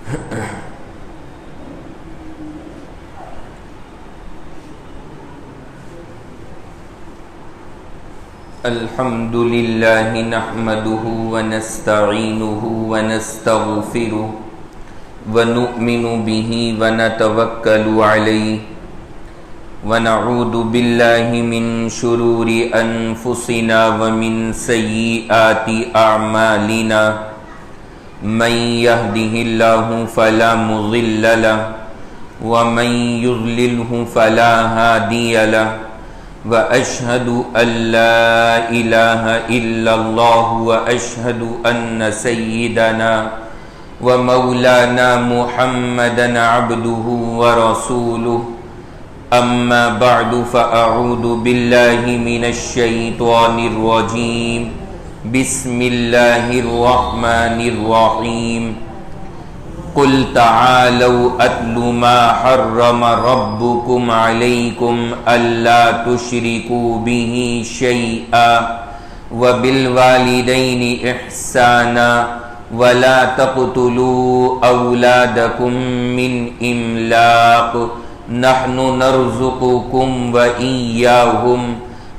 الحمد لله نحمده ونستعينه ونستغفره ونؤمن به ونتوكل عليه ونعوذ بالله من شرور أنفسنا ومن سيئات أعمالنا من يهده الله فلا مضل له ومن يضلله فلا هادي له وأشهد أن لا إله إلا الله وأشهد أن سيدنا ومولانا محمدا عبده ورسوله أما بعد فأعوذ بالله من الشيطان الرجيم بسم الله الرحمن الرحيم قل تعالوا أتل ما حرم ربكم عليكم ألا تشركوا به شيئا وبالوالدين إحسانا ولا تقتلوا أولادكم من إملاق نحن نرزقكم وإياهم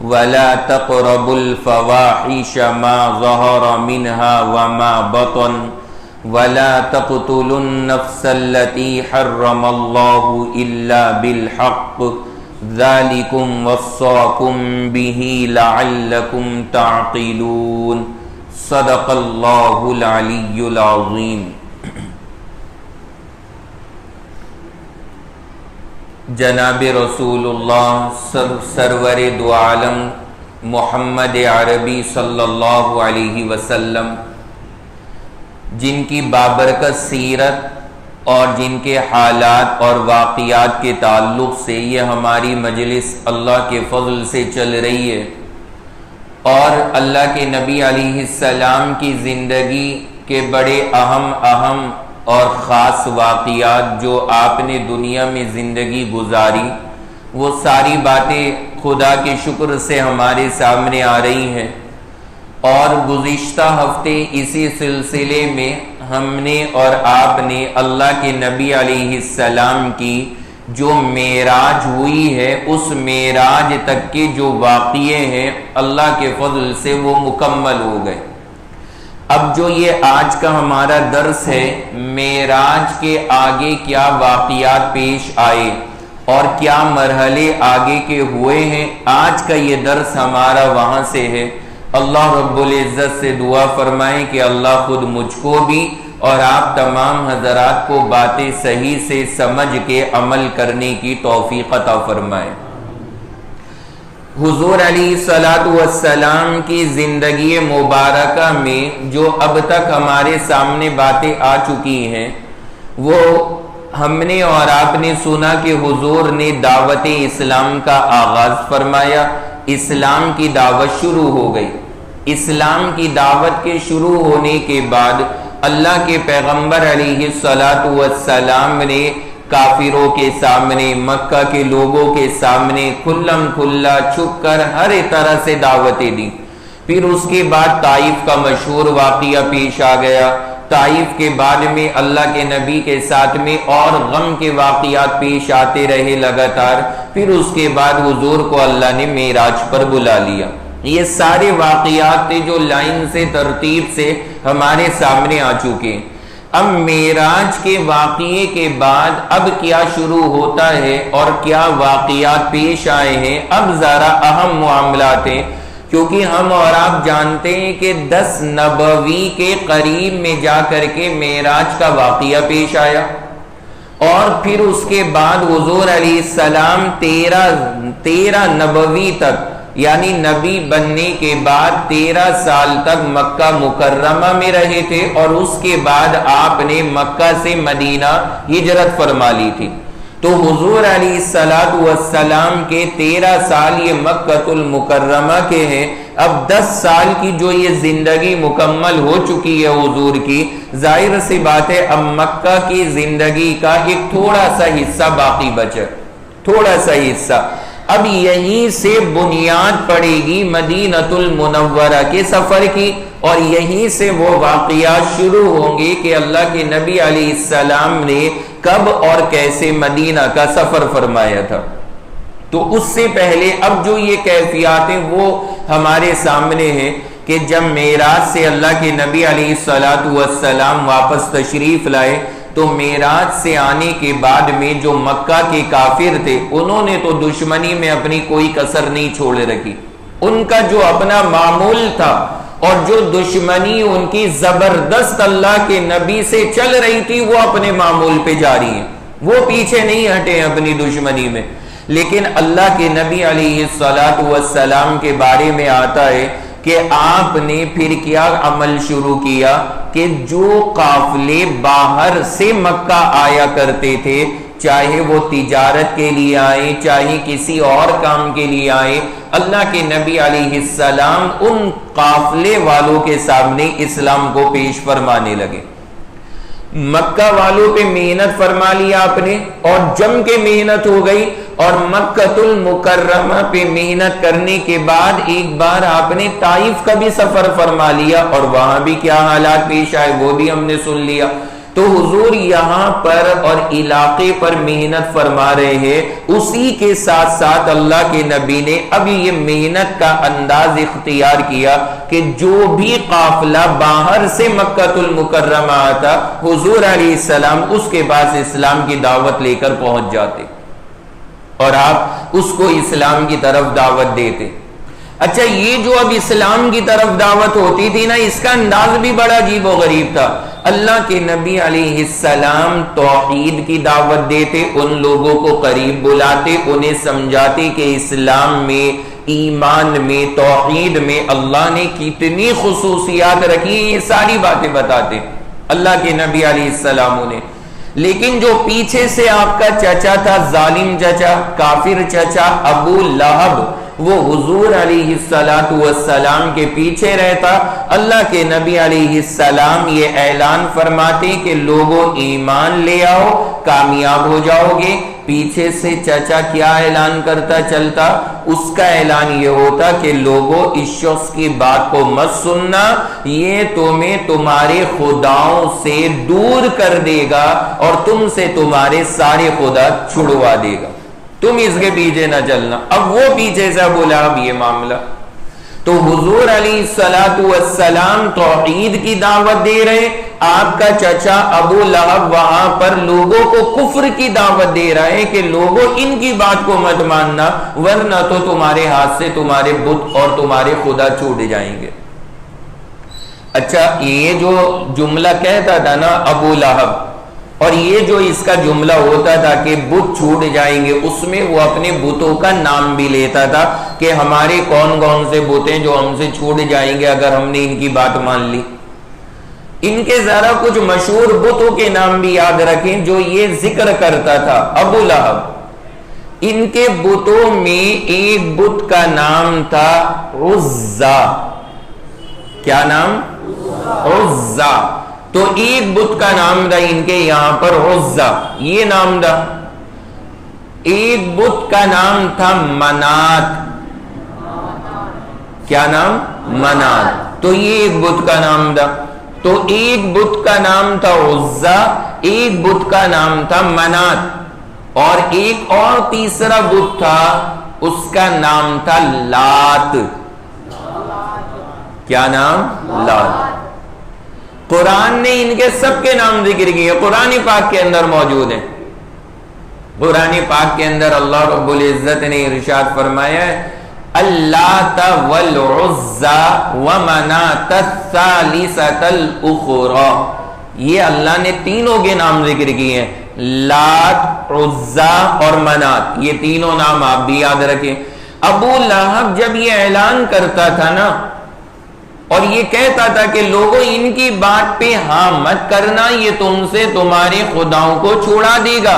ولا تقربوا الفواحش ما ظهر منها وما بطن ولا تقتلوا النفس التي حرم الله إلا بالحق ذلكم وصاكم به لعلكم تعقلون صدق الله العلي العظيم. جناب رسول اللہ سرور دو عالم محمد عربی صلی اللہ علیہ وسلم، جن کی بابرکت سیرت اور جن کے حالات اور واقعات کے تعلق سے یہ ہماری مجلس اللہ کے فضل سے چل رہی ہے، اور اللہ کے نبی علیہ السلام کی زندگی کے بڑے اہم اور خاص واقعات جو آپ نے دنیا میں زندگی گزاری، وہ ساری باتیں خدا کے شکر سے ہمارے سامنے آ رہی ہیں. اور گزشتہ ہفتے اسی سلسلے میں ہم نے اور آپ نے اللہ کے نبی علیہ السلام کی جو معراج ہوئی ہے اس معراج تک کے جو واقعے ہیں اللہ کے فضل سے وہ مکمل ہو گئے. اب جو یہ آج کا ہمارا درس ہے، معراج کے آگے کیا واقعات پیش آئے اور کیا مرحلے آگے کے ہوئے ہیں، آج کا یہ درس ہمارا وہاں سے ہے. اللہ رب العزت سے دعا فرمائیں کہ اللہ خود مجھ کو بھی اور آپ تمام حضرات کو باتیں صحیح سے سمجھ کے عمل کرنے کی توفیق عطا فرمائے. حضور علیہ السلام کی زندگی مبارکہ میں جو اب تک ہمارے سامنے باتیں آ چکی ہیں، وہ ہم نے اور آپ نے سنا کہ حضور نے دعوت اسلام کا آغاز فرمایا، اسلام کی دعوت شروع ہو گئی. اسلام کی دعوت کے شروع ہونے کے بعد اللہ کے پیغمبر علیہ السلام نے کافروں کے سامنے، مکہ کے لوگوں کے سامنے کھلم کھلا چھپ کر ہر طرح سے دعوتیں دی. پھر اس کے بعد طائف کا مشہور واقعہ پیش آ گیا. طائف کے بعد میں اللہ کے نبی کے ساتھ میں اور غم کے واقعات پیش آتے رہے لگاتار. پھر اس کے بعد حضور کو اللہ نے معراج پر بلا لیا. یہ سارے واقعات تھے جو لائن سے ترتیب سے ہمارے سامنے آ چکے. اب معراج کے واقعے کے بعد اب کیا شروع ہوتا ہے اور کیا واقعات پیش آئے ہیں، اب ذرا اہم معاملات ہیں، کیونکہ ہم اور آپ جانتے ہیں کہ 10 نبوی کے قریب میں جا کر کے معراج کا واقعہ پیش آیا، اور پھر اس کے بعد حضور علیہ السلام 13 نبوی تک، یعنی نبی بننے کے بعد 13 سال تک مکہ مکرمہ میں رہے تھے، اور اس کے بعد آپ نے مکہ سے مدینہ ہجرت فرما لی تھی. تو حضور علیہ السلام کے 13 سال یہ مکہ المکرمہ کے ہیں. اب 10 سال کی جو یہ زندگی مکمل ہو چکی ہے حضور کی، ظاہر سی بات ہے اب مکہ کی زندگی کا ایک تھوڑا سا حصہ باقی بچا، تھوڑا سا حصہ. اب یہیں سے بنیاد پڑے گی مدینۃ المنورہ کے سفر کی، اور یہیں سے وہ واقعات شروع ہوں گے کہ اللہ کے نبی علیہ السلام نے کب اور کیسے مدینہ کا سفر فرمایا تھا۔ تو اس سے پہلے اب جو یہ کیفیات ہیں وہ ہمارے سامنے ہیں کہ جب معراج سے اللہ کے نبی علیہ السلام واپس تشریف لائے تو معراج سے آنے کے بعد میں جو مکہ کے کافر تھے انہوں نے تو دشمنی میں اپنی کوئی کسر نہیں چھوڑ رکھی، ان کا جو اپنا معمول تھا اور جو دشمنی ان کی زبردست اللہ کے نبی سے چل رہی تھی وہ اپنے معمول پہ جاری ہیں، وہ پیچھے نہیں ہٹے اپنی دشمنی میں۔ لیکن اللہ کے نبی علیہ السلام کے بارے میں آتا ہے کہ آپ نے پھر کیا عمل شروع کیا کہ جو قافلے باہر سے مکہ آیا کرتے تھے، چاہے وہ تجارت کے لیے آئے چاہے کسی اور کام کے لیے آئے، اللہ کے نبی علیہ السلام ان قافلے والوں کے سامنے اسلام کو پیش فرمانے لگے۔ مکہ والوں پہ محنت فرما لیا آپ نے اور جم کے محنت ہو گئی، اور مکۃ المکرمہ پہ محنت کرنے کے بعد ایک بار آپ نے طائف کا بھی سفر فرما لیا، اور وہاں بھی کیا حالات پیش آئے وہ بھی ہم نے سن لیا۔ تو حضور یہاں پر اور علاقے پر محنت فرما رہے ہیں، اسی کے ساتھ ساتھ اللہ کے نبی نے اب یہ محنت کا انداز اختیار کیا کہ جو بھی قافلہ باہر سے مکۃ المکرمہ آتا حضور علیہ السلام اس کے پاس اسلام کی دعوت لے کر پہنچ جاتے اور آپ اس کو اسلام کی طرف دعوت دیتے۔ اچھا، یہ جو اب اسلام کی طرف دعوت ہوتی تھی نا، اس کا انداز بھی بڑا عجیب و غریب تھا۔ اللہ کے نبی علیہ السلام توحید کی دعوت دیتے، ان لوگوں کو قریب بلاتے، انہیں سمجھاتے کہ اسلام میں، ایمان میں، توحید میں اللہ نے کتنی خصوصیات رکھی ہیں، یہ ساری باتیں بتاتے اللہ کے نبی علیہ السلام نے۔ لیکن جو پیچھے سے آپ کا چچا تھا، ظالم چچا، کافر چچا ابو لہب، وہ حضور علیہ السلام کے پیچھے رہتا۔ اللہ کے نبی علیہ السلام یہ اعلان فرماتے کہ لوگوں ایمان لے آؤ، کامیاب ہو جاؤ گے۔ پیچھے سے چچا کیا اعلان کرتا چلتا؟ اس کا اعلان یہ ہوتا کہ لوگوں اس شخص کی بات کو مت سننا، یہ تمہیں تمہارے خداؤں سے دور کر دے گا اور تم سے تمہارے سارے خدا چھڑوا دے گا، تم اس کے پیچھے نہ چلنا۔ اب وہ پیچھے سے بولا اب یہ معاملہ، تو حضور علیہ السلام توحید کی دعوت دے رہے، آپ کا چچا ابو لہب وہاں پر لوگوں کو کفر کی دعوت دے رہا ہے کہ لوگوں ان کی بات کو مت ماننا ورنہ تو تمہارے ہاتھ سے تمہارے بت اور تمہارے خدا چھوٹ جائیں گے۔ اچھا، یہ جو جملہ کہتا تھا نا ابو لہب، اور یہ جو اس کا جملہ ہوتا تھا کہ بت چھوٹ جائیں گے، اس میں وہ اپنے بتوں کا نام بھی لیتا تھا کہ ہمارے کون کون سے بت ہیں جو ہم سے چھوٹ جائیں گے اگر ہم نے ان کی بات مان لی۔ ان کے ذرا کچھ مشہور بتوں کے نام بھی یاد رکھیں جو یہ ذکر کرتا تھا ابو لہب۔ ان کے بتوں میں ایک بت کا نام تھا عزا۔ کیا نام؟ عزا۔ تو ایک بت کا نام تھا ان کے یہاں پر عزا، یہ نام تھا۔ ایک بت کا نام تھا منات۔ کیا نام؟ منات۔ تو یہ ایک بت کا نام تھا۔ تو ایک بت کا نام تھا عزا، ایک بت کا نام تھا منات، اور ایک اور تیسرا بت تھا، اس کا نام تھا لات۔ کیا نام؟ لات۔ قرآن نے ان کے سب کے نام ذکر کیے، قرآن پاک کے اندر موجود ہیں۔ قرآن پاک کے اندر اللہ رب العزت نے ارشاد فرمایا ہے اللات والعزى ومناة الثالثة الأخرى، یہ اللہ نے تینوں کے نام ذکر کیے ہیں، لات، عزا اور منات، یہ تینوں نام آپ بھی یاد رکھیں۔ ابو لہب جب یہ اعلان کرتا تھا نا اور یہ کہتا تھا کہ لوگوں ان کی بات پہ ہاں مت کرنا، یہ تم سے تمہارے خداؤں کو چھوڑا دے گا،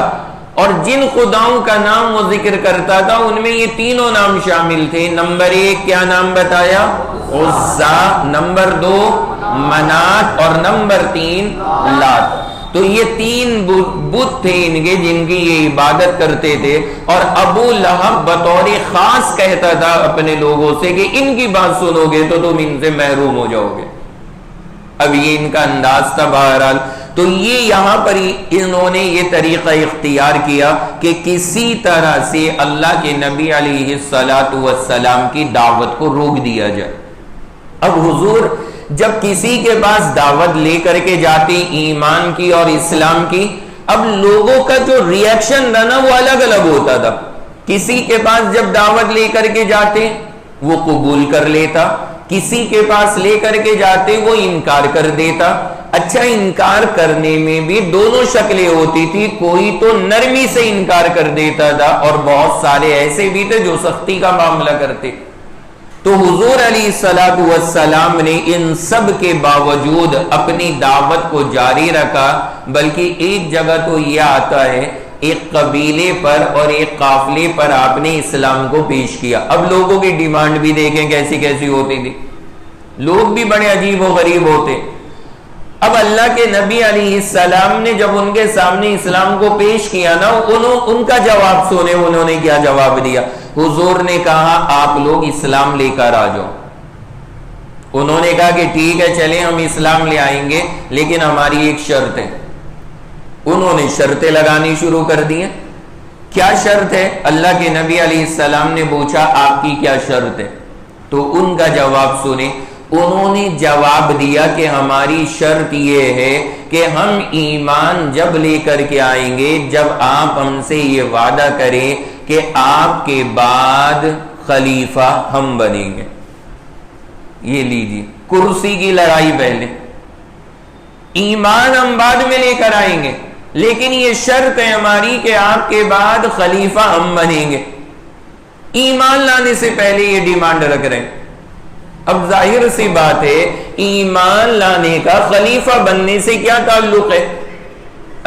اور جن خداؤں کا نام وہ ذکر کرتا تھا ان میں یہ تینوں نام شامل تھے۔ نمبر 1 کیا نام بتایا؟ عزا، نمبر 2 منات، اور نمبر 3 لات۔ تو یہ 3 بت تھے ان کے جن کی یہ عبادت کرتے تھے، اور ابو لہب بطور خاص کہتا تھا اپنے لوگوں سے کہ ان کی بات سنو گے تو تم ان سے محروم ہو جاؤ گے۔ اب یہ ان کا انداز تھا بہرحال۔ تو یہ یہاں پر انہوں نے یہ طریقہ اختیار کیا کہ کسی طرح سے اللہ کے نبی علیہ السلام کی دعوت کو روک دیا جائے۔ اب حضور جب کسی کے پاس دعوت لے کر کے جاتے ایمان کی اور اسلام کی، اب لوگوں کا جو ریئیکشن تھا نا وہ الگ الگ ہوتا تھا۔ کسی کے پاس جب دعوت لے کر کے جاتے وہ قبول کر لیتا، کسی کے پاس لے کر کے جاتے وہ انکار کر دیتا۔ اچھا، انکار کرنے میں بھی دونوں شکلیں ہوتی تھی، کوئی تو نرمی سے انکار کر دیتا تھا اور بہت سارے ایسے بھی تھے جو سختی کا معاملہ کرتے۔ تو حضور علیہ السلام نے ان سب کے باوجود اپنی دعوت کو جاری رکھا، بلکہ ایک جگہ تو یہ آتا ہے ایک قبیلے پر اور ایک قافلے پر آپ نے اسلام کو پیش کیا۔ اب لوگوں کی ڈیمانڈ بھی دیکھیں کیسی کیسی ہوتی تھی، لوگ بھی بڑے عجیب و غریب ہوتے۔ اب اللہ کے نبی علیہ السلام نے جب ان کے سامنے اسلام کو پیش کیا نا، ان کا جواب سنے انہوں نے کیا جواب دیا۔ حضور نے کہا آپ لوگ اسلام لے کر آ جاؤ۔ انہوں نے کہا کہ ٹھیک ہے چلیں ہم اسلام لے آئیں گے، لیکن ہماری ایک شرط ہے۔ انہوں نے شرطیں لگانی شروع کر دی ہیں۔ کیا شرط ہے؟ اللہ کے نبی علیہ السلام نے پوچھا آپ کی کیا شرط ہے؟ تو ان کا جواب سنیں۔ انہوں نے جواب دیا کہ ہماری شرط یہ ہے کہ ہم ایمان جب لے کر کے آئیں گے جب آپ ہم سے یہ وعدہ کریں کہ آپ کے بعد خلیفہ ہم بنیں گے۔ یہ لیجیے، کرسی کی لڑائی پہلے، ایمان ہم بعد میں لے کر آئیں گے، لیکن یہ شرط ہے ہماری کہ آپ کے بعد خلیفہ ہم بنیں گے۔ ایمان لانے سے پہلے یہ ڈیمانڈ رکھ رہے ہیں۔ اب ظاہر سی بات ہے ایمان لانے کا خلیفہ بننے سے کیا تعلق ہے؟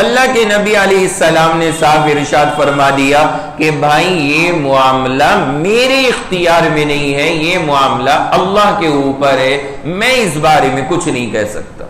اللہ کے نبی علیہ السلام نے صاحب ارشاد فرما دیا کہ بھائی یہ معاملہ میرے اختیار میں نہیں ہے، یہ معاملہ اللہ کے اوپر ہے، میں اس بارے میں کچھ نہیں کہہ سکتا،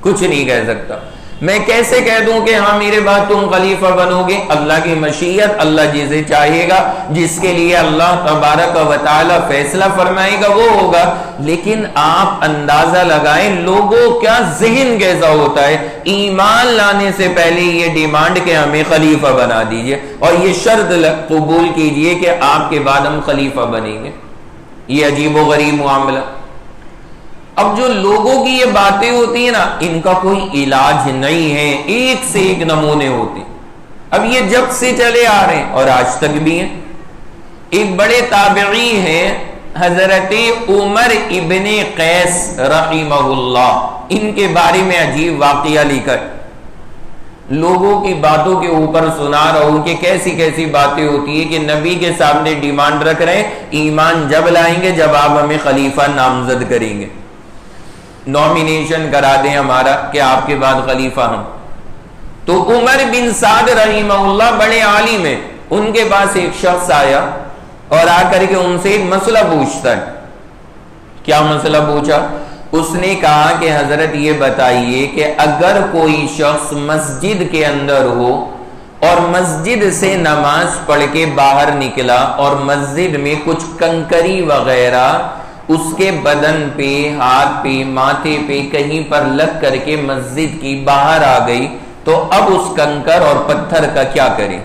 کچھ نہیں کہہ سکتا۔ میں کیسے کہہ دوں کہ ہاں میرے بعد تم خلیفہ بنو گے؟ اللہ کی مشیت، اللہ جسے چاہے گا، جس کے لیے اللہ تبارک و تعالی فیصلہ فرمائے گا وہ ہوگا۔ لیکن آپ اندازہ لگائیں لوگوں کا ذہن کیسا ہوتا ہے۔ ایمان لانے سے پہلے یہ ڈیمانڈ کہ ہمیں خلیفہ بنا دیجئے اور یہ شرط قبول کیجئے کہ آپ کے بعد ہم خلیفہ بنیں گے۔ یہ عجیب و غریب معاملہ۔ اب جو لوگوں کی یہ باتیں ہوتی ہیں نا، ان کا کوئی علاج نہیں ہے، ایک سے ایک نمونے ہوتے۔ اب یہ جب سے چلے آ رہے ہیں اور آج تک بھی ہیں۔ ایک بڑے تابعی ہیں حضرت عمر ابن قیس رحمہ اللہ، ان کے بارے میں عجیب واقعہ لکھا ہے۔ لوگوں کی باتوں کے اوپر سنا رہا ہوں کہ کیسی کیسی باتیں ہوتی ہیں کہ نبی کے سامنے ڈیمانڈ رکھ رہے ہیں ایمان جب لائیں گے جب آپ ہمیں خلیفہ نامزد کریں گے، نومینیشن کرا دیں ہمارا کہ آپ کے بعد خلیفہ ہم۔ تو عمر بن سعد رحمہ اللہ بڑے عالم ہیں، ان کے پاس ایک شخص آیا اور آ کر کے ان سے ایک مسئلہ پوچھتا ہے۔ کیا مسئلہ پوچھا؟ اس نے کہا کہ حضرت یہ بتائیے کہ اگر کوئی شخص مسجد کے اندر ہو اور مسجد سے نماز پڑھ کے باہر نکلا اور مسجد میں کچھ کنکری وغیرہ اس کے بدن پہ، ہاتھ پہ، ماتھے پہ کہیں پر لگ کر کے مسجد کی باہر آ گئی، تو اب اس کنکر اور پتھر کا کیا کریں؟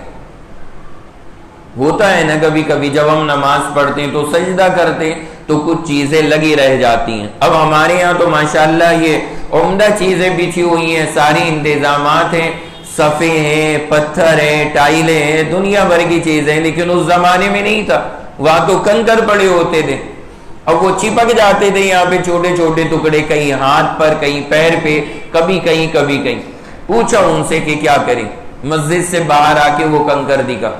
ہوتا ہے نا کبھی کبھی جب ہم نماز پڑھتے ہیں تو سجدہ کرتے ہیں تو کچھ چیزیں لگی رہ جاتی ہیں۔ اب ہمارے ہاں تو ماشاءاللہ یہ عمدہ چیزیں بچھی ہوئی ہیں، ساری انتظامات ہیں، صفے ہیں، پتھر ہیں، ٹائلیں ہیں، دنیا بھر کی چیزیں، لیکن اس زمانے میں نہیں تھا، وہاں تو کنکر پڑے ہوتے تھے۔ اب وہ چپک جاتے تھے یہاں پہ چھوٹے چھوٹے ٹکڑے، کہیں ہاتھ پر، کہیں پیر پہ، کبھی کہیں کبھی کہیں۔ پوچھا ان سے کہ کیا کریں؟ مسجد سے باہر آ کے وہ کنکر دکھا۔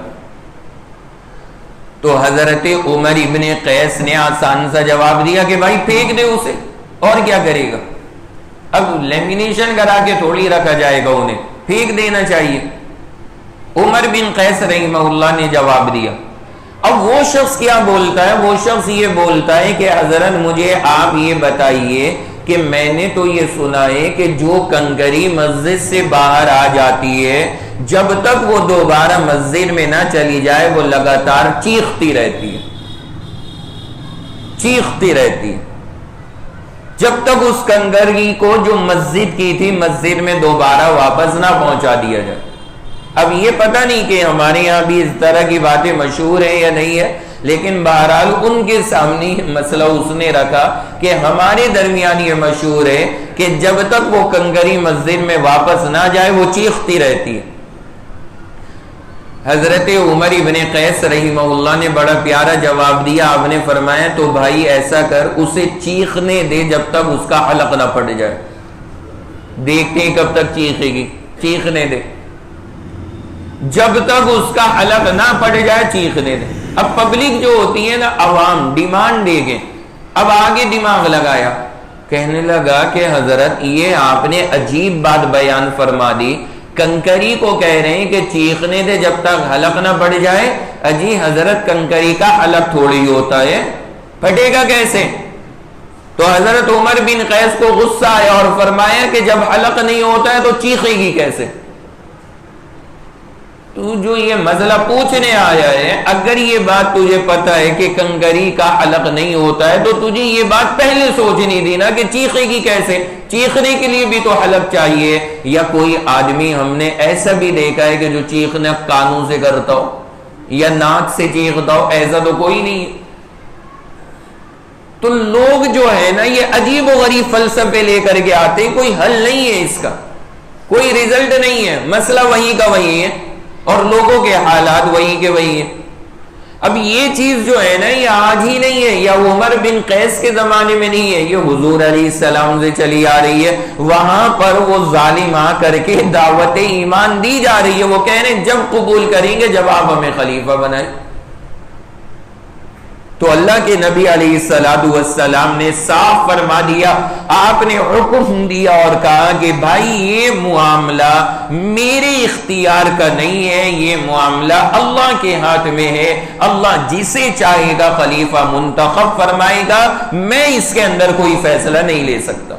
تو حضرت عمر ابن قیس نے آسان سا جواب دیا کہ بھائی پھینک دے اسے، اور کیا کرے گا؟ اب لیمینیشن کرا کے تھوڑی رکھا جائے گا، انہیں پھینک دینا چاہیے۔ عمر بن قیس رحمہ اللہ نے جواب دیا۔ اب وہ شخص کیا بولتا ہے؟ وہ شخص یہ بولتا ہے کہ حضرت مجھے آپ یہ بتائیے کہ میں نے تو یہ سنا ہے کہ جو کنکری مسجد سے باہر آ جاتی ہے جب تک وہ دوبارہ مسجد میں نہ چلی جائے وہ لگاتار چیختی رہتی ہے، چیختی رہتی ہے جب تک اس کنکری کو جو مسجد کی تھی مسجد میں دوبارہ واپس نہ پہنچا دیا جائے۔ اب یہ پتہ نہیں کہ ہمارے یہاں بھی اس طرح کی باتیں مشہور ہیں یا نہیں ہے، لیکن بہرحال ان کے سامنے مسئلہ اس نے رکھا کہ ہمارے درمیان یہ مشہور ہے کہ جب تک وہ کنکری مسجد میں واپس نہ جائے وہ چیختی رہتی ہے۔ حضرت عمر ابن قیس رحمہ اللہ نے بڑا پیارا جواب دیا، آپ نے فرمایا تو بھائی ایسا کر اسے چیخنے دے جب تک اس کا حلق نہ پڑ جائے، دیکھتے ہیں کب تک چیخے گی، چیخنے دے، جب تک اس کا حلق نہ پڑ جائے چیخنے دے۔ اب پبلک جو ہوتی ہے نا، عوام ڈیمانڈ دے گے، اب آگے دماغ لگایا، کہنے لگا کہ حضرت یہ آپ نے عجیب بات بیان فرما دی، کنکری کو کہہ رہے ہیں کہ چیخنے دے جب تک حلق نہ پڑ جائے۔ اجی حضرت کنکری کا حلق تھوڑی ہوتا ہے، پھٹے گا کیسے؟ تو حضرت عمر بن قیس کو غصہ آیا اور فرمایا کہ جب حلق نہیں ہوتا ہے تو چیخے گی کیسے؟ تو جو یہ مسئلہ پوچھنے آیا ہے، اگر یہ بات تجھے پتا ہے کہ کنکری کا حلق نہیں ہوتا ہے تو تجھے یہ بات پہلے سوچنی تھی نا کہ چیخے گی کیسے؟ چیخنے کے لیے بھی تو حلق چاہیے۔ یا کوئی آدمی ہم نے ایسا بھی دیکھا ہے کہ جو چیخنا کانوں سے کرتا ہو یا ناک سے چیختا ہو، ایسا تو کوئی نہیں ہے۔ تو لوگ جو ہے نا یہ عجیب و غریب فلسفے لے کر کے آتے ہیں، کوئی حل نہیں ہے اس کا، کوئی ریزلٹ نہیں ہے، مسئلہ وہی کا وہی ہے اور لوگوں کے حالات وہی کے وہی ہیں۔ اب یہ چیز جو ہے نا یہ آج ہی نہیں ہے، یا عمر بن قیس کے زمانے میں نہیں ہے، یہ حضور علیہ السلام سے چلی آ رہی ہے۔ وہاں پر وہ ظالم آ کر کے دعوت ایمان دی جا رہی ہے، وہ کہہ رہے ہیں جب قبول کریں گے جب آپ ہمیں خلیفہ بنائیں۔ تو اللہ کے نبی علیہ السلام نے صاف فرما دیا، آپ نے حکم دیا اور کہا کہ بھائی یہ معاملہ میرے اختیار کا نہیں ہے، یہ معاملہ اللہ کے ہاتھ میں ہے، اللہ جسے چاہے گا خلیفہ منتخب فرمائے گا، میں اس کے اندر کوئی فیصلہ نہیں لے سکتا،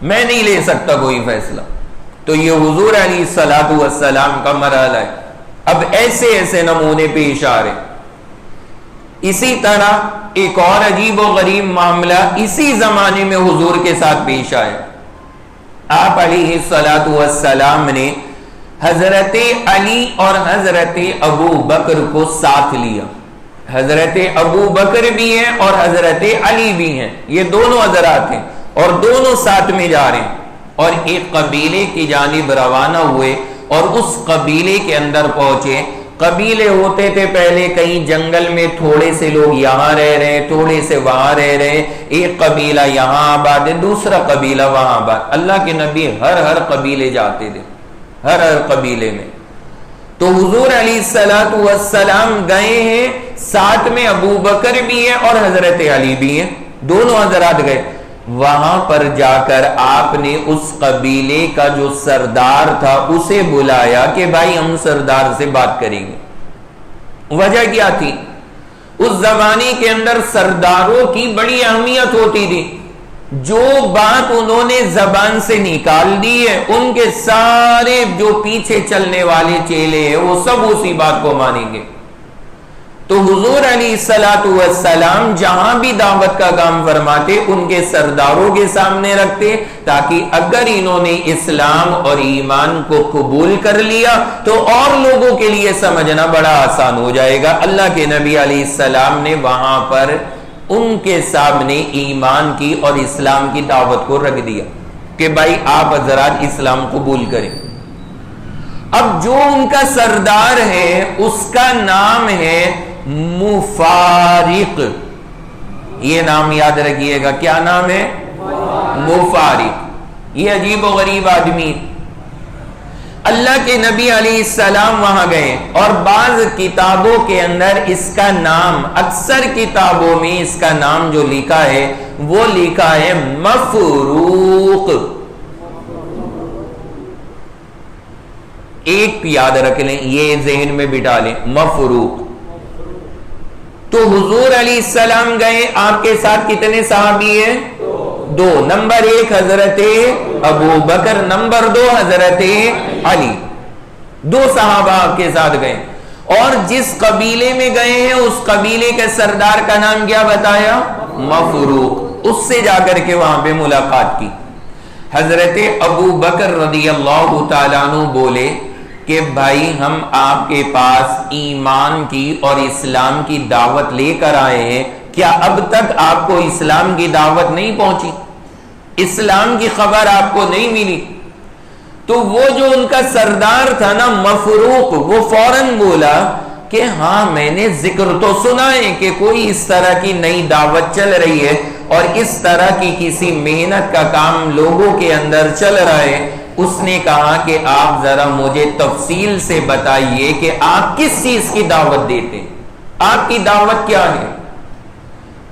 میں نہیں لے سکتا کوئی فیصلہ۔ تو یہ حضور علیہ السلام کا مرحلہ ہے۔ اب ایسے ایسے نمونے پیش آ رہے۔ اسی طرح ایک اور عجیب و غریب معاملہ اسی زمانے میں حضور کے ساتھ پیش آئے۔ آپ علیہ السلام نے حضرت علی اور حضرت ابو بکر کو ساتھ لیا۔ حضرت ابو بکر بھی ہیں اور حضرت علی بھی ہیں، یہ دونوں حضرات ہیں اور دونوں ساتھ میں جا رہے ہیں، اور ایک قبیلے کی جانب روانہ ہوئے اور اس قبیلے کے اندر پہنچے۔ قبیلے ہوتے تھے پہلے کہیں جنگل میں، تھوڑے سے لوگ یہاں رہ رہے ہیں، تھوڑے سے وہاں رہ رہے ہیں، ایک قبیلہ یہاں آباد ہے، دوسرا قبیلہ وہاں آباد۔ اللہ کے نبی ہر قبیلے جاتے تھے، ہر قبیلے میں۔ تو حضور علیہ السلام گئے ہیں، ساتھ میں ابو بکر بھی ہیں اور حضرت علی بھی ہیں، دونوں حضرات گئے۔ وہاں پر جا کر آپ نے اس قبیلے کا جو سردار تھا اسے بلایا کہ بھائی ہم سردار سے بات کریں گے۔ وجہ کیا تھی؟ اس زمانے کے اندر سرداروں کی بڑی اہمیت ہوتی تھی، جو بات انہوں نے زبان سے نکال دی ہے ان کے سارے جو پیچھے چلنے والے چیلے ہیں وہ سب اسی بات کو مانیں گے۔ تو حضور علیہ السلام جہاں بھی دعوت کا کام فرماتے ان کے سرداروں کے سامنے رکھتے، تاکہ اگر انہوں نے اسلام اور ایمان کو قبول کر لیا تو اور لوگوں کے لیے سمجھنا بڑا آسان ہو جائے گا۔ اللہ کے نبی علیہ السلام نے وہاں پر ان کے سامنے ایمان کی اور اسلام کی دعوت کو رکھ دیا کہ بھائی آپ حضرات اسلام قبول کریں۔ اب جو ان کا سردار ہے اس کا نام ہے مفارق، یہ نام یاد رکھیے گا، کیا نام ہے؟ مفارق۔ یہ عجیب و غریب آدمی، اللہ کے نبی علیہ السلام وہاں گئے اور بعض کتابوں کے اندر اس کا نام، اکثر کتابوں میں اس کا نام جو لکھا ہے وہ لکھا ہے مفروق۔ ایک یاد رکھ لیں، یہ ذہن میں بٹھا لیں، مفروق۔ تو حضور علیہ السلام گئے، آپ کے ساتھ کتنے صحابی ہیں؟ دو، نمبر 1 حضرت ابو بکر، نمبر 2 حضرت علی، 2 صحابہ آپ کے ساتھ گئے، اور جس قبیلے میں گئے ہیں اس قبیلے کے سردار کا نام کیا بتایا؟ مفروق، اس سے جا کر کے وہاں پہ ملاقات کی۔ حضرت ابو بکر رضی اللہ تعالیٰ عنہ بولے کہ بھائی ہم آپ کے پاس ایمان کی اور اسلام کی دعوت لے کر آئے ہیں، کیا اب تک آپ کو اسلام کی دعوت نہیں پہنچی؟ اسلام کی خبر آپ کو نہیں ملی؟ تو وہ جو ان کا سردار تھا نا مفروق، وہ فوراً بولا کہ ہاں میں نے ذکر تو سنا ہے کہ کوئی اس طرح کی نئی دعوت چل رہی ہے اور اس طرح کی کسی محنت کا کام لوگوں کے اندر چل رہا ہے۔ اس نے کہا کہ آپ ذرا مجھے تفصیل سے بتائیے کہ آپ کس چیز کی دعوت دیتے ہیں، آپ کی دعوت کیا ہے،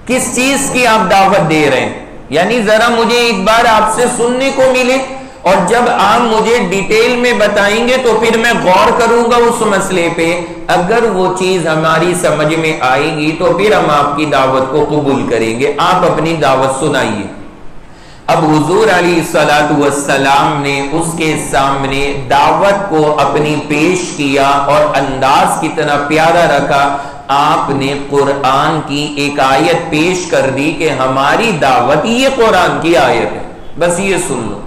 کس چیز کی آپ دعوت دے رہے ہیں، یعنی ذرا مجھے ایک بار آپ سے سننے کو ملے، اور جب آپ مجھے ڈیٹیل میں بتائیں گے تو پھر میں غور کروں گا اس مسئلے پہ، اگر وہ چیز ہماری سمجھ میں آئے گی تو پھر ہم آپ کی دعوت کو قبول کریں گے، آپ اپنی دعوت سنائیے۔ اب حضور علیہ الصلوۃ والسلام نے اس کے سامنے دعوت کو اپنی پیش کیا اور انداز کتنا پیارا رکھا، آپ نے قرآن کی ایک آیت پیش کر دی کہ ہماری دعوت یہ قرآن کی آیت ہے، بس یہ سن لو،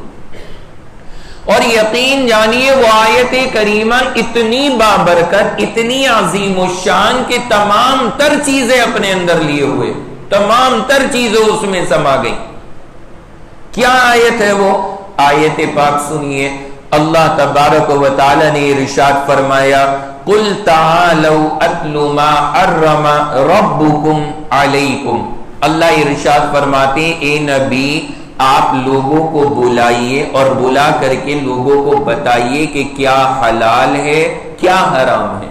اور یقین جانیے وہ آیت کریمہ اتنی بابرکت، اتنی عظیم الشان کہ تمام تر چیزیں اپنے اندر لیے ہوئے، تمام تر چیزیں اس میں سما گئی۔ کیا آیت ہے وہ؟ آیت پاک سنیے، اللہ تبارک و تعالی نے ارشاد فرمایا قُلْ تَعَالَوْا أَتْلُ مَا حَرَّمَ رَبُّكُمْ عَلَيْكُمْ، اللہ ارشاد فرماتے ہیں اے نبی آپ لوگوں کو بلائیے اور بلا کر کے لوگوں کو بتائیے کہ کیا حلال ہے کیا حرام ہے۔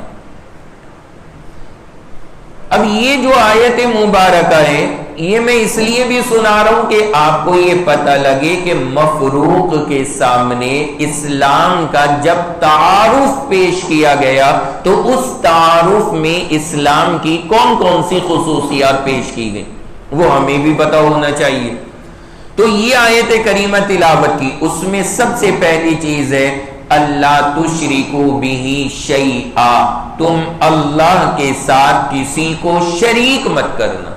اب یہ جو آیت مبارکہ ہے یہ میں اس لیے بھی سنا رہا ہوں کہ آپ کو یہ پتہ لگے کہ مفروق کے سامنے اسلام کا جب تعارف پیش کیا گیا تو اس تعارف میں اسلام کی کون کون سی خصوصیات پیش کی گئی وہ ہمیں بھی پتہ ہونا چاہیے۔ تو یہ آیت کریمہ تلاوت کی، اس میں سب سے پہلی چیز ہے اللہ تشرکو بہ شیئا، تم اللہ کے ساتھ کسی کو شریک مت کرنا۔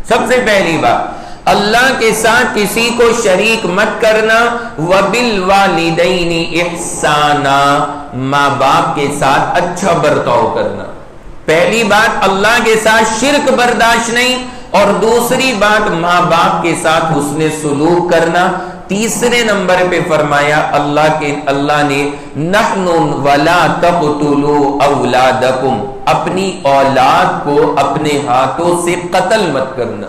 سب سے پہلی بات اللہ کے ساتھ کسی کو شریک مت کرنا۔ وبالوالدین احسانا، ماں باپ کے ساتھ اچھا برتاؤ کرنا۔ پہلی بات اللہ کے ساتھ شرک برداشت نہیں، اور دوسری بات ماں باپ کے ساتھ حسن سلوک کرنا۔ تیسرے نمبر پہ فرمایا اللہ نے نحن ولا تقتلوا اولادکم، اپنی اولاد کو اپنے ہاتھوں سے قتل مت کرنا۔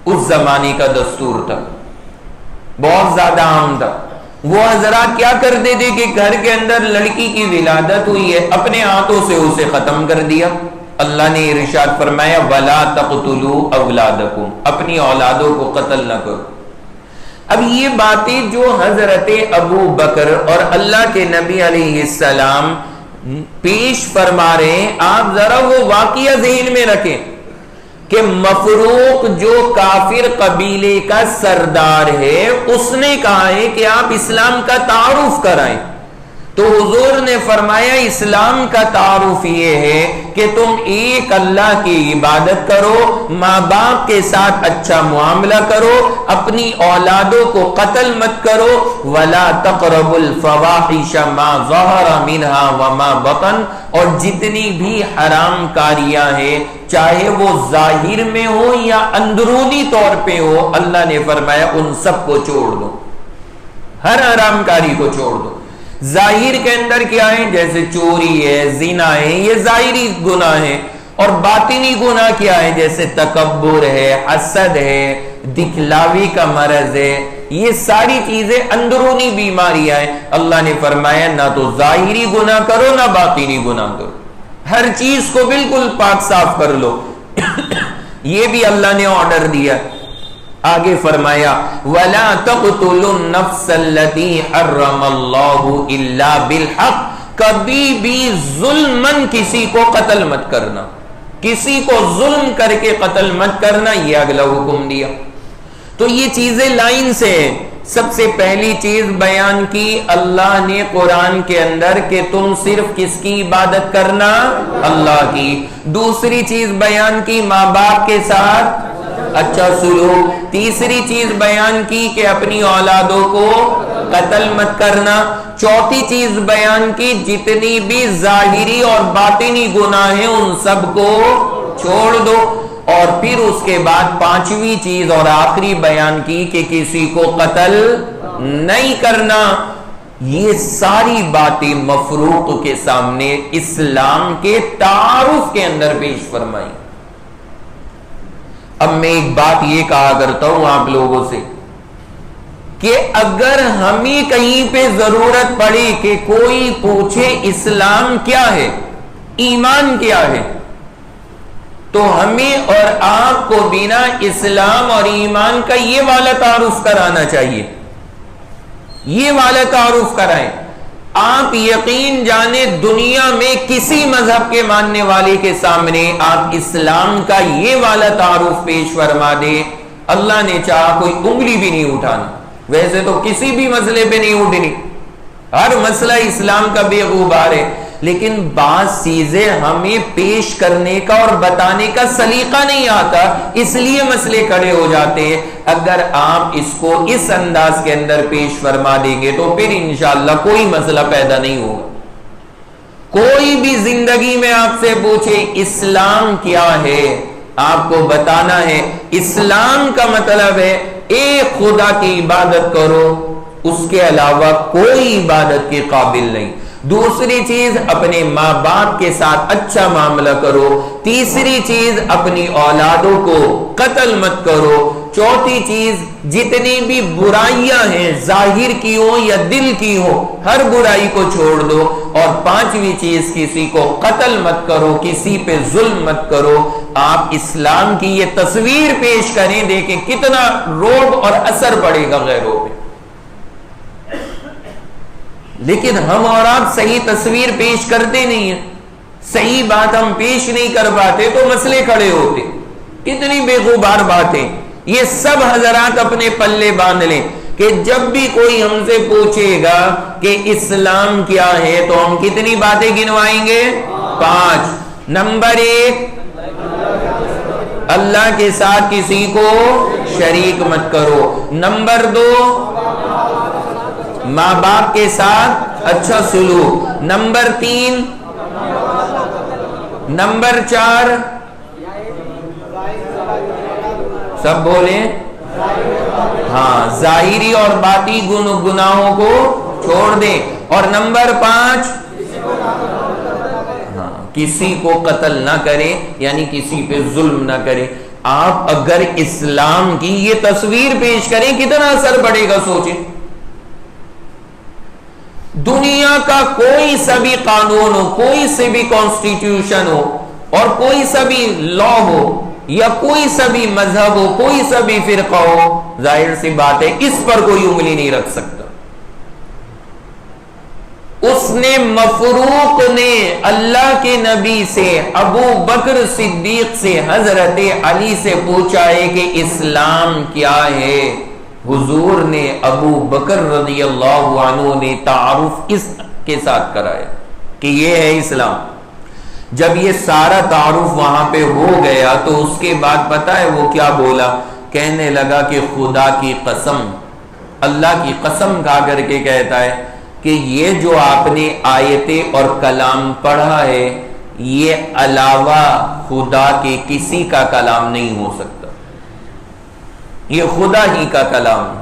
اس زمانے کا دستور تھا، بہت زیادہ عام تھا۔ وہ حضرات کیا کرتے تھے کہ گھر کے اندر لڑکی کی ولادت ہوئی ہے، اپنے ہاتھوں سے اسے ختم کر دیا۔ اللہ نے ارشاد فرمایا وَلَا تَقْتُلُوا أَوْلَادَكُمْ، اپنی اولادوں کو قتل نہ کرو۔ اب یہ باتیں جو حضرت ابو بکر اور اللہ کے نبی علیہ السلام پیش فرما رہے ہیں، آپ ذرا وہ واقعہ ذہن میں رکھیں کہ مفروق جو کافر قبیلے کا سردار ہے اس نے کہا ہے کہ آپ اسلام کا تعارف کرائیں، تو حضور نے فرمایا اسلام کا تعارف یہ ہے کہ تم ایک اللہ کی عبادت کرو، ماں باپ کے ساتھ اچھا معاملہ کرو، اپنی اولادوں کو قتل مت کرو، وَلَا تَقْرَبُوا الْفَوَاحِشَ مَا ظَهَرَ مِنْهَا وَمَا بَطَنَ، اور جتنی بھی حرام کاریاں ہیں چاہے وہ ظاہر میں ہو یا اندرونی طور پہ ہو، اللہ نے فرمایا ان سب کو چھوڑ دو، ہر حرام کاری کو چھوڑ دو۔ ظاہر کے اندر کیا ہے؟ جیسے چوری ہے، زنا ہے، یہ ظاہری گناہ ہے، اور باطنی گناہ کیا ہے؟ جیسے تکبر ہے، حسد ہے، دکھلاوی کا مرض ہے، یہ ساری چیزیں اندرونی بیماریاں ہیں۔ اللہ نے فرمایا نہ تو ظاہری گناہ کرو نہ باطنی گناہ کرو، ہر چیز کو بالکل پاک صاف کر لو۔ یہ بھی اللہ نے آرڈر دیا۔ آگے فرمایا وَلَا تَقْتُلُوا النَّفْسَ الَّتِي حَرَّمَ اللَّهُ إِلَّا بِالْحَقِّ، کبھی بھی ظلماً کسی کو قتل مت کرنا، کسی کو ظلم کر کے قتل مت کرنا، یہ اگلا حکم دیا۔ تو یہ چیزیں لائن سے ہیں. سب سے پہلی چیز بیان کی اللہ نے قرآن کے اندر کہ تم صرف کس کی عبادت کرنا؟ اللہ کی. دوسری چیز بیان کی ماں باپ کے ساتھ اچھا سلوک. تیسری چیز بیان کی کہ اپنی اولادوں کو قتل مت کرنا. چوتھی چیز بیان کی جتنی بھی ظاہری اور باطنی گناہ ہیں ان سب کو چھوڑ دو. اور پھر اس کے بعد پانچویں چیز اور آخری بیان کی کہ کسی کو قتل نہیں کرنا. یہ ساری باتیں مفروق کے سامنے اسلام کے تعارف کے اندر پیش فرمائی. اب میں ایک بات یہ کہا کرتا ہوں آپ لوگوں سے کہ اگر ہمیں کہیں پہ ضرورت پڑے کہ کوئی پوچھے اسلام کیا ہے، ایمان کیا ہے، تو ہمیں اور آپ کو بنا اسلام اور ایمان کا یہ والا تعارف کرانا چاہیے. یہ والا تعارف کرائیں. آپ یقین جانے دنیا میں کسی مذہب کے ماننے والے کے سامنے آپ اسلام کا یہ والا تعارف پیش فرما دیں، اللہ نے چاہا کوئی انگلی بھی نہیں اٹھانا. ویسے تو کسی بھی مسئلے پہ نہیں اٹھنی، ہر مسئلہ اسلام کا بے غبار ہے، لیکن بعض چیزیں ہمیں پیش کرنے کا اور بتانے کا سلیقہ نہیں آتا، اس لیے مسئلے کھڑے ہو جاتے ہیں. اگر آپ اس کو اس انداز کے اندر پیش فرما دیں گے تو پھر انشاءاللہ کوئی مسئلہ پیدا نہیں ہوگا. کوئی بھی زندگی میں آپ سے پوچھے اسلام کیا ہے، آپ کو بتانا ہے اسلام کا مطلب ہے ایک خدا کی عبادت کرو، اس کے علاوہ کوئی عبادت کے قابل نہیں. دوسری چیز اپنے ماں باپ کے ساتھ اچھا معاملہ کرو. تیسری چیز اپنی اولادوں کو قتل مت کرو. چوتھی چیز جتنی بھی برائیاں ہیں ظاہر کی ہو یا دل کی ہو ہر برائی کو چھوڑ دو. اور پانچویں چیز کسی کو قتل مت کرو، کسی پہ ظلم مت کرو. آپ اسلام کی یہ تصویر پیش کریں، دیکھیں کتنا روب اور اثر پڑے گا غیروں پہ. لیکن ہم اور آپ صحیح تصویر پیش کرتے نہیں ہیں، صحیح بات ہم پیش نہیں کر پاتے تو مسئلے کھڑے ہوتے. کتنی بے غبار باتیں. یہ سب حضرات اپنے پلے باندھ لیں کہ جب بھی کوئی ہم سے پوچھے گا کہ اسلام کیا ہے تو ہم کتنی باتیں گنوائیں گے؟ 5. نمبر 1، اللہ کے ساتھ کسی کو شریک مت کرو. نمبر 2، ماں باپ کے ساتھ اچھا سلوک. نمبر 3، نمبر 4، سب بولیں ہاں، ظاہری اور باطنی گناہوں کو چھوڑ دیں. اور نمبر 5، ہاں، کسی کو قتل نہ کرے، یعنی کسی پہ ظلم نہ کرے. آپ اگر اسلام کی یہ تصویر پیش کریں کتنا اثر پڑے گا سوچیں. دنیا کا کوئی سا بھی قانون ہو، کوئی سے بھی کانسٹیٹیوشن ہو اور کوئی سا بھی لا ہو یا کوئی سا بھی مذہب ہو، کوئی سا بھی فرقہ ہو، ظاہر سی بات ہے اس پر کوئی انگلی نہیں رکھ سکتا. اس نے مفروق نے اللہ کے نبی سے، ابو بکر صدیق سے، حضرت علی سے پوچھا ہے کہ اسلام کیا ہے. حضور نے ابو بکر رضی اللہ عنہ نے تعارف اس کے ساتھ کرایا کہ یہ ہے اسلام. جب یہ سارا تعارف وہاں پہ ہو گیا تو اس کے بعد پتہ ہے وہ کیا بولا؟ کہنے لگا کہ خدا کی قسم، اللہ کی قسم کھا کر کے کہتا ہے کہ یہ جو آپ نے آیتیں اور کلام پڑھا ہے یہ علاوہ خدا کے کسی کا کلام نہیں ہو سکتا، یہ خدا ہی کا کلام ہے.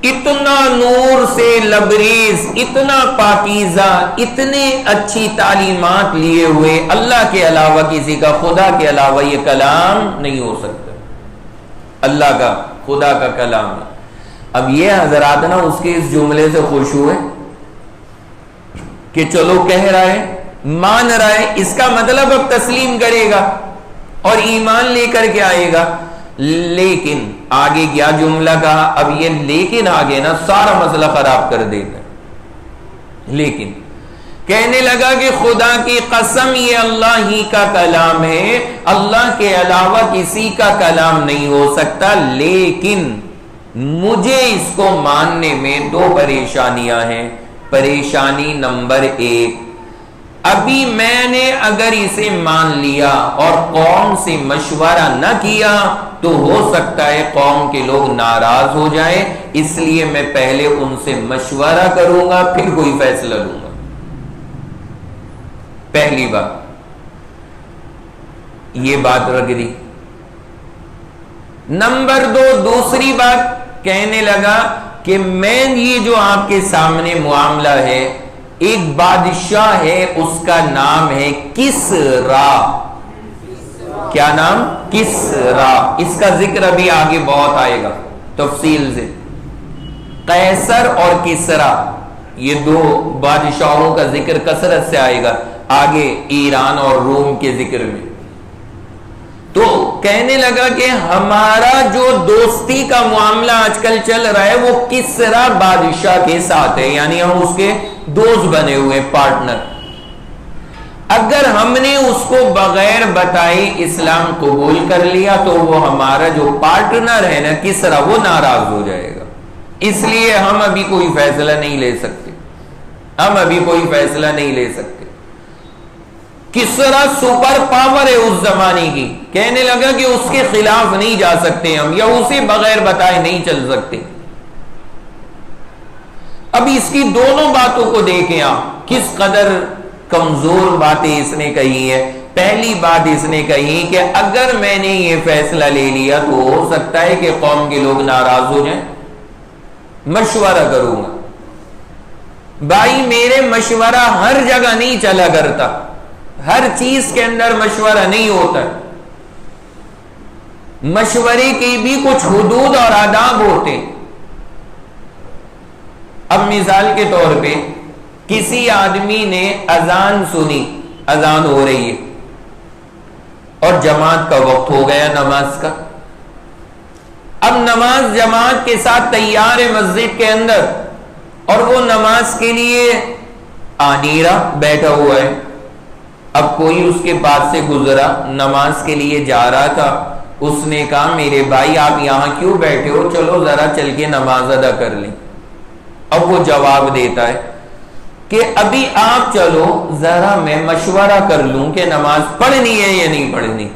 اتنا نور سے لبریز، اتنا پاکیزہ، اتنے اچھی تعلیمات لیے ہوئے اللہ کے علاوہ کسی کا، خدا کے علاوہ یہ کلام نہیں ہو سکتا. اللہ کا، خدا کا کلام ہے. اب یہ حضرات نا اس کے اس جملے سے خوش ہوئے کہ چلو کہہ رہا ہے، مان رہا ہے، اس کا مطلب اب تسلیم کرے گا اور ایمان لے کر کے آئے گا. لیکن آگے کیا جملہ کہا؟ اب یہ لیکن آگے نا سارا مسئلہ خراب کر دیتا ہے. لیکن کہنے لگا کہ خدا کی قسم یہ اللہ ہی کا کلام ہے، اللہ کے علاوہ کسی کا کلام نہیں ہو سکتا، لیکن مجھے اس کو ماننے میں دو پریشانیاں ہیں۔ پریشانی نمبر 1، ابھی میں نے اگر اسے مان لیا اور قوم سے مشورہ نہ کیا تو ہو سکتا ہے قوم کے لوگ ناراض ہو جائیں، اس لیے میں پہلے ان سے مشورہ کروں گا پھر کوئی فیصلہ لوں گا۔ پہلی بات یہ بات رکھ دی۔ نمبر 2، دوسری بات کہنے لگا کہ میں یہ جو آپ کے سامنے معاملہ ہے، ایک بادشاہ ہے، اس کا نام ہے کسرا۔ کیا نام؟ کسرا۔ اس کا ذکر ابھی آگے بہت آئے گا تفصیل سے۔ قیصر اور کسرا یہ دو بادشاہوں کا ذکر کثرت سے آئے گا آگے ایران اور روم کے ذکر میں۔ تو کہنے لگا کہ ہمارا جو دوستی کا معاملہ آج کل چل رہا ہے وہ کسرا بادشاہ کے ساتھ ہے، یعنی ہم اس کے دوست بنے ہوئے، پارٹنر۔ اگر ہم نے اس کو بغیر بتائے اسلام قبول کر لیا تو وہ ہمارا جو پارٹنر ہے نا کسرا، وہ ناراض ہو جائے گا، اس لیے ہم ابھی کوئی فیصلہ نہیں لے سکتے، ہم ابھی کوئی فیصلہ نہیں لے سکتے۔ کسرا سپر پاور ہے اس زمانے کی، کہنے لگا کہ اس کے خلاف نہیں جا سکتے ہم، یا اسے بغیر بتائے نہیں چل سکتے۔ اب اس کی دونوں باتوں کو دیکھیں آپ، کس قدر کمزور باتیں اس نے کہی ہے۔ پہلی بات اس نے کہی کہ اگر میں نے یہ فیصلہ لے لیا تو ہو سکتا ہے کہ قوم کے لوگ ناراض ہو جائیں، مشورہ کروں گا۔ بھائی میرے مشورہ ہر جگہ نہیں چلا کرتا، ہر چیز کے اندر مشورہ نہیں ہوتا، مشورے کی بھی کچھ حدود اور آداب ہوتے۔ اب مثال کے طور پہ کسی آدمی نے اذان سنی، اذان ہو رہی ہے اور جماعت کا وقت ہو گیا نماز کا، اب نماز جماعت کے ساتھ تیار ہے مسجد کے اندر، اور وہ نماز کے لیے آ نہیں رہا، بیٹھا ہوا ہے۔ اب کوئی اس کے پاس سے گزرا، نماز کے لیے جا رہا تھا، اس نے کہا میرے بھائی آپ یہاں کیوں بیٹھے ہو، چلو ذرا چل کے نماز ادا کر لیں۔ اب وہ جواب دیتا ہے کہ ابھی آپ چلو ذرا میں مشورہ کر لوں کہ نماز پڑھنی ہے یا نہیں پڑھنی۔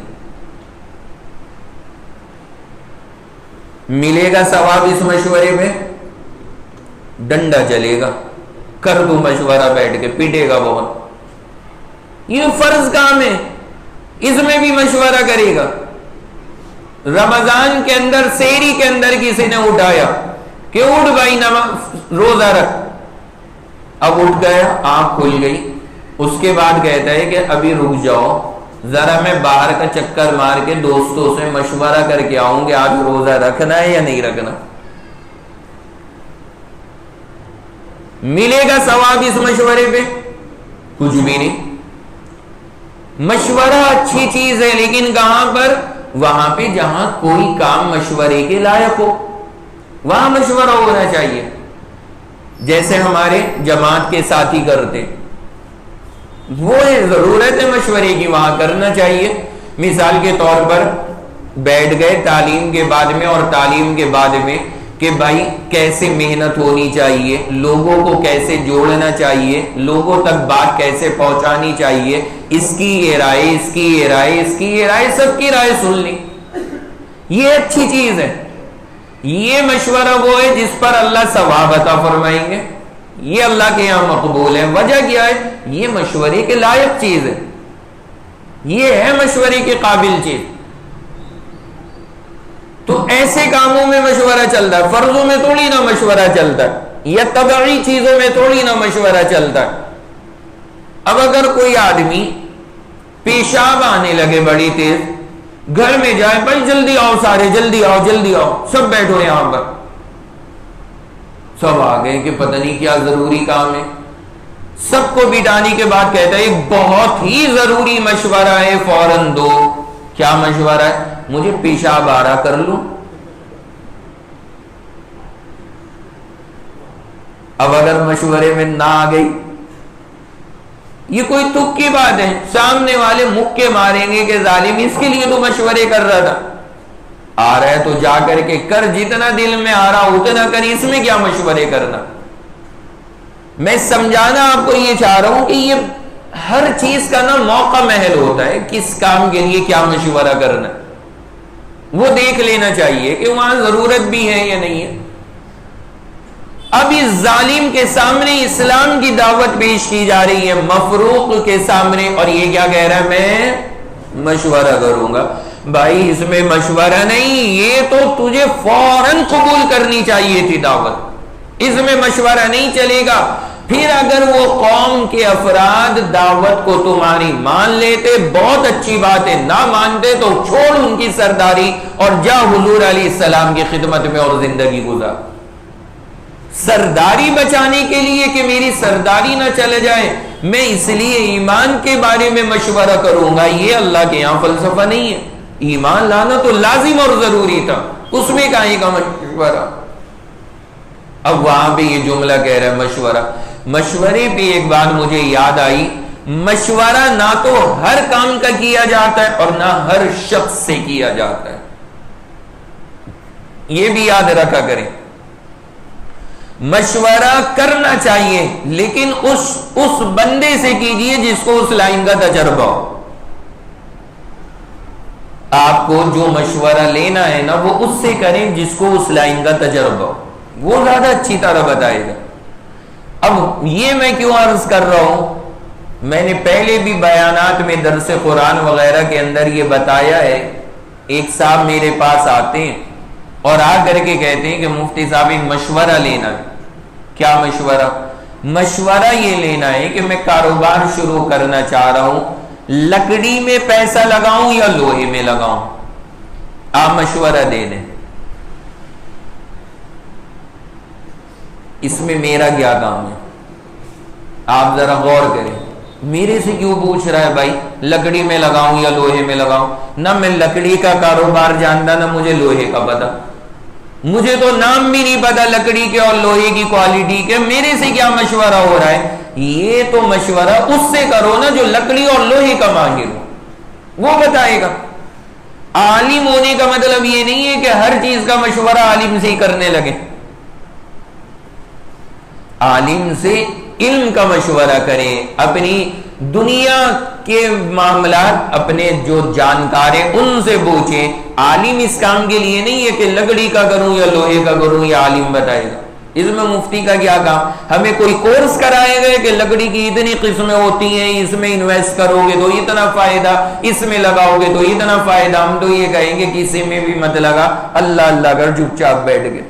ملے گا ثواب اس مشورے میں؟ ڈنڈا چلے گا، کر دو مشورہ بیٹھ کے، پیٹے گا بہت۔ یہ فرض کام ہے، اس میں بھی مشورہ کرے گا۔ رمضان کے اندر سحری کے اندر کسی نے اٹھایا کہ اٹھ بھائی نماز روزہ رکھ، اب اٹھ گیا، آنکھ کھل گئی، اس کے بعد کہتا ہے کہ ابھی رک جاؤ ذرا میں باہر کا چکر مار کے دوستوں سے مشورہ کر کے آؤں کہ آج روزہ رکھنا ہے یا نہیں رکھنا۔ ملے گا ثواب اس مشورے پہ؟ کچھ بھی نہیں۔ مشورہ اچھی چیز ہے، لیکن کہاں پر؟ وہاں پہ جہاں کوئی کام مشورے کے لائق ہو، وہاں مشورہ ہونا چاہیے۔ جیسے ہمارے جماعت کے ساتھی کرتے، وہ ضرورت ہے مشورے کی، وہاں کرنا چاہیے۔ مثال کے طور پر بیٹھ گئے تعلیم کے بعد میں، اور تعلیم کے بعد میں کہ بھائی کیسے محنت ہونی چاہیے، لوگوں کو کیسے جوڑنا چاہیے، لوگوں تک بات کیسے پہنچانی چاہیے، اس کی یہ رائے، اس کی یہ رائے، اس کی یہ رائے، سب کی رائے سن لی، یہ اچھی چیز ہے۔ یہ مشورہ وہ ہے جس پر اللہ ثواب عطا فرمائیں گے، یہ اللہ کے یہاں مقبول ہے۔ وجہ کیا ہے؟ یہ مشورے کے لائق چیز ہے، یہ ہے مشورے کے قابل چیز۔ تو ایسے کاموں میں مشورہ چلتا ہے، فرضوں میں تھوڑی نہ مشورہ چلتا ہے، یا طبعی چیزوں میں تھوڑی نہ مشورہ چلتا ہے۔ اب اگر کوئی آدمی پیشاب آنے لگے بڑی تیز، گھر میں جائے بھائی جلدی آؤ سارے، جلدی آؤ جلدی آؤ، سب بیٹھو یہاں پر، سب آ گئے کہ پتہ نہیں کیا ضروری کام ہے۔ سب کو بٹانے کے بعد کہتا ہے ایک بہت ہی ضروری مشورہ ہے، فوراً دو۔ کیا مشورہ ہے؟ مجھے پیشاب آ رہا، کر لوں؟ اب اگر مشورے میں نہ آ گئی یہ کوئی تک کی بات ہے؟ سامنے والے مکے ماریں گے کہ ظالم، اس کے لیے تو مشورے کر رہا تھا۔ آ رہا ہے تو جا کر کے کر، جتنا دل میں آ رہا اتنا کر، اس میں کیا مشورے کرنا۔ میں سمجھانا آپ کو یہ چاہ رہا ہوں کہ یہ ہر چیز کا نا موقع محل ہوتا ہے، کس کام کے لیے کیا مشورہ کرنا، وہ دیکھ لینا چاہیے کہ وہاں ضرورت بھی ہے یا نہیں ہے۔ اب اس ظالم کے سامنے اسلام کی دعوت پیش کی جا رہی ہے، مفروق کے سامنے، اور یہ کیا کہہ رہا ہے؟ میں مشورہ کروں گا۔ بھائی اس میں مشورہ نہیں، یہ تو تجھے فوراً قبول کرنی چاہیے تھی دعوت، اس میں مشورہ نہیں چلے گا۔ پھر اگر وہ قوم کے افراد دعوت کو تمہاری مان لیتے بہت اچھی بات ہے، نہ مانتے تو چھوڑ ان کی سرداری اور جا حضور علیہ السلام کی خدمت میں اور زندگی گزار۔ سرداری بچانے کے لیے کہ میری سرداری نہ چلے جائے، میں اس لیے ایمان کے بارے میں مشورہ کروں گا، یہ اللہ کے یہاں فلسفہ نہیں ہے۔ ایمان لانا تو لازم اور ضروری تھا، اس میں کہیں کا مشورہ۔ اب وہاں پہ یہ جملہ کہہ رہا ہے مشورہ۔ مشورے پہ ایک بات مجھے یاد آئی، مشورہ نہ تو ہر کام کا کیا جاتا ہے اور نہ ہر شخص سے کیا جاتا ہے، یہ بھی یاد رکھا کریں۔ مشورہ کرنا چاہیے لیکن اس بندے سے کیجئے جس کو اس لائن کا تجربہ ہو۔ آپ کو جو مشورہ لینا ہے نا وہ اس سے کریں جس کو اس لائن کا تجربہ ہو، وہ زیادہ اچھی طرح بتائے گا۔ اب یہ میں کیوں عرض کر رہا ہوں، میں نے پہلے بھی بیانات میں درس قرآن وغیرہ کے اندر یہ بتایا ہے۔ ایک صاحب میرے پاس آتے ہیں اور آ کر کے کہتے ہیں کہ مفتی صاحب ایک مشورہ لینا ہے۔ کیا مشورہ؟ مشورہ یہ لینا ہے کہ میں کاروبار شروع کرنا چاہ رہا ہوں، لکڑی میں پیسہ لگاؤں یا لوہے میں لگاؤں، آپ مشورہ دے دیں، اس میں میرا کیا کام ہے؟ آپ ذرا غور کریں، میرے سے کیوں پوچھ رہا ہے بھائی لکڑی میں لگاؤں یا لوہے میں لگاؤں؟ نہ میں لکڑی کا کاروبار جانتا نہ مجھے لوہے کا پتا، مجھے تو نام بھی نہیں پتا لکڑی کے اور لوہے کی کوالٹی کے، میرے سے کیا مشورہ ہو رہا ہے؟ یہ تو مشورہ اس سے کرو نا جو لکڑی اور لوہے کا ماہر ہو، وہ بتائے گا۔ عالم ہونے کا مطلب یہ نہیں ہے کہ ہر چیز کا مشورہ عالم سے ہی کرنے لگے، عالم سے علم کا مشورہ کریں، اپنی دنیا کے معاملات اپنے جو جانکار ہیں ان سے پوچھیں۔ عالم اس کام کے لیے نہیں ہے کہ لکڑی کا کروں یا لوہے کا کروں، یہ عالم بتائے گا۔ اس میں مفتی کا کیا کام؟ ہمیں کوئی کورس کرائے گئے کہ لکڑی کی اتنی قسمیں ہوتی ہیں، اس میں انویسٹ کرو گے تو اتنا فائدہ، اس میں لگاؤ گے تو اتنا فائدہ، ہم تو یہ کہیں گے کسی میں بھی مت لگا، اللہ اللہ کر چپ چاپ بیٹھ گئے۔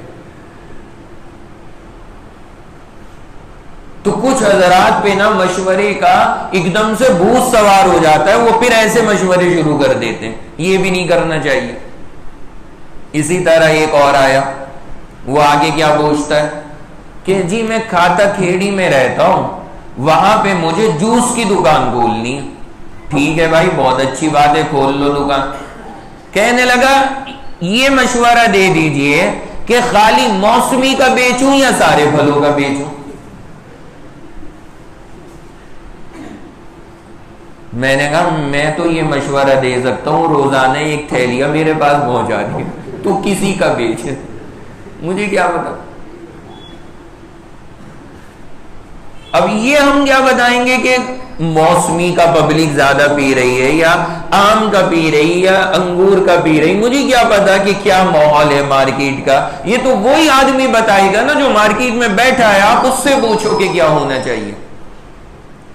تو کچھ حضرات پہ نا مشورے کا ایک دم سے بھوت سوار ہو جاتا ہے، وہ پھر ایسے مشورے شروع کر دیتے ہیں، یہ بھی نہیں کرنا چاہیے۔ اسی طرح ایک اور آیا، وہ آگے کیا پوچھتا ہے کہ جی میں کھاتا کھیڑی میں رہتا ہوں، وہاں پہ مجھے جوس کی دکان کھولنی ہے۔ ٹھیک ہے بھائی، بہت اچھی بات ہے، کھول لو دکان۔ کہنے لگا یہ مشورہ دے دیجئے کہ خالی موسمی کا بیچوں یا سارے پھلوں کا بیچوں۔ میں نے کہا میں تو یہ مشورہ دے سکتا ہوں، روزانہ ایک تھیلیاں میرے پاس پہنچا دی، تو کسی کا بیچ، مجھے کیا پتا۔ اب یہ ہم کیا بتائیں گے کہ موسمی کا پبلک زیادہ پی رہی ہے یا آم کا پی رہی یا انگور کا پی رہی، مجھے کیا پتا کہ کیا ماحول ہے مارکیٹ کا؟ یہ تو وہی آدمی بتائے گا نا جو مارکیٹ میں بیٹھا ہے، آپ اس سے پوچھو کہ کیا ہونا چاہیے۔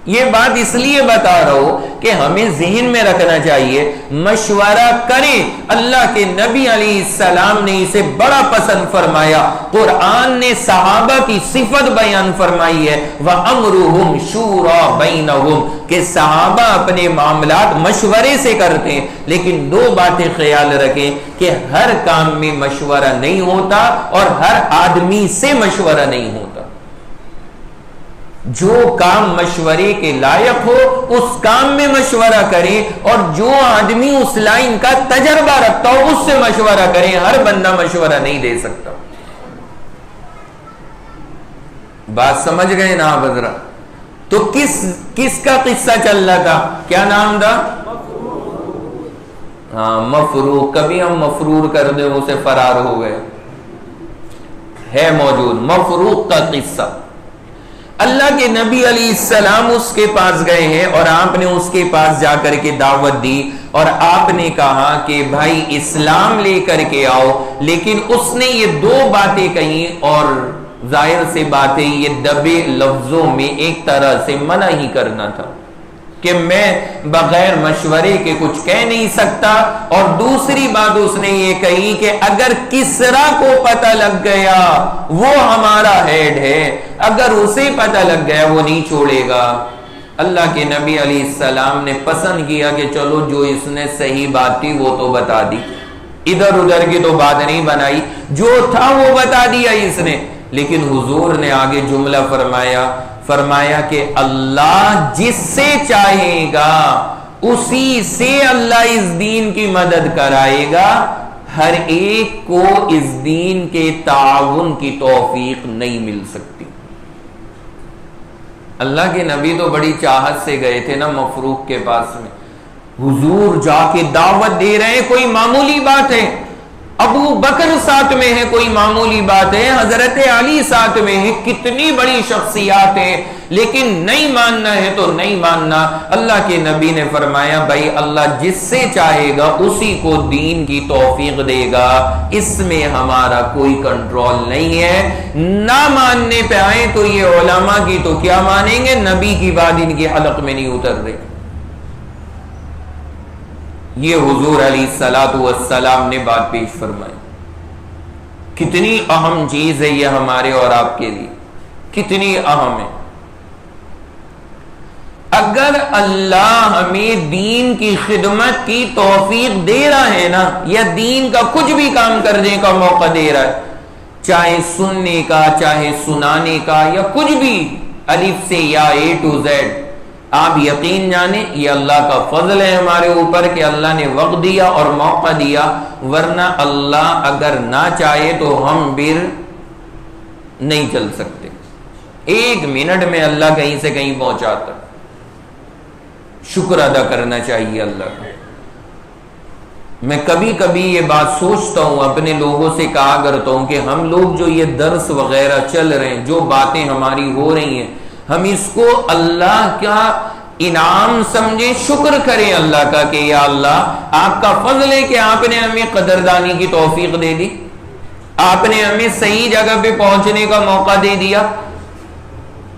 یہ بات اس لیے بتا رہا ہوں کہ ہمیں ذہن میں رکھنا چاہیے، مشورہ کریں۔ اللہ کے نبی علیہ السلام نے اسے بڑا پسند فرمایا، قرآن نے صحابہ کی صفت بیان فرمائی ہے، وَأَمْرُهُمْ شُورَى بَيْنَهُمْ، کہ صحابہ اپنے معاملات مشورے سے کرتے ہیں۔ لیکن دو باتیں خیال رکھیں کہ ہر کام میں مشورہ نہیں ہوتا اور ہر آدمی سے مشورہ نہیں ہوتا۔ جو کام مشورے کے لائق ہو اس کام میں مشورہ کریں، اور جو آدمی اس لائن کا تجربہ رکھتا ہو اس سے مشورہ کریں۔ ہر بندہ مشورہ نہیں دے سکتا۔ بات سمجھ گئے نا آپ حضرات؟ تو کس کا قصہ چل رہا تھا؟ کیا نام تھا؟ ہاں مفروق. کبھی ہم مفرور کر دیں اسے فرار ہو گئے، ہے موجود مفروق کا قصہ. اللہ کے نبی علیہ السلام اس کے پاس گئے ہیں اور آپ نے اس کے پاس جا کر کے دعوت دی اور آپ نے کہا کہ بھائی اسلام لے کر کے آؤ، لیکن اس نے یہ دو باتیں کہیں اور ظاہر سے باتیں یہ دبے لفظوں میں ایک طرح سے منع ہی کرنا تھا کہ میں بغیر مشورے کے کچھ کہہ نہیں سکتا. اور دوسری بات اس نے یہ کہی کہ اگر کسرا کو پتہ لگ گیا وہ ہمارا ہیڈ ہے، اگر اسے پتہ لگ گیا وہ نہیں چھوڑے گا. اللہ کے نبی علیہ السلام نے پسند کیا کہ چلو جو اس نے صحیح بات تھی وہ تو بتا دی، ادھر ادھر کی تو بات نہیں بنائی، جو تھا وہ بتا دیا اس نے. لیکن حضور نے آگے جملہ فرمایا کہ اللہ جس سے چاہے گا اسی سے اللہ اس دین کی مدد کرائے گا، ہر ایک کو اس دین کے تعاون کی توفیق نہیں مل سکتی. اللہ کے نبی تو بڑی چاہت سے گئے تھے نا مفروق کے پاس میں، حضور جا کے دعوت دے رہے ہیں، کوئی معمولی بات ہے؟ ابو بکر ساتھ میں ہے، کوئی معمولی بات ہے؟ حضرت علی ساتھ میں ہے، کتنی بڑی شخصیات ہیں، لیکن نہیں ماننا ہے تو نہیں ماننا. اللہ کے نبی نے فرمایا بھائی اللہ جس سے چاہے گا اسی کو دین کی توفیق دے گا، اس میں ہمارا کوئی کنٹرول نہیں ہے. نہ ماننے پہ آئے تو یہ علماء کی تو کیا مانیں گے، نبی کی بات ان کی حلق میں نہیں اتر رہی. یہ حضور علیہ الصلوۃ والسلام نے بات پیش فرمائی. کتنی اہم چیز ہے یہ ہمارے اور آپ کے لیے، کتنی اہم ہے. اگر اللہ ہمیں دین کی خدمت کی توفیق دے رہا ہے نا، یا دین کا کچھ بھی کام کرنے کا موقع دے رہا ہے، چاہے سننے کا، چاہے سنانے کا، یا کچھ بھی الف سے یا اے ٹو زیڈ، آپ یقین جانیں یہ اللہ کا فضل ہے ہمارے اوپر کہ اللہ نے وقت دیا اور موقع دیا. ورنہ اللہ اگر نہ چاہے تو ہم پھر نہیں چل سکتے. ایک منٹ میں اللہ کہیں سے کہیں پہنچاتا. شکر ادا کرنا چاہیے اللہ کا. میں کبھی کبھی یہ بات سوچتا ہوں، اپنے لوگوں سے کہا کرتا ہوں کہ ہم لوگ جو یہ درس وغیرہ چل رہے ہیں، جو باتیں ہماری ہو رہی ہیں، ہم اس کو اللہ کا انعام سمجھیں، شکر کریں اللہ کا کہ یا اللہ آپ کا فضل ہے کہ آپ نے ہمیں قدردانی کی توفیق دے دی، آپ نے ہمیں صحیح جگہ پہ پہنچنے کا موقع دے دیا.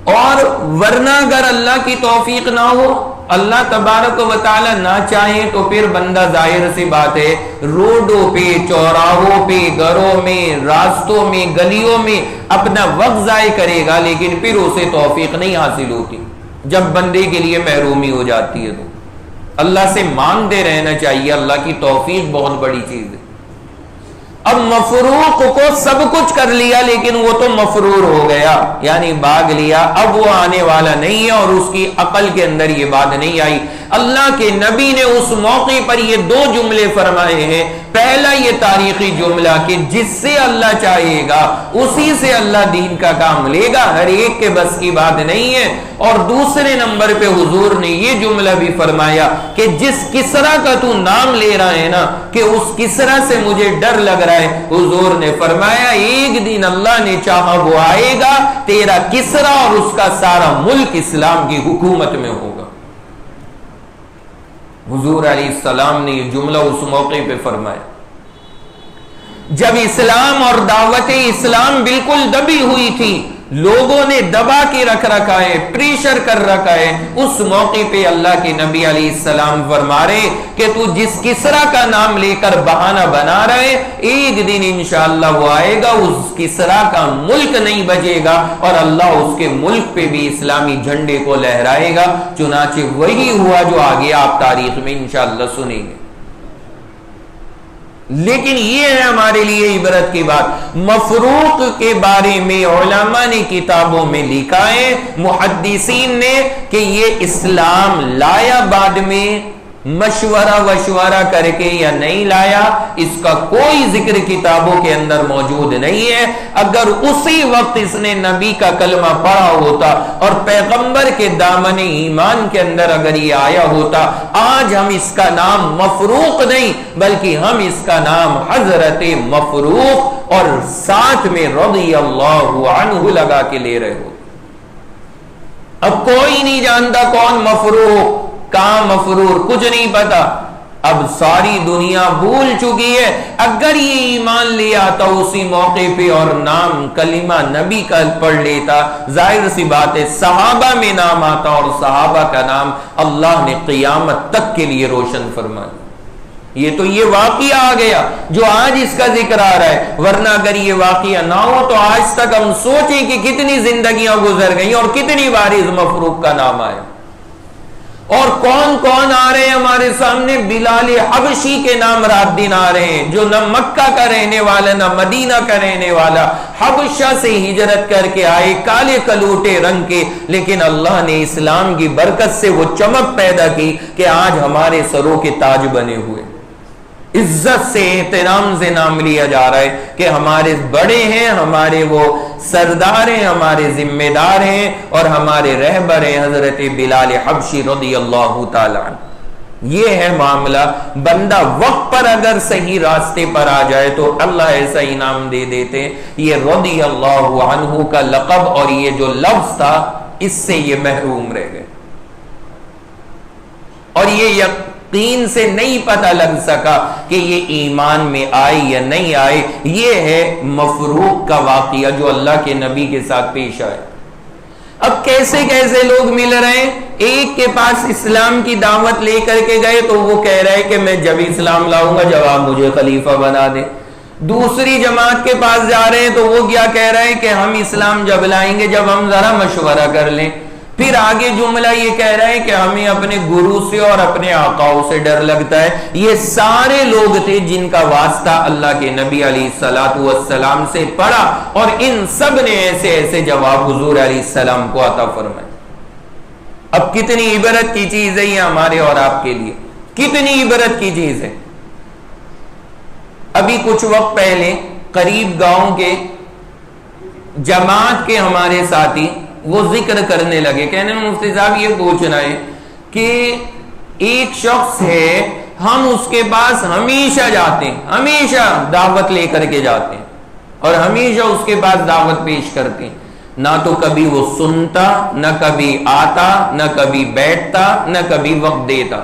اور ورنہ اگر اللہ کی توفیق نہ ہو، اللہ تبارک و تعالی نہ چاہے تو پھر بندہ ظاہر سی بات ہے روڈوں پہ، چوراہوں پہ، گھروں میں، راستوں میں، گلیوں میں اپنا وقت ضائع کرے گا، لیکن پھر اسے توفیق نہیں حاصل ہوتی. جب بندے کے لیے محرومی ہو جاتی ہے تو اللہ سے مانگتے رہنا چاہیے. اللہ کی توفیق بہت بڑی چیز ہے. اب مفروق کو سب کچھ کر لیا لیکن وہ تو مفرور ہو گیا، یعنی بھاگ لیا، اب وہ آنے والا نہیں ہے، اور اس کی عقل کے اندر یہ بات نہیں آئی. اللہ کے نبی نے اس موقع پر یہ دو جملے فرمائے ہیں. پہلا یہ تاریخی جملہ کہ جس سے اللہ چاہے گا اسی سے اللہ دین کا کام لے گا، ہر ایک کے بس کی بات نہیں ہے. اور دوسرے نمبر پہ حضور نے یہ جملہ بھی فرمایا کہ جس کسرا کا تو نام لے رہا ہے نا، کہ اس کسرا سے مجھے ڈر لگ رہا ہے، حضور نے فرمایا ایک دن اللہ نے چاہا وہ آئے گا، تیرا کسرا اور اس کا سارا ملک اسلام کی حکومت میں ہوگا. حضور علیہ السلام نے یہ جملہ اس موقع پہ فرمایا جب اسلام اور دعوت اسلام بالکل دبی ہوئی تھی، لوگوں نے دبا کے رکھ رکھا ہے، پریشر کر رکھا ہے. اس موقع پہ اللہ کے نبی علیہ السلام فرما رہے کہ تو جس کسرا کا نام لے کر بہانہ بنا رہے، ایک دن انشاءاللہ وہ آئے گا، اس کسرا کا ملک نہیں بچے گا اور اللہ اس کے ملک پہ بھی اسلامی جھنڈے کو لہرائے گا. چنانچہ وہی ہوا جو آگے آپ تاریخ میں انشاءاللہ سنیں گے. لیکن یہ ہے ہمارے لیے عبرت کی بات، مفروق کے بارے میں علماء نے کتابوں میں لکھا ہے، محدثین نے، کہ یہ اسلام لایا بعد میں مشورہ کر کے یا نہیں لایا، اس کا کوئی ذکر کتابوں کے اندر موجود نہیں ہے۔ اگر اسی وقت اس نے نبی کا کلمہ پڑھا ہوتا اور پیغمبر کے دامن ایمان کے اندر اگر یہ آیا ہوتا، آج ہم اس کا نام مفروق نہیں بلکہ ہم اس کا نام حضرت مفروق اور ساتھ میں رضی اللہ عنہ لگا کے لے رہے ہو۔ اب کوئی نہیں جانتا کون مفروق، کہاں مفرور، کچھ نہیں پتا۔ اب ساری دنیا بھول چکی ہے۔ اگر یہ ایمان لے آتا اسی موقع پہ اور نام کلمہ نبی کا پڑھ لیتا، ظاہر سی بات ہے صحابہ میں نام آتا اور صحابہ کا نام اللہ نے قیامت تک کے لیے روشن فرما دیا۔ یہ تو یہ واقعہ آ گیا جو آج اس کا ذکر آ رہا ہے، ورنہ اگر یہ واقعہ نہ ہو تو آج تک ہم سوچیں کہ کتنی زندگیاں گزر گئیں اور کتنی بار اس مفروق کا نام آیا۔ اور کون کون آ رہے ہیں ہمارے سامنے؟ بلال حبشی کے نام رات دن آ رہے ہیں، جو نہ مکہ کا رہنے والا نہ مدینہ کا رہنے والا، حبشہ سے ہجرت کر کے آئے، کالے کلوٹے رنگ کے، لیکن اللہ نے اسلام کی برکت سے وہ چمک پیدا کی کہ آج ہمارے سروں کے تاج بنے ہوئے، عزت سے احترام سے نام لیا جا رہا ہے کہ ہمارے بڑے ہیں، ہمارے وہ سردار ہیں، ہمارے ذمہ دار ہیں اور ہمارے رہبر ہیں حضرت بلال حبشی رضی اللہ تعالیٰ عنہ۔ یہ ہے معاملہ۔ بندہ وقت پر اگر صحیح راستے پر آ جائے تو اللہ ایسا انعام دے دیتے۔ یہ رضی اللہ عنہ کا لقب اور یہ جو لفظ تھا اس سے یہ محروم رہ گئے، اور یہ یقین سے نہیں پتہ لگ سکا کہ یہ ایمان میں آئے یا نہیں آئے۔ یہ ہے مفروق کا واقعہ جو اللہ کے نبی کے ساتھ پیش آئے۔ اب کیسے کیسے لوگ مل رہے ہیں؟ ایک کے پاس اسلام کی دعوت لے کر کے گئے تو وہ کہہ رہے کہ میں جب اسلام لاؤں گا جب آپ مجھے خلیفہ بنا دیں۔ دوسری جماعت کے پاس جا رہے ہیں تو وہ کیا کہہ رہے ہیں کہ ہم اسلام جب لائیں گے جب ہم ذرا مشورہ کر لیں۔ پھر آگے جملہ یہ کہہ رہے ہیں کہ ہمیں اپنے گرو سے اور اپنے آقاؤں سے ڈر لگتا ہے۔ یہ سارے لوگ تھے جن کا واسطہ اللہ کے نبی علیہ الصلوۃ والسلام سے پڑا، اور ان سب نے ایسے ایسے جواب حضور علیہ السلام کو عطا فرمائے۔ اب کتنی عبرت کی چیز ہے یہ ہمارے اور آپ کے لیے، کتنی عبرت کی چیز ہے۔ ابھی کچھ وقت پہلے قریب گاؤں کے جماعت کے ہمارے ساتھی وہ ذکر کرنے لگے، کہنے مفتی صاحب یہ پوچھنا ہے کہ ایک شخص ہے، ہم اس کے پاس ہمیشہ جاتے ہیں، ہمیشہ دعوت لے کر کے جاتے ہیں اور ہمیشہ اس کے پاس دعوت پیش کرتے ہیں، نہ تو کبھی وہ سنتا، نہ کبھی آتا، نہ کبھی بیٹھتا، نہ کبھی وقت دیتا،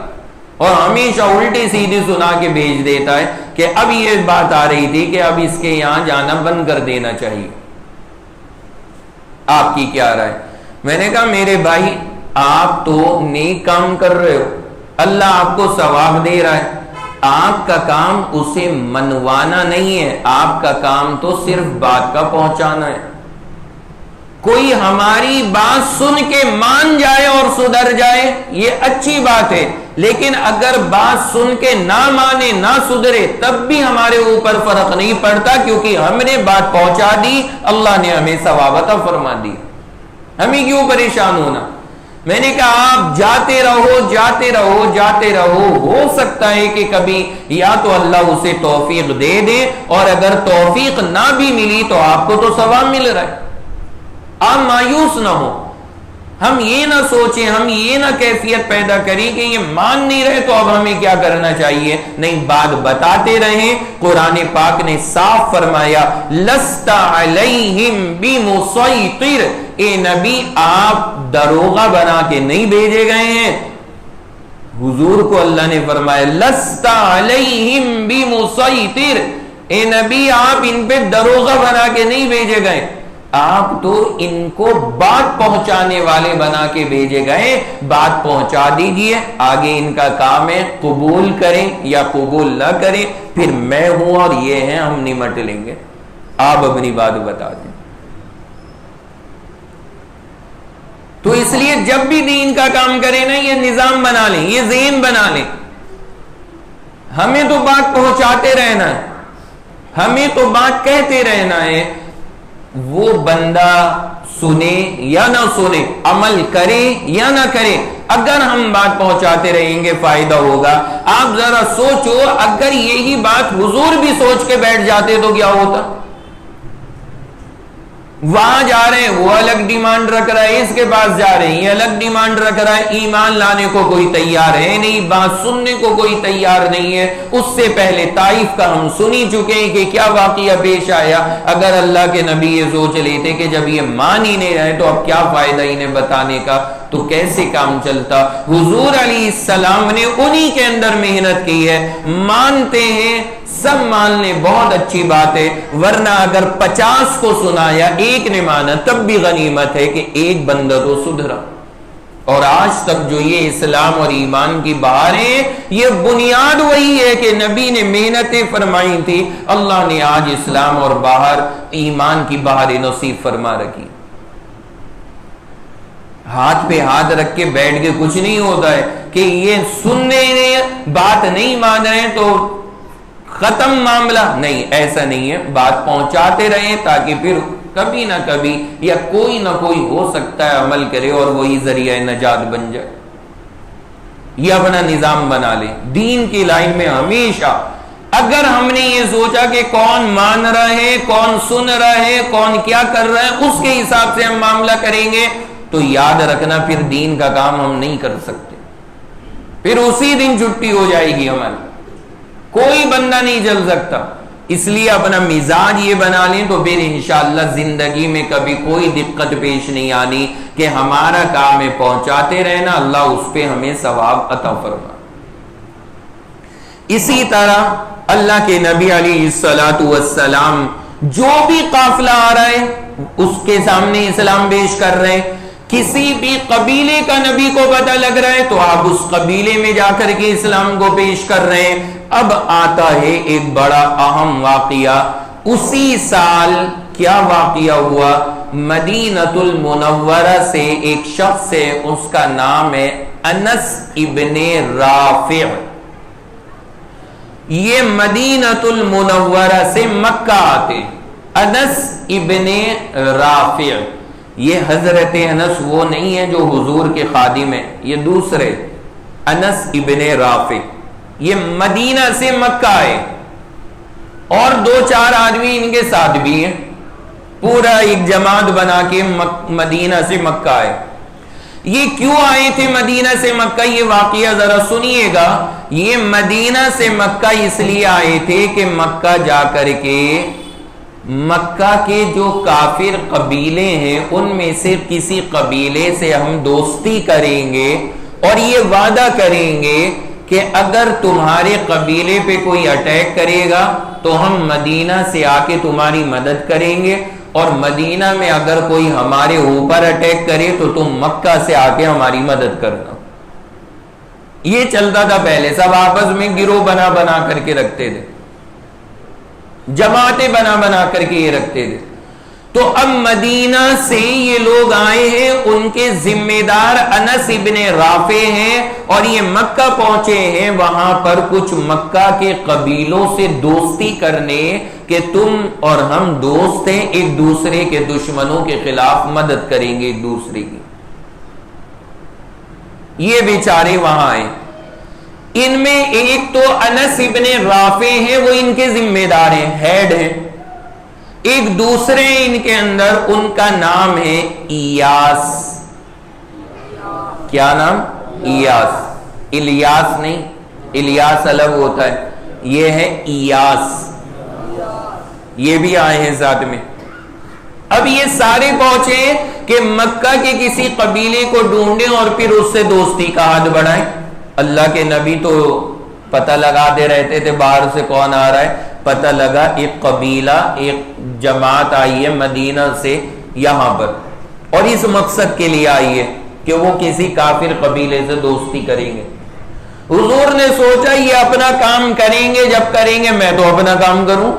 اور ہمیشہ الٹی سیدھی سنا کے بھیج دیتا ہے کہ اب یہ بات آ رہی تھی کہ اب اس کے یہاں جانا بند کر دینا چاہیے، آپ کی کیا رائے؟ میں نے کہا میرے بھائی آپ تو نیک کام کر رہے ہو، اللہ آپ کو ثواب دے رہا ہے، آپ کا کام اسے منوانا نہیں ہے، آپ کا کام تو صرف بات کا پہنچانا ہے۔ کوئی ہماری بات سن کے مان جائے اور سدھر جائے یہ اچھی بات ہے، لیکن اگر بات سن کے نہ مانے نہ سدھرے تب بھی ہمارے اوپر فرق نہیں پڑتا، کیونکہ ہم نے بات پہنچا دی، اللہ نے ہمیں ثواب عطا فرما دی، ہمیں کیوں پریشان ہونا۔ میں نے کہا آپ جاتے رہو جاتے رہو جاتے رہو، ہو سکتا ہے کہ کبھی یا تو اللہ اسے توفیق دے دے، اور اگر توفیق نہ بھی ملی تو آپ کو تو ثواب مل رہا ہے۔ آپ مایوس نہ ہو، ہم یہ نہ سوچیں، ہم یہ نہ کیفیت پیدا کریں کہ یہ مان نہیں رہے تو اب ہمیں کیا کرنا چاہیے، نہیں، بات بتاتے رہیں۔ قرآن پاک نے صاف فرمایا لست علیہم بمسیطر، اے نبی آپ دروغہ بنا کے نہیں بھیجے گئے ہیں۔ حضور کو اللہ نے فرمایا لست علیہم بمسیطر، اے نبی آپ ان پہ دروغہ بنا کے نہیں بھیجے گئے، آپ تو ان کو بات پہنچانے والے بنا کے بھیجے گئے، بات پہنچا دیجئے، آگے ان کا کام ہے قبول کریں یا قبول نہ کریں، پھر میں ہوں اور یہ ہیں، ہم نمٹ لیں گے، آپ اپنی بات بتا دیں۔ تو اس لیے جب بھی دین کا کام کریں نا یہ نظام بنا لیں، یہ ذہن بنا لیں، ہمیں تو بات پہنچاتے رہنا ہے، ہمیں تو بات کہتے رہنا ہے، وہ بندہ سنے یا نہ سنے، عمل کرے یا نہ کرے، اگر ہم بات پہنچاتے رہیں گے فائدہ ہوگا. آپ ذرا سوچو اگر یہی بات حضور بھی سوچ کے بیٹھ جاتے تو کیا ہوتا؟ وہاں جا رہے ہیں وہ الگ ڈیمانڈ رکھ رہا ہے، اس کے پاس جا رہے ہیں یہ الگ ڈیمانڈ رکھ رہا ہے، ایمان لانے کو کوئی تیار ہے نہیں، بات سننے کو کوئی تیار نہیں ہے. اس سے پہلے طائف کا ہم سنی چکے ہیں کہ کیا واقعہ پیش آیا. اگر اللہ کے نبی یہ سوچ لیتے کہ جب یہ مان ہی نہیں رہے تو اب کیا فائدہ انہیں بتانے کا، تو کیسے کام چلتا. حضور علیہ السلام نے انہی کے اندر محنت کی ہے. مانتے ہیں سب مان لیں بہت اچھی بات ہے، ورنہ اگر 50 کو سنایا ایک نے مانا تب بھی غنیمت ہے کہ ایک بندہ تو سدھرا. اور آج تک جو یہ اسلام اور ایمان کی بہار ہے یہ بنیاد وہی ہے کہ نبی نے محنتیں فرمائی تھی، اللہ نے آج اسلام اور بہار ایمان کی بہاریں نصیب فرما رکھی. ہاتھ پہ ہاتھ رکھ کے بیٹھ کے کچھ نہیں ہوتا ہے کہ یہ سننے بات نہیں مان رہے تو ختم معاملہ نہیں، ایسا نہیں ہے. بات پہنچاتے رہیں تاکہ پھر کبھی نہ کبھی یا کوئی نہ کوئی ہو سکتا ہے عمل کرے اور وہی ذریعہ نجات بن جائے. یہ اپنا نظام بنا لے. دین کی لائن میں ہمیشہ اگر ہم نے یہ سوچا کہ کون مان رہا ہے، کون سن رہا ہے، کون کیا کر رہا ہے، اس کے حساب سے ہم معاملہ کریں گے تو یاد رکھنا پھر دین کا کام ہم نہیں کر سکتے، پھر اسی دن چھٹی ہو جائے گی ہماری، کوئی بندہ نہیں چل سکتا. اس لیے اپنا مزاج یہ بنا لیں تو پھر انشاءاللہ زندگی میں کبھی کوئی دقت پیش نہیں آنی کہ ہمارا کام ہے پہنچاتے رہنا، اللہ اس پہ ہمیں ثواب عطا فرما. اسی طرح اللہ کے نبی علیہ السلام جو بھی قافلہ آ رہا ہے اس کے سامنے اسلام پیش کر رہے ہیں. کسی بھی قبیلے کا نبی کو پتہ لگ رہا ہے تو آپ اس قبیلے میں جا کر کے اسلام کو پیش کر رہے ہیں. اب آتا ہے ایک بڑا اہم واقعہ. اسی سال کیا واقعہ ہوا؟ مدینۃ المنورہ سے ایک شخص ہے، اس کا نام ہے انس ابن رافع. یہ مدینۃ المنورہ سے مکہ آتے. انس ابن رافع، یہ حضرت انس وہ نہیں ہے جو حضور کے خادم ہیں، یہ دوسرے انس ابن رافع. یہ مدینہ سے مکہ آئے اور 2-4 آدمی ان کے ساتھ بھی ہیں، پورا ایک جماعت بنا کے مدینہ سے مکہ آئے. یہ کیوں آئے تھے مدینہ سے مکہ؟ یہ واقعہ ذرا سنیے گا. یہ مدینہ سے مکہ اس لیے آئے تھے کہ مکہ جا کر کے مکہ کے جو کافر قبیلے ہیں ان میں سے کسی قبیلے سے ہم دوستی کریں گے اور یہ وعدہ کریں گے کہ اگر تمہارے قبیلے پہ کوئی اٹیک کرے گا تو ہم مدینہ سے آ کے تمہاری مدد کریں گے، اور مدینہ میں اگر کوئی ہمارے اوپر اٹیک کرے تو تم مکہ سے آ کے ہماری مدد کرنا. یہ چلتا تھا پہلے، سب آپس میں گروہ بنا بنا کر کے رکھتے تھے، جماعتیں بنا بنا کر کے یہ رکھتے تھے. تو اب مدینہ سے یہ لوگ آئے ہیں، ان کے ذمہ دار انس ابن رافع ہیں اور یہ مکہ پہنچے ہیں وہاں پر کچھ مکہ کے قبیلوں سے دوستی کرنے کہ تم اور ہم دوست ہیں، ایک دوسرے کے دشمنوں کے خلاف مدد کریں گے ایک دوسرے کی. یہ بیچارے وہاں آئے. ان میں ایک تو انس ابن رافع ہیں، وہ ان کے ذمہ دار ہیں، ہیڈ ہیں. ایک دوسرے ان کے اندر ان کا نام ہے ایاس. کیا نام؟ ایاس. الیاس نہیں، الیاس الگ ہوتا ہے، یہ ہے ایاس. یہ بھی آئے ہیں ساتھ میں. اب یہ سارے پہنچے کہ مکہ کے کسی قبیلے کو ڈھونڈیں اور پھر اس سے دوستی کا ہاتھ بڑھائیں. اللہ کے نبی تو پتہ لگاتے رہتے تھے باہر سے کون آ رہا ہے. پتہ لگا ایک قبیلہ، ایک جماعت آئی ہے مدینہ سے یہاں پر اور اس مقصد کے لیے آئی ہے کہ وہ کسی کافر قبیلے سے دوستی کریں گے. حضور نے سوچا یہ اپنا کام کریں گے، جب کریں گے میں تو اپنا کام کروں،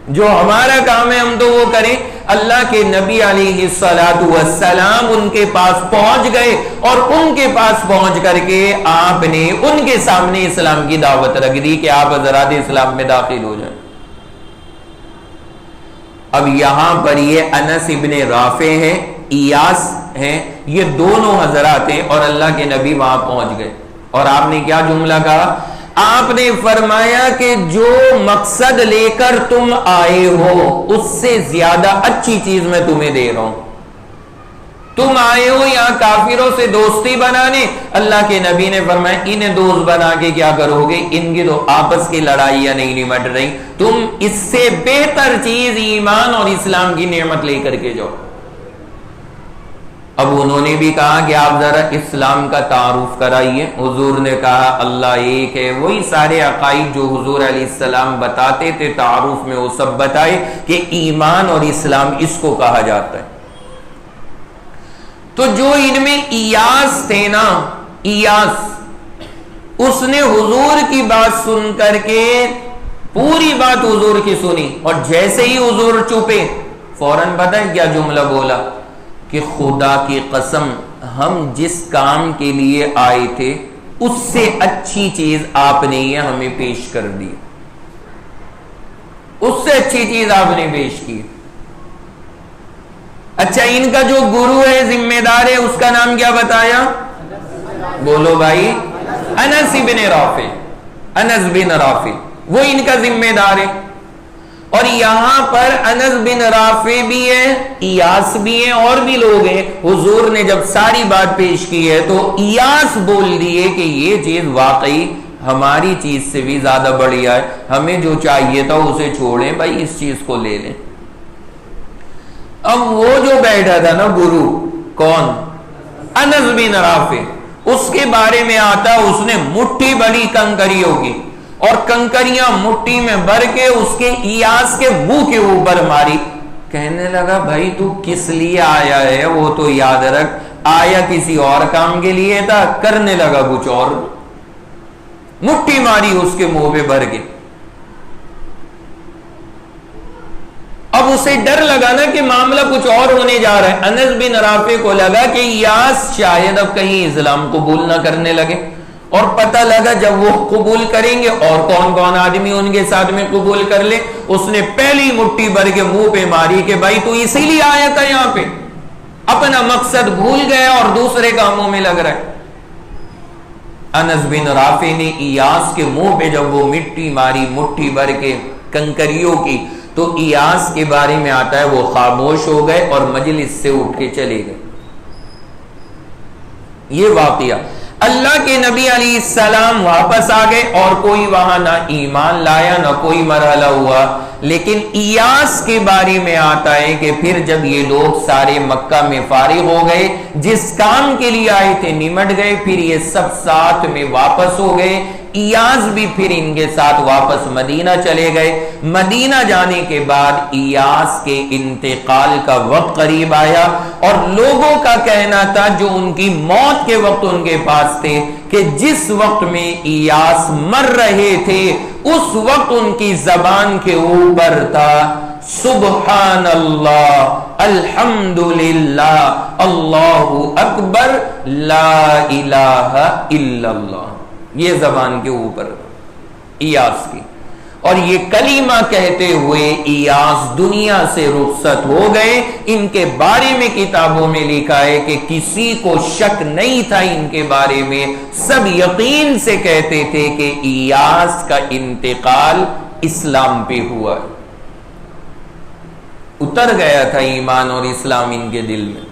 جو ہمارا کام ہے ہم تو وہ کریں. اللہ کے نبی علیہ السلام ان کے پاس پہنچ گئے اور ان کے پاس پہنچ کر کے آپ نے ان کے سامنے اسلام کی دعوت رکھ دی کہ آپ حضرات اسلام میں داخل ہو جائیں. اب یہاں پر یہ انس ابن رافع ہے، ایاس ہیں یہ دونوں حضرات ہیں اور اللہ کے نبی وہاں پہنچ گئے. اور آپ نے کیا جملہ کہا؟ آپ نے فرمایا کہ جو مقصد لے کر تم آئے ہو اس سے زیادہ اچھی چیز میں تمہیں دے رہا ہوں. تم آئے ہو یہاں کافروں سے دوستی بنانے، اللہ کے نبی نے فرمایا انہیں دوست بنا کے کیا کرو گے؟ ان کی تو آپس کی لڑائیاں نہیں نمٹ رہی، تم اس سے بہتر چیز ایمان اور اسلام کی نعمت لے کر کے جاؤ. اب انہوں نے بھی کہا کہ آپ ذرا اسلام کا تعارف کرائیے. حضور نے کہا اللہ ایک ہے. وہی سارے عقائد جو حضور علیہ السلام بتاتے تھے تعارف میں وہ سب بتائے کہ ایمان اور اسلام اس کو کہا جاتا ہے. تو جو ان میں ایاس تھے نا، ایاس، اس نے حضور کی بات سن کر کے پوری بات حضور کی سنی اور جیسے ہی حضور چپے فوراً پتہ ہے کیا جملہ بولا کہ خدا کی قسم ہم جس کام کے لیے آئے تھے اس سے اچھی چیز آپ نے یہ ہمیں پیش کر دی، اس سے اچھی چیز آپ نے پیش کی. اچھا ان کا جو گرو ہے، ذمہ دار ہے، اس کا نام کیا بتایا؟ بولو بھائی، انس بن رافع. انس بن رافع وہ ان کا ذمہ دار ہے. اور یہاں پر انس بن رافع بھی ہے، ایاس بھی ہے، اور بھی لوگ ہیں. حضور نے جب ساری بات پیش کی ہے تو ایاس بول دیے کہ یہ چیز واقعی ہماری چیز سے بھی زیادہ بڑھیا ہے، ہمیں جو چاہیے تھا اسے چھوڑیں بھائی، اس چیز کو لے لیں. اب وہ جو بیٹھا تھا نا گرو، کون؟ انس بن رافع، اس کے بارے میں آتا اس نے مٹھی بڑی کنکریوں کی اور کنکریاں مٹھی میں بھر کے اس کے ایاس کے منہ کے اوپر ماری. کہنے لگا بھائی تو کس لیے آیا ہے؟ وہ تو یاد رکھ آیا کسی اور کام کے لیے تھا، کرنے لگا کچھ اور. مٹھی ماری اس کے منہ پہ بھر کے. اب اسے ڈر لگا نا کہ معاملہ کچھ اور ہونے جا رہا ہے. انس بن رافع کو لگا کہ ایاس شاید اب کہیں اسلام قبول نہ کرنے لگے، اور پتہ لگا جب وہ قبول کریں گے اور کون کون آدمی ان کے ساتھ میں قبول کر لے. اس نے پہلی مٹھی بھر کے منہ پہ ماری کہ بھائی تو اسی لیے آیا تھا یہاں پہ، اپنا مقصد بھول گیا اور دوسرے کاموں میں لگ رہا ہے. انس بن رافع نے ایاس کے منہ پہ جب وہ مٹی ماری مٹھی بھر کے کنکریوں کی تو ایاس کے بارے میں آتا ہے وہ خاموش ہو گئے اور مجلس سے اٹھ کے چلے گئے. یہ واقعہ اللہ کے نبی علیہ السلام واپس آ گئے اور کوئی وہاں نہ ایمان لایا نہ کوئی مرحلہ ہوا. لیکن ایاس کے بارے میں آتا ہے کہ پھر جب یہ لوگ سارے مکہ میں فارغ ہو گئے، جس کام کے لیے آئے تھے نمٹ گئے، پھر یہ سب ساتھ میں واپس ہو گئے. ایاس بھی پھر ان کے ساتھ واپس مدینہ چلے گئے. مدینہ جانے کے بعد ایاس کے انتقال کا وقت قریب آیا اور لوگوں کا کہنا تھا جو ان کی موت کے وقت ان کے پاس تھے کہ جس وقت میں ایاس مر رہے تھے اس وقت ان کی زبان کے اوپر تھا سبحان اللہ، الحمدللہ، اللہ اکبر، لا الہ الا اللہ. یہ زبان کے اوپر ایاس کی، اور یہ کلمہ کہتے ہوئے ایاس دنیا سے رخصت ہو گئے. ان کے بارے میں کتابوں میں لکھا ہے کہ کسی کو شک نہیں تھا ان کے بارے میں، سب یقین سے کہتے تھے کہ ایاس کا انتقال اسلام پہ ہوا. اتر گیا تھا ایمان اور اسلام ان کے دل میں.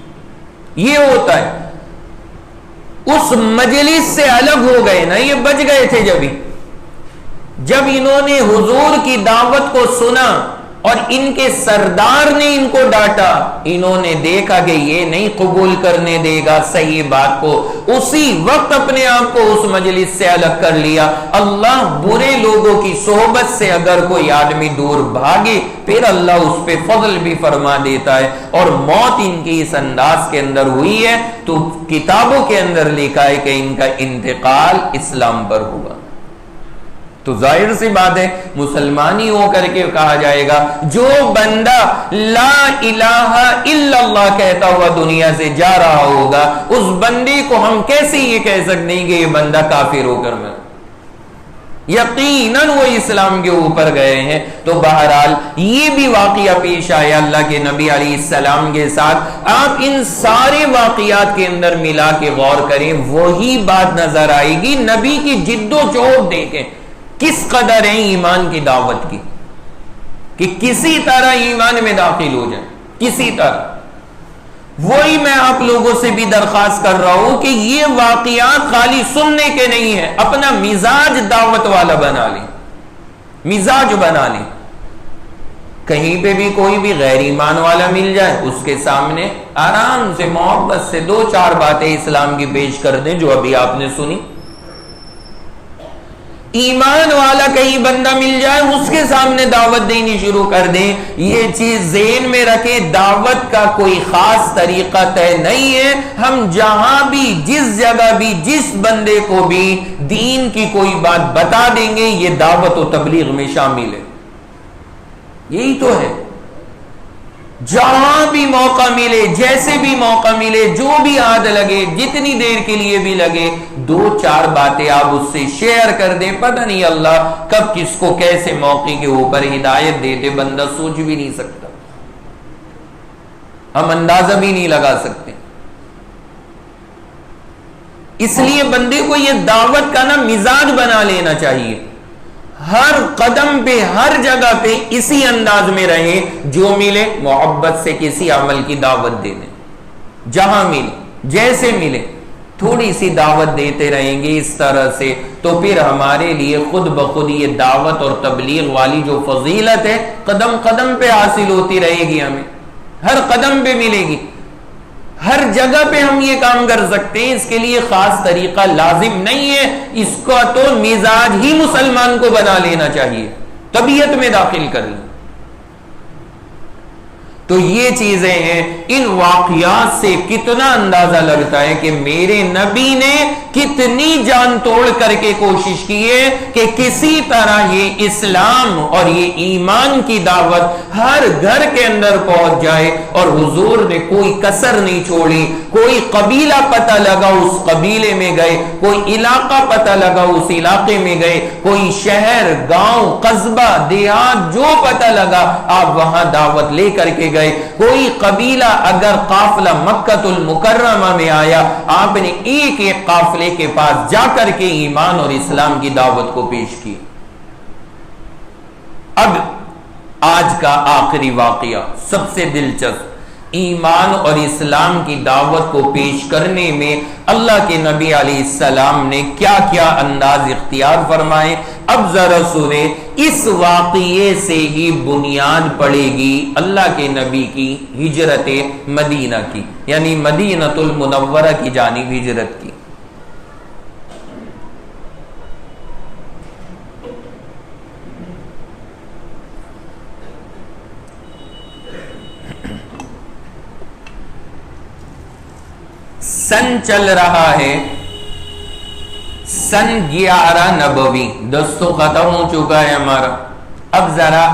یہ ہوتا ہے. اس مجلس سے الگ ہو گئے نا، یہ بچ گئے تھے جب انہوں نے حضور کی دعوت کو سنا اور ان کے سردار نے ان کو ڈانٹا، انہوں نے دیکھا کہ یہ نہیں قبول کرنے دے گا صحیح بات کو، اسی وقت اپنے آپ کو اس مجلس سے الگ کر لیا. اللہ برے لوگوں کی صحبت سے اگر کوئی آدمی دور بھاگے پھر اللہ اس پہ فضل بھی فرما دیتا ہے. اور موت ان کی اس انداز کے اندر ہوئی ہے تو کتابوں کے اندر لکھا ہے کہ ان کا انتقال اسلام پر ہوا. تو ظاہر سی بات ہے مسلمانی ہو کر کے کہا جائے گا جو بندہ لا الہ الا اللہ کہتا ہوا دنیا سے جا رہا ہوگا، اس بندے کو ہم کیسے یہ کہہ سکتے ہیں کہ یہ بندہ کافر ہو کر مر. یقیناً وہ اسلام کے اوپر گئے ہیں. تو بہرحال یہ بھی واقعہ پیش آیا اللہ کے نبی علیہ السلام کے ساتھ. آپ ان سارے واقعات کے اندر ملا کے غور کریں, وہی بات نظر آئے گی. نبی کی جد و جہد دیکھیں کس قدر ہے ایمان کی دعوت کی, کہ کسی طرح ایمان میں داخل ہو جائیں, کسی طرح. وہی میں آپ لوگوں سے بھی درخواست کر رہا ہوں کہ یہ واقعات خالی سننے کے نہیں ہیں, اپنا مزاج دعوت والا بنا لیں, مزاج بنا لیں. کہیں پہ بھی کوئی بھی غیر ایمان والا مل جائے, اس کے سامنے آرام سے محبت سے 2-4 باتیں اسلام کی پیش کر دیں جو ابھی آپ نے سنی. ایمان والا کہیں بندہ مل جائے, اس کے سامنے دعوت دینی شروع کر دیں. یہ چیز ذہن میں رکھیں, دعوت کا کوئی خاص طریقہ طے نہیں ہے. ہم جہاں بھی, جس جگہ بھی, جس بندے کو بھی دین کی کوئی بات بتا دیں گے, یہ دعوت و تبلیغ میں شامل ہے. یہی تو ہے. جہاں بھی موقع ملے, جیسے بھی موقع ملے, جو بھی ہاتھ لگے, جتنی دیر کے لیے بھی لگے, 2-4 باتیں آپ اس سے شیئر کر دیں. پتہ نہیں اللہ کب کس کو کیسے موقع کے اوپر ہدایت دیتے, بندہ سوچ بھی نہیں سکتا, ہم اندازہ بھی نہیں لگا سکتے. اس لیے بندے کو یہ دعوت کا نا مزاج بنا لینا چاہیے. ہر قدم پہ, ہر جگہ پہ اسی انداز میں رہے, جو ملے محبت سے کسی عمل کی دعوت دے دیں. جہاں ملے, جیسے ملے, تھوڑی سی دعوت دیتے رہیں گے اس طرح سے, تو پھر ہمارے لیے خود بخود یہ دعوت اور تبلیغ والی جو فضیلت ہے قدم قدم پہ حاصل ہوتی رہے گی. ہمیں ہر قدم پہ ملے گی, ہر جگہ پہ ہم یہ کام کر سکتے ہیں. اس کے لیے خاص طریقہ لازم نہیں ہے, اس کا تو مزاج ہی مسلمان کو بنا لینا چاہیے, طبیعت میں داخل کر لیں. تو یہ چیزیں ہیں. ان واقعات سے کتنا اندازہ لگتا ہے کہ میرے نبی نے کتنی جان توڑ کر کے کوشش کی ہے کہ کسی طرح یہ اسلام اور یہ ایمان کی دعوت ہر گھر کے اندر پہنچ جائے. اور حضور نے کوئی کسر نہیں چھوڑی. کوئی قبیلہ پتہ لگا اس قبیلے میں گئے, کوئی علاقہ پتہ لگا اس علاقے میں گئے, کوئی شہر, گاؤں, قصبہ, دیہات, جو پتہ لگا آپ وہاں دعوت لے کر کے گئے. کوئی قبیلہ اگر قافلہ مکۃ المکرمہ میں آیا, آپ نے ایک ایک قافلے کے پاس جا کر کے ایمان اور اسلام کی دعوت کو پیش کی. اب آج کا آخری واقعہ سب سے دلچسپ, ایمان اور اسلام کی دعوت کو پیش کرنے میں اللہ کے نبی علیہ السلام نے کیا کیا انداز اختیار فرمائے. اب ذرا سنیں, اس واقعے سے ہی بنیاد پڑے گی اللہ کے نبی کی ہجرت مدینہ کی, یعنی مدینہ المنورہ کی جانب ہجرت کی. سن چل رہا ہے سن 11 نبوی, دستوں ختم ہو چکا ہے ہمارا. اب ذرا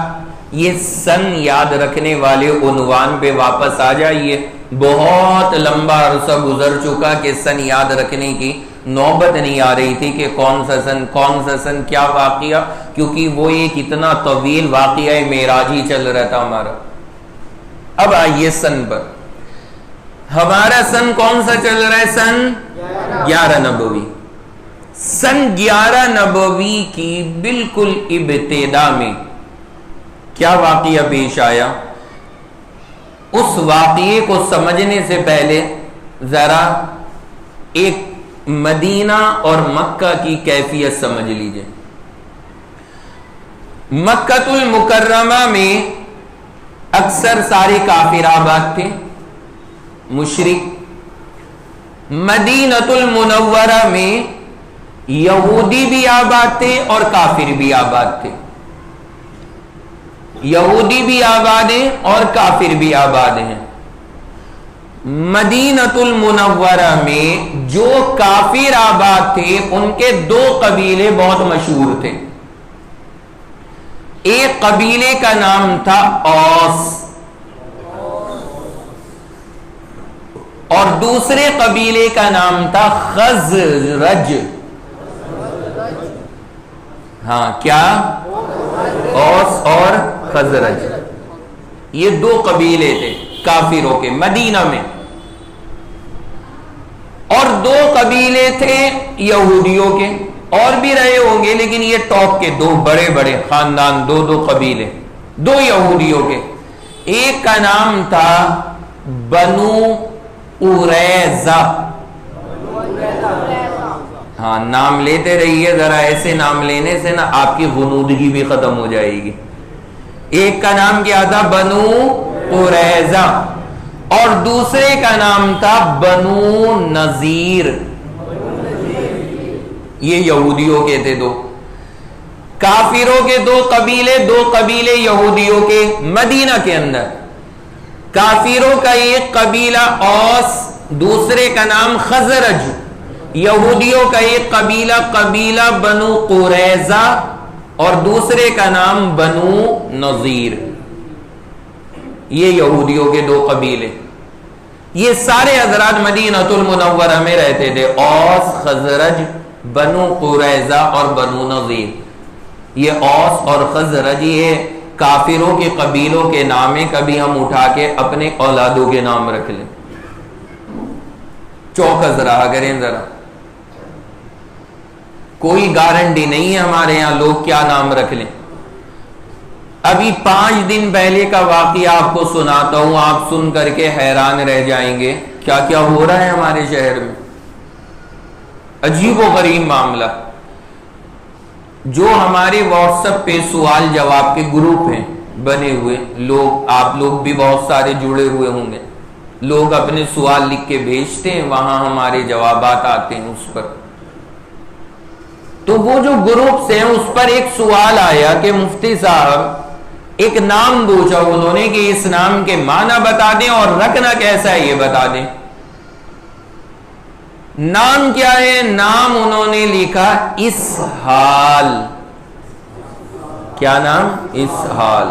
یہ سن یاد رکھنے والے عنوان پہ واپس آ جائیے. بہت لمبا عرصہ گزر چکا کہ سن یاد رکھنے کی نوبت نہیں آ رہی تھی کہ کون سا سن کیا واقعہ, کیونکہ وہ ایک اتنا طویل واقعہ معراج ہی چل رہا تھا ہمارا. اب آئیے سن پر. ہمارا سن کون سا چل رہا ہے؟ سن 11 نبوی. سن 11 نبوی کی بالکل ابتدا میں کیا واقعہ پیش آیا؟ اس واقعے کو سمجھنے سے پہلے ذرا ایک مدینہ اور مکہ کی کیفیت سمجھ لیجئے. مکہ المکرمہ میں اکثر سارے کافر آباد تھے, مشرک. مدینہ المنورہ میں یہودی بھی آباد تھے اور کافر بھی آباد تھے. یہودی بھی آباد ہیں اور کافر بھی آباد ہیں. مدینہ المنورہ میں جو کافر آباد تھے ان کے 2 قبیلے بہت مشہور تھے. ایک قبیلے کا نام تھا اوس اور دوسرے قبیلے کا نام تھا خزرج. ہاں کیا؟ اوس اور خزرج، یہ دو قبیلے تھے کافروں کے مدینہ میں، اور دو قبیلے تھے یہودیوں کے، اور بھی رہے ہوں گے لیکن یہ ٹاپ کے دو بڑے بڑے خاندان، دو قبیلے، دو یہودیوں کے۔ ایک کا نام تھا بنو قریظہ، ہاں نام لیتے رہیے ذرا، ایسے نام لینے سے نا آپ کی غنودگی بھی ختم ہو جائے گی۔ ایک کا نام کیا تھا؟ بنو قریظہ، اور دوسرے کا نام تھا بنو نذیر، یہ یہودیوں کے تھے دو، کافروں کے دو قبیلے یہودیوں کے مدینہ کے اندر۔ کافروں کا ایک قبیلہ اوس، دوسرے کا نام خزرج، یہودیوں کا ایک قبیلہ بنو قریظہ اور دوسرے کا نام بنو نذیر، یہ یہودیوں کے دو قبیلے۔ یہ سارے حضرات مدینہ المنورہ میں رہتے تھے، اوس، خزرج، بنو قریظہ اور بنو نذیر۔ یہ اوس اور خزرج یہ کافروں کے قبیلوں کے نام ہے، کبھی ہم اٹھا کے اپنے اولادوں کے نام رکھ لیں، چوکس رہا کریں ذرا، کوئی گارنٹی نہیں ہے ہمارے یہاں لوگ کیا نام رکھ لیں۔ ابھی 5 دن پہلے کا واقعہ آپ کو سناتا ہوں، آپ سن کر کے حیران رہ جائیں گے کیا کیا ہو رہا ہے ہمارے شہر میں، عجیب و غریب معاملہ۔ جو ہمارے واٹس ایپ پہ سوال جواب کے گروپ ہیں بنے ہوئے، لوگ آپ لوگ بھی بہت سارے جڑے ہوئے ہوں گے، لوگ اپنے سوال لکھ کے بھیجتے ہیں، وہاں ہمارے جوابات آتے ہیں اس پر۔ تو وہ جو گروپس ہیں اس پر ایک سوال آیا کہ مفتی صاحب ایک نام پوچھا انہوں نے کہ اس نام کے معنی بتا دیں اور رکھنا کیسا ہے یہ بتا دیں۔ نام کیا ہے؟ نام انہوں نے لکھا اسحال۔ کیا نام؟ اسحال۔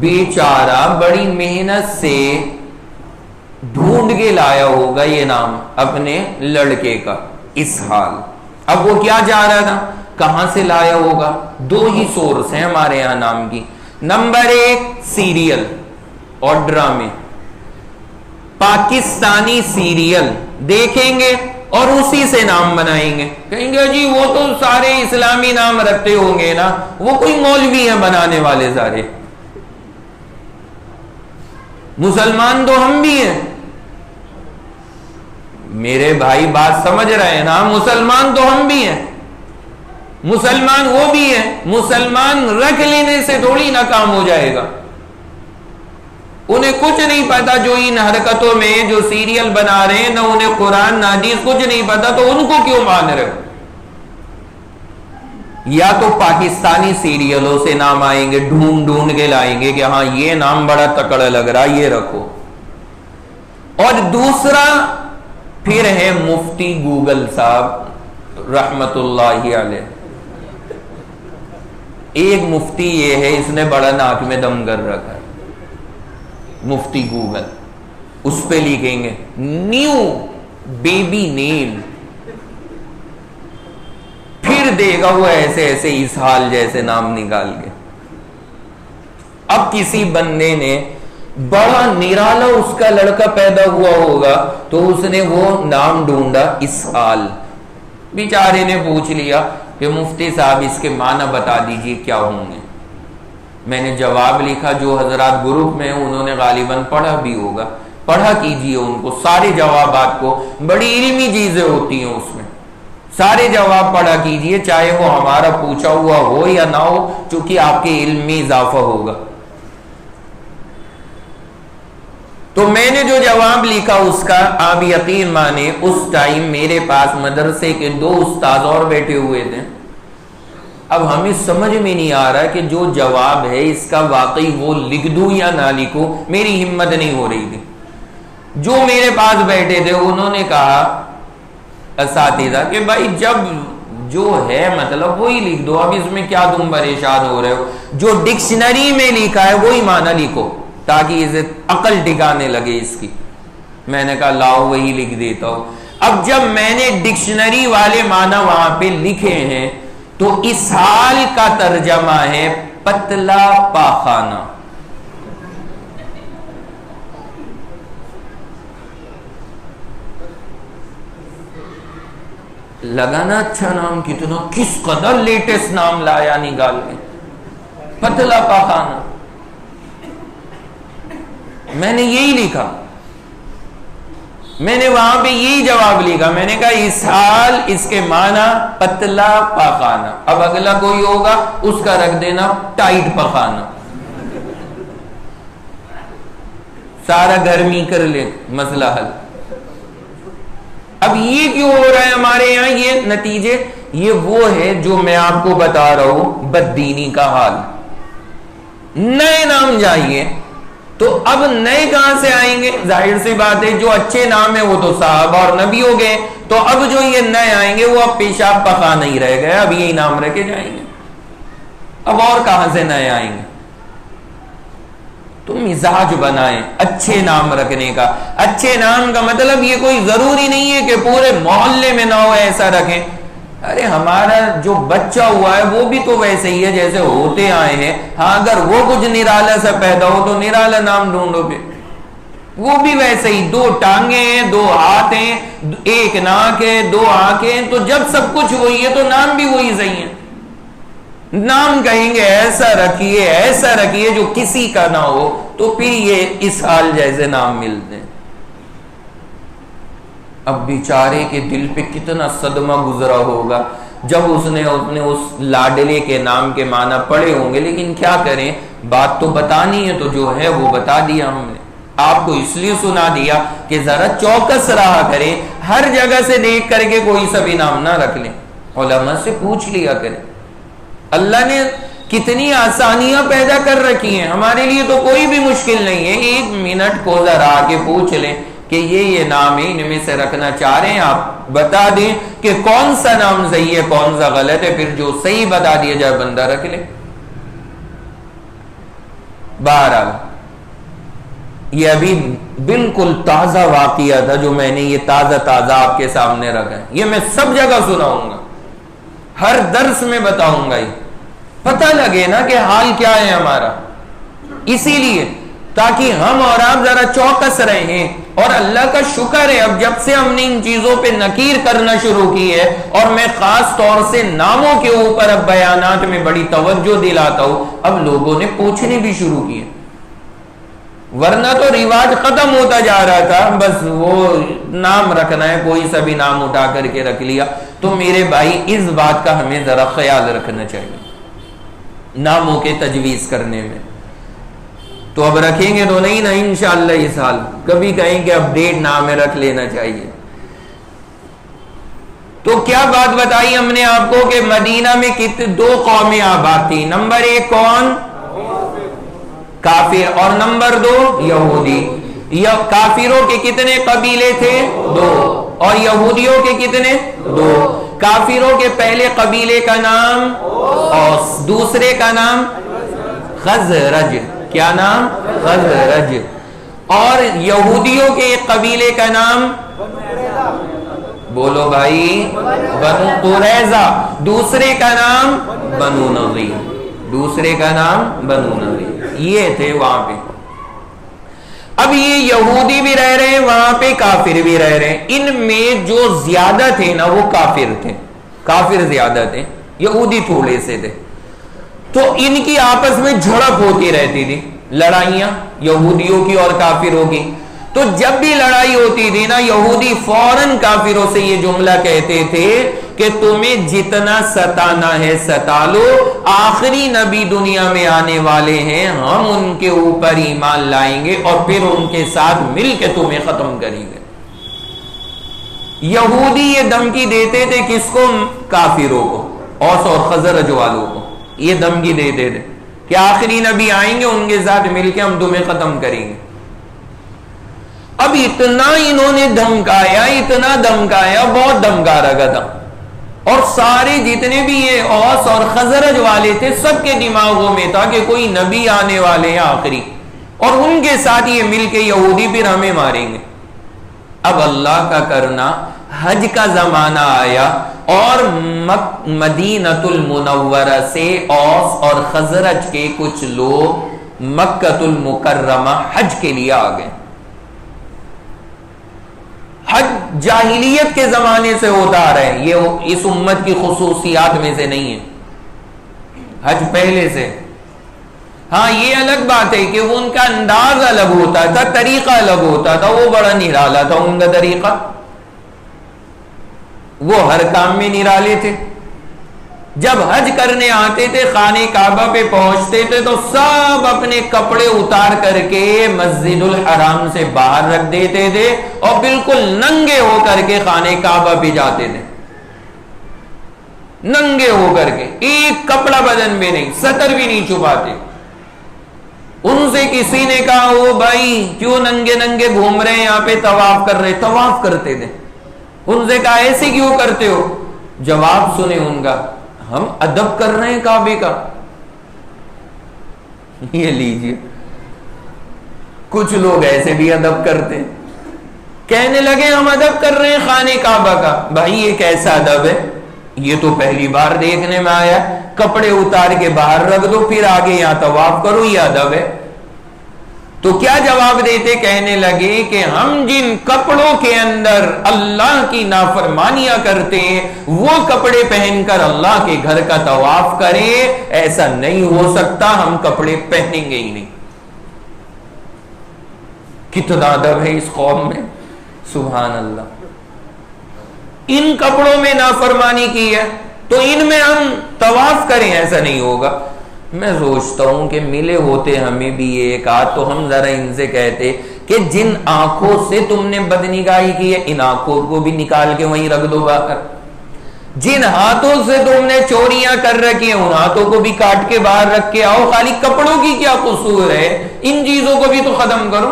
بیچارہ بڑی محنت سے ڈھونڈ کے لایا ہوگا یہ نام اپنے لڑکے کا، اسحال۔ اب وہ کیا چاہ رہا تھا، کہاں سے لایا ہوگا؟ 2 ہی سورس ہیں ہمارے یہاں نام کی۔ نمبر 1 سیریل اور ڈرامے، پاکستانی سیریل دیکھیں گے اور اسی سے نام بنائیں گے، کہیں گے جی وہ تو سارے اسلامی نام رکھتے ہوں گے نا، وہ کوئی مولوی ہیں بنانے والے سارے، مسلمان تو ہم بھی ہیں۔ میرے بھائی بات سمجھ رہے ہیں نا، مسلمان تو ہم بھی ہیں، مسلمان وہ بھی ہیں، مسلمان رکھ لینے سے تھوڑی نہ کام ہو جائے گا۔ انہیں کچھ نہیں پتا جو ان حرکتوں میں جو سیریل بنا رہے ہیں، نہ انہیں قرآن نہ حدیث کچھ نہیں پتا، تو ان کو کیوں مان رہے ہو؟ یا تو پاکستانی سیریلوں سے نام آئیں گے، ڈھونڈ کے لائیں گے کہ ہاں یہ نام بڑا تکڑا لگ رہا یہ رکھو، اور دوسرا پھر ہے مفتی گوگل صاحب رحمت اللہ علیہ۔ ایک مفتی یہ ہے، اس نے بڑا ناک میں دم کر رکھا ہے، مفتی گوگل، اس پہ لکھیں گے نیو بیبی نیم، پھر دے گا وہ ایسے ایسے اسحال جیسے نام نکال کے۔ اب کسی بندے نے بڑا نرالا اس کا لڑکا پیدا ہوا ہوگا تو اس نے وہ نام ڈھونڈا اسحال، بیچارے نے پوچھ لیا کہ مفتی صاحب اس کے معنی بتا دیجئے کیا ہوں گے۔ میں نے جواب لکھا، جو حضرات گروپ میں ہیں انہوں نے غالباً پڑھا بھی ہوگا، پڑھا کیجئے ان کو سارے جوابات کو، بڑی علمی چیزیں ہوتی ہیں اس میں، سارے جواب پڑھا کیجئے، چاہے وہ ہمارا پوچھا ہوا ہو یا نہ ہو، چونکہ آپ کے علم میں اضافہ ہوگا۔ تو میں نے جو جواب لکھا اس کا آپ یقین مانے، اس ٹائم میرے پاس مدرسے کے 2 استاد اور بیٹھے ہوئے تھے۔ اب ہمیں سمجھ میں نہیں آ رہا کہ جو جواب ہے اس کا واقعی وہ لکھ دوں یا نہ لکھوں، میری ہمت نہیں ہو رہی تھی۔ جو میرے پاس بیٹھے تھے انہوں نے کہا اساتذہ کہ بھائی جب جو ہے مطلب وہی لکھ دو، اب اس میں کیا تم پریشان ہو رہے ہو، جو ڈکشنری میں لکھا ہے وہی معنی لکھو تاکہ اسے عقل ٹکانے لگے اس کی۔ میں نے کہا لاؤ وہی لکھ دیتا ہوں۔ اب جب میں نے ڈکشنری والے معنی وہاں پہ لکھے ہیں تو اسہال کا ترجمہ ہے پتلا پاخانہ. لگانا اچھا نام, کتنا کس قدر لیٹسٹ نام لایا نکال کے, پتلا پاخانہ. میں نے یہی لکھا, میں نے وہاں پہ یہی جواب لکھا, میں نے کہا اسہال اس کے معنی پتلا پاخانہ. اب اگلا کوئی ہوگا اس کا رکھ دینا ٹائٹ پخانہ, سارا گرمی کر لے, مسئلہ حل. اب یہ کیوں ہو رہا ہے ہمارے یہاں یہ نتیجے؟ یہ وہ ہے جو میں آپ کو بتا رہا ہوں, بددینی کا حال. نئے نام جائیے تو اب نئے کہاں سے آئیں گے؟ ظاہر سی بات ہے جو اچھے نام ہیں وہ تو صحابہ اور نبی ہو گئے, تو اب جو یہ نئے آئیں گے وہ اب پیشاب پخا نہیں رہ گئے, اب یہی نام رکھے جائیں گے. اب اور کہاں سے نئے آئیں گے؟ تو مزاج بنائیں اچھے نام رکھنے کا. اچھے نام کا مطلب یہ کوئی ضروری نہیں ہے کہ پورے محلے میں نہ ہو ایسا رکھیں. ارے ہمارا جو بچہ ہوا ہے وہ بھی تو ویسے ہی ہے جیسے ہوتے آئے ہیں. ہاں اگر وہ کچھ نرالا سا پیدا ہو تو نرالا نام ڈھونڈو پھر. وہ بھی ویسے ہی, 2 ٹانگیں ہیں, 2 ہاتھ ہیں, 1 ناک ہے, 2 آنکھیں, تو جب سب کچھ وہی ہے تو نام بھی وہی صحیح ہے. نام کہیں گے ایسا رکھیے جو کسی کا نہ ہو, تو پھر یہ اس حال جیسے نام ملتے ہیں. اب بیچارے کے دل پہ کتنا صدمہ گزرا ہوگا جب اس نے اس لاڈلے کے نام کے معنی پڑھے ہوں گے. لیکن کیا کریں, بات تو بتانی ہے, تو جو ہے وہ بتا دیا ہم نے. آپ کو اس لیے سنا دیا کہ ذرا چوکس رہا کریں, ہر جگہ سے دیکھ کر کے کوئی سا بھی نام نہ رکھ لیں, علماء سے پوچھ لیا کریں. اللہ نے کتنی آسانیاں پیدا کر رکھی ہیں, ہمارے لیے تو کوئی بھی مشکل نہیں ہے. 1 منٹ کو ذرا آ کے پوچھ لیں کہ یہ نام ہے, ان میں سے رکھنا چاہ رہے ہیں, آپ بتا دیں کہ کون سا نام صحیح ہے کون سا غلط ہے, پھر جو صحیح بتا دیا جائے بندہ رکھ لے. بہرحال یہ ابھی بالکل تازہ واقعہ تھا جو میں نے یہ تازہ آپ کے سامنے رکھا ہے. یہ میں سب جگہ سناؤں گا, ہر درس میں بتاؤں گا, یہ پتہ لگے نا کہ حال کیا ہے ہمارا. اسی لیے تاکہ ہم اور آپ ذرا چوکس رہیں. اور اللہ کا شکر ہے اب جب سے ہم نے ان چیزوں پہ نکیر کرنا شروع کی ہے, اور میں خاص طور سے ناموں کے اوپر اب بیانات میں بڑی توجہ دلاتا ہوں, اب لوگوں نے پوچھنے بھی شروع کیے. ورنہ تو رواج ختم ہوتا جا رہا تھا, بس وہ نام رکھنا ہے, کوئی سا بھی نام اٹھا کر کے رکھ لیا. تو میرے بھائی اس بات کا ہمیں ذرا خیال رکھنا چاہیے ناموں کے تجویز کرنے میں. تو اب رکھیں گے تو نہیں نا انشاءاللہ اس سال, کبھی کہیں کہ اب ڈیٹ نام میں رکھ لینا چاہیے. تو کیا بات بتائی ہم نے آپ کو کہ مدینہ میں 2 قومیں آباد تھی. نمبر 1 کون؟ کافر, اور نمبر 2 یہودی. کافروں کے کتنے قبیلے تھے؟ 2, اور یہودیوں کے کتنے؟ 2. کافروں کے پہلے قبیلے کا نام اوس, دوسرے کا نام خزرج. کیا نام؟ خزرج. اور یہودیوں کے ایک قبیلے کا نام, بولو بھائی, بنو قریظہ. دوسرے کا نام بنو نضیر. دوسرے کا نام بنو نضیر. یہ تھے وہاں پہ. اب یہ یہودی بھی رہ رہے ہیں وہاں پہ, کافر بھی رہ رہے ہیں. ان میں جو زیادہ تھے نا وہ کافر تھے, کافر زیادہ تھے, یہودی تھوڑے سے تھے. تو ان کی آپس میں جھڑپ ہوتی رہتی تھی, لڑائیاں یہودیوں کی اور کافروں کی. تو جب بھی لڑائی ہوتی تھی نا, یہودی فوراً کافروں سے یہ جملہ کہتے تھے کہ تمہیں جتنا ستانا ہے ستا لو, آخری نبی دنیا میں آنے والے ہیں, ہم ان کے اوپر ایمان لائیں گے اور پھر ان کے ساتھ مل کے تمہیں ختم کریں گے. یہودی یہ دھمکی دیتے تھے کس کو؟ کافروں کو, اوس اور خزرج والوں کو. یہ دھمکی دیتے تھے کہ آخری نبی آئیں گے, ان کے ساتھ مل کے ہم تمہیں ختم کریں گے. اب اتنا انہوں نے دھمکایا, اتنا دھمکایا, بہت دھمکا رکھا تھا. اور سارے جتنے بھی یہ اوس اور خزرج والے تھے سب کے دماغوں میں تھا کہ کوئی نبی آنے والے ہیں آخری, اور ان کے ساتھ یہ مل کے یہودی پھر ہمیں ماریں گے. اب اللہ کا کرنا، حج کا زمانہ آیا اور مدینۃ المنورہ سے اوس اور خزرج کے کچھ لوگ مکۃ المکرمہ حج کے لیے آ گئے. حج جاہلیت کے زمانے سے ہوتا آ رہا ہے، یہ اس امت کی خصوصیات میں سے نہیں ہے، حج پہلے سے. ہاں یہ الگ بات ہے کہ وہ ان کا انداز الگ ہوتا تھا، طریقہ الگ ہوتا تھا، وہ بڑا نرالا تھا ان کا طریقہ، وہ ہر کام میں نرالے تھے. جب حج کرنے آتے تھے خانہ کعبہ پہ پہنچتے تھے تو سب اپنے کپڑے اتار کر کے مسجد الحرام سے باہر رکھ دیتے تھے اور بالکل ننگے ہو کر کے خانہ کعبہ پہ جاتے تھے، ننگے ہو کر کے، ایک کپڑا بدن میں نہیں، سطر بھی نہیں چھپاتے. ان سے کسی نے کہا او بھائی کیوں ننگے ننگے گھوم رہے ہیں یہاں پہ، طواف کر رہے، طواف کرتے تھے. ان سے کہا ایسے کیوں کرتے ہو؟ جواب سنے ان کا، ہم ادب کر رہے ہیں کعبے کا. یہ لیجئے کچھ لوگ ایسے بھی ادب کرتے ہیں. کہنے لگے ہم ادب کر رہے ہیں خانہ کعبہ کا. بھائی یہ کیسا ادب ہے؟ یہ تو پہلی بار دیکھنے میں آیا، کپڑے اتار کے باہر رکھ دو پھر آگے یہاں طواف کرو، یہ ادب ہے؟ تو کیا جواب دیتے؟ کہنے لگے کہ ہم جن کپڑوں کے اندر اللہ کی نافرمانیاں کرتے ہیں وہ کپڑے پہن کر اللہ کے گھر کا طواف کریں، ایسا نہیں ہو سکتا، ہم کپڑے پہنیں گے ہی نہیں. کتنا ادب ہے اس قوم میں، سبحان اللہ. ان کپڑوں میں نافرمانی کی ہے تو ان میں ہم طواف کریں، ایسا نہیں ہوگا. میں سوچتا ہوں کہ ملے ہوتے ہمیں بھی ایک آدھ تو ہم ذرا ان سے کہتے کہ جن آنکھوں سے تم نے بدنگاہی کی ہے ان آنکھوں کو بھی نکال کے وہیں رکھ دو باہر. جن ہاتھوں سے تم نے چوریاں کر رکھی ہیں ان ہاتھوں کو بھی کاٹ کے باہر رکھ کے آؤ. خالی کپڑوں کی کیا قصور ہے؟ ان چیزوں کو بھی تو ختم کرو.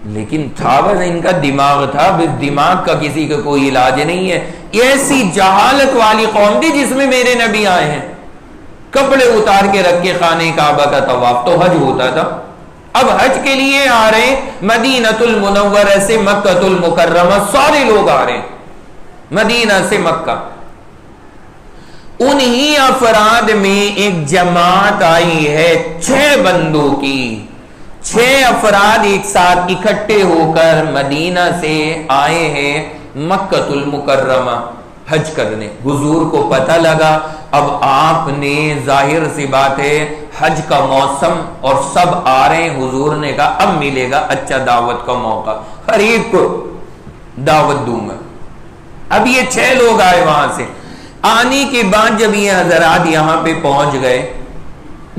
لیکن تھا بس ان کا دماغ تھا، دماغ کا کسی کا کوئی علاج نہیں ہے. ایسی جہالت والی قوم تھی جس میں میرے نبی آئے ہیں، کپڑے اتار کے رکھ کے خانہ کعبہ کا طواف. تو حج ہوتا تھا. اب حج کے لیے آ رہے مدینۃ المنورہ سے مکۃ المکرمہ، سارے لوگ آ رہے ہیں مدینہ سے مکہ. انہی افراد میں ایک جماعت آئی ہے 6 بندوں کی. 6 افراد ایک ساتھ اکٹھے ہو کر مدینہ سے آئے ہیں مکۃ المکرمہ حج کرنے. حضور کو پتہ لگا اب آپ نے، ظاہر سی بات ہے حج کا موسم اور سب آ رہے ہیں، حضور نے کہا اب ملے گا اچھا دعوت کا موقع، ہر ایک کو دعوت دوں گا. اب یہ 6 لوگ آئے وہاں سے. آنے کے بعد جب یہ حضرات یہاں پہ پہنچ گئے،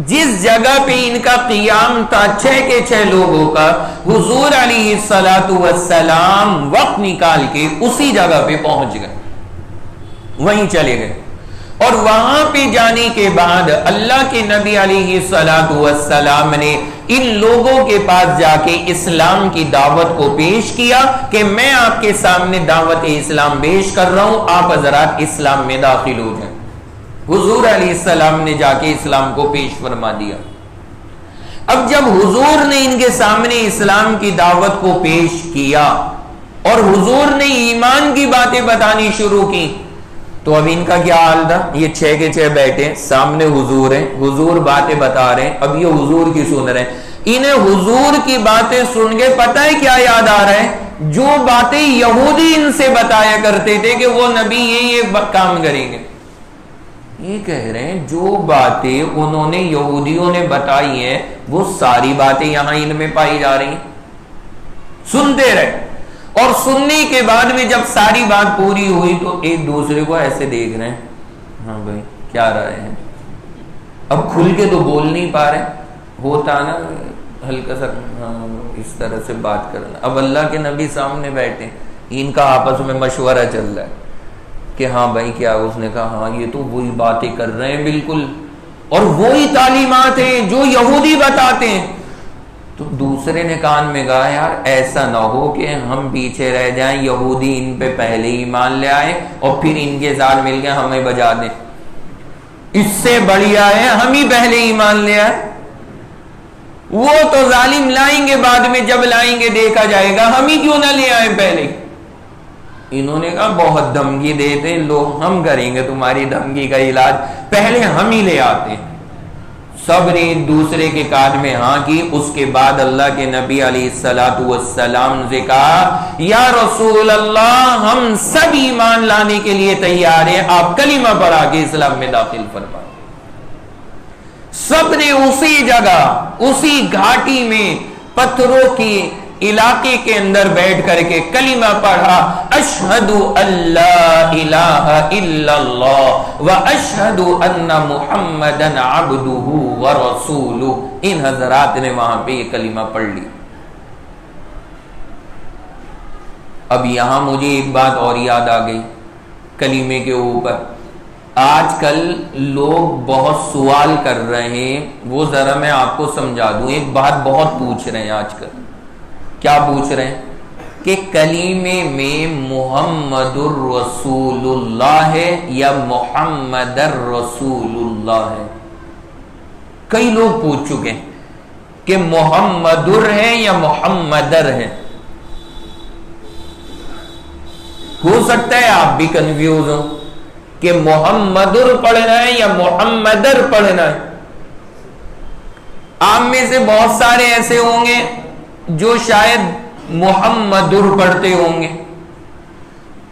جس جگہ پہ ان کا قیام تھا 6 کے 6 لوگوں کا، حضور علیہ الصلوۃ والسلام وقت نکال کے اسی جگہ پہ پہنچ گئے، وہیں چلے گئے. اور وہاں پہ جانے کے بعد اللہ کے نبی علیہ الصلوۃ والسلام نے ان لوگوں کے پاس جا کے اسلام کی دعوت کو پیش کیا کہ میں آپ کے سامنے دعوت اسلام پیش کر رہا ہوں، آپ حضرات اسلام میں داخل ہو جائیں. حضور علیہ السلام نے جا کے اسلام کو پیش فرما دیا. اب جب حضور نے ان کے سامنے اسلام کی دعوت کو پیش کیا اور حضور نے ایمان کی باتیں بتانی شروع کی تو اب ان کا کیا حال تھا؟ یہ 6 کے 6 بیٹھے سامنے حضور ہیں، حضور باتیں بتا رہے ہیں، اب یہ حضور کی سن رہے ہیں. انہیں حضور کی باتیں سن کے پتہ ہے کیا یاد آ رہا ہے؟ جو باتیں یہودی ان سے بتایا کرتے تھے کہ وہ نبی یہ کام کریں گے. یہ کہہ رہے ہیں جو باتیں انہوں نے یہودیوں نے بتائی ہیں وہ ساری باتیں یہاں ان میں پائی جا رہی ہیں. سنتے رہے اور سننے کے بعد میں جب ساری بات پوری ہوئی تو ایک دوسرے کو ایسے دیکھ رہے ہیں، ہاں بھائی کیا رائے ہیں. اب کھل کے تو بول نہیں پا رہے، ہوتا نا ہلکا سا اس طرح سے بات کرنا. اب اللہ کے نبی سامنے بیٹھے، ان کا آپس میں مشورہ چل رہا ہے کہ ہاں بھائی کیا. اس نے کہا ہاں یہ تو وہی باتیں کر رہے ہیں بالکل، اور وہی تعلیمات ہیں جو یہودی بتاتے ہیں. تو دوسرے نے کان میں کہا یار ایسا نہ ہو کہ ہم پیچھے رہ جائیں، یہودی ان پہ پہلے ہی مان لے آئے اور پھر ان کے ساتھ مل کے ہمیں بجا دیں. اس سے بڑھیا ہے ہم ہی پہلے ہی مان لے آئے. وہ تو ظالم لائیں گے بعد میں، جب لائیں گے دیکھا جائے گا، ہم ہی کیوں نہ لے آئے پہلے۔ انہوں نے کہا بہت دھمکی دیتے، لو ہم کریں گے تمہاری دھمکی کا علاج، پہلے ہم ہی لے آتے۔ سب نے دوسرے کے کان میں ہاں کی۔ اس کے بعد اللہ کے نبی علیہ الصلوۃ والسلام سے کہا یا رسول اللہ ہم سب ایمان لانے کے لیے تیار ہیں، آپ کلمہ پڑھا کے اسلام میں داخل فرمائیں۔ سب نے اسی جگہ، اسی گھاٹی میں پتھروں کی علاقے کے اندر بیٹھ کر کے کلمہ پڑھا، اشہد اللہ الہ الا اللہ و اشہد ان محمدً عبدہ و رسولہ۔ ان حضرات نے وہاں پہ یہ کلمہ پڑھ لی۔ اب یہاں مجھے ایک بات اور یاد آ گئی کلمے کے اوپر۔ آج کل لوگ بہت سوال کر رہے ہیں، وہ ذرا میں آپ کو سمجھا دوں۔ ایک بات بہت پوچھ رہے ہیں آج کل، کیا پوچھ رہے ہیں کہ کلمے میں محمد الرسول اللہ ہے یا محمد الرسول اللہ ہے؟ کئی لوگ پوچھ چکے ہیں کہ محمد ہے یا محمدر ہے۔ ہو سکتا ہے آپ بھی کنفیوز ہو کہ محمدر پڑھنا ہے یا محمدر پڑھنا ہے۔ آپ میں سے بہت سارے ایسے ہوں گے جو شاید محمدر پڑھتے ہوں گے،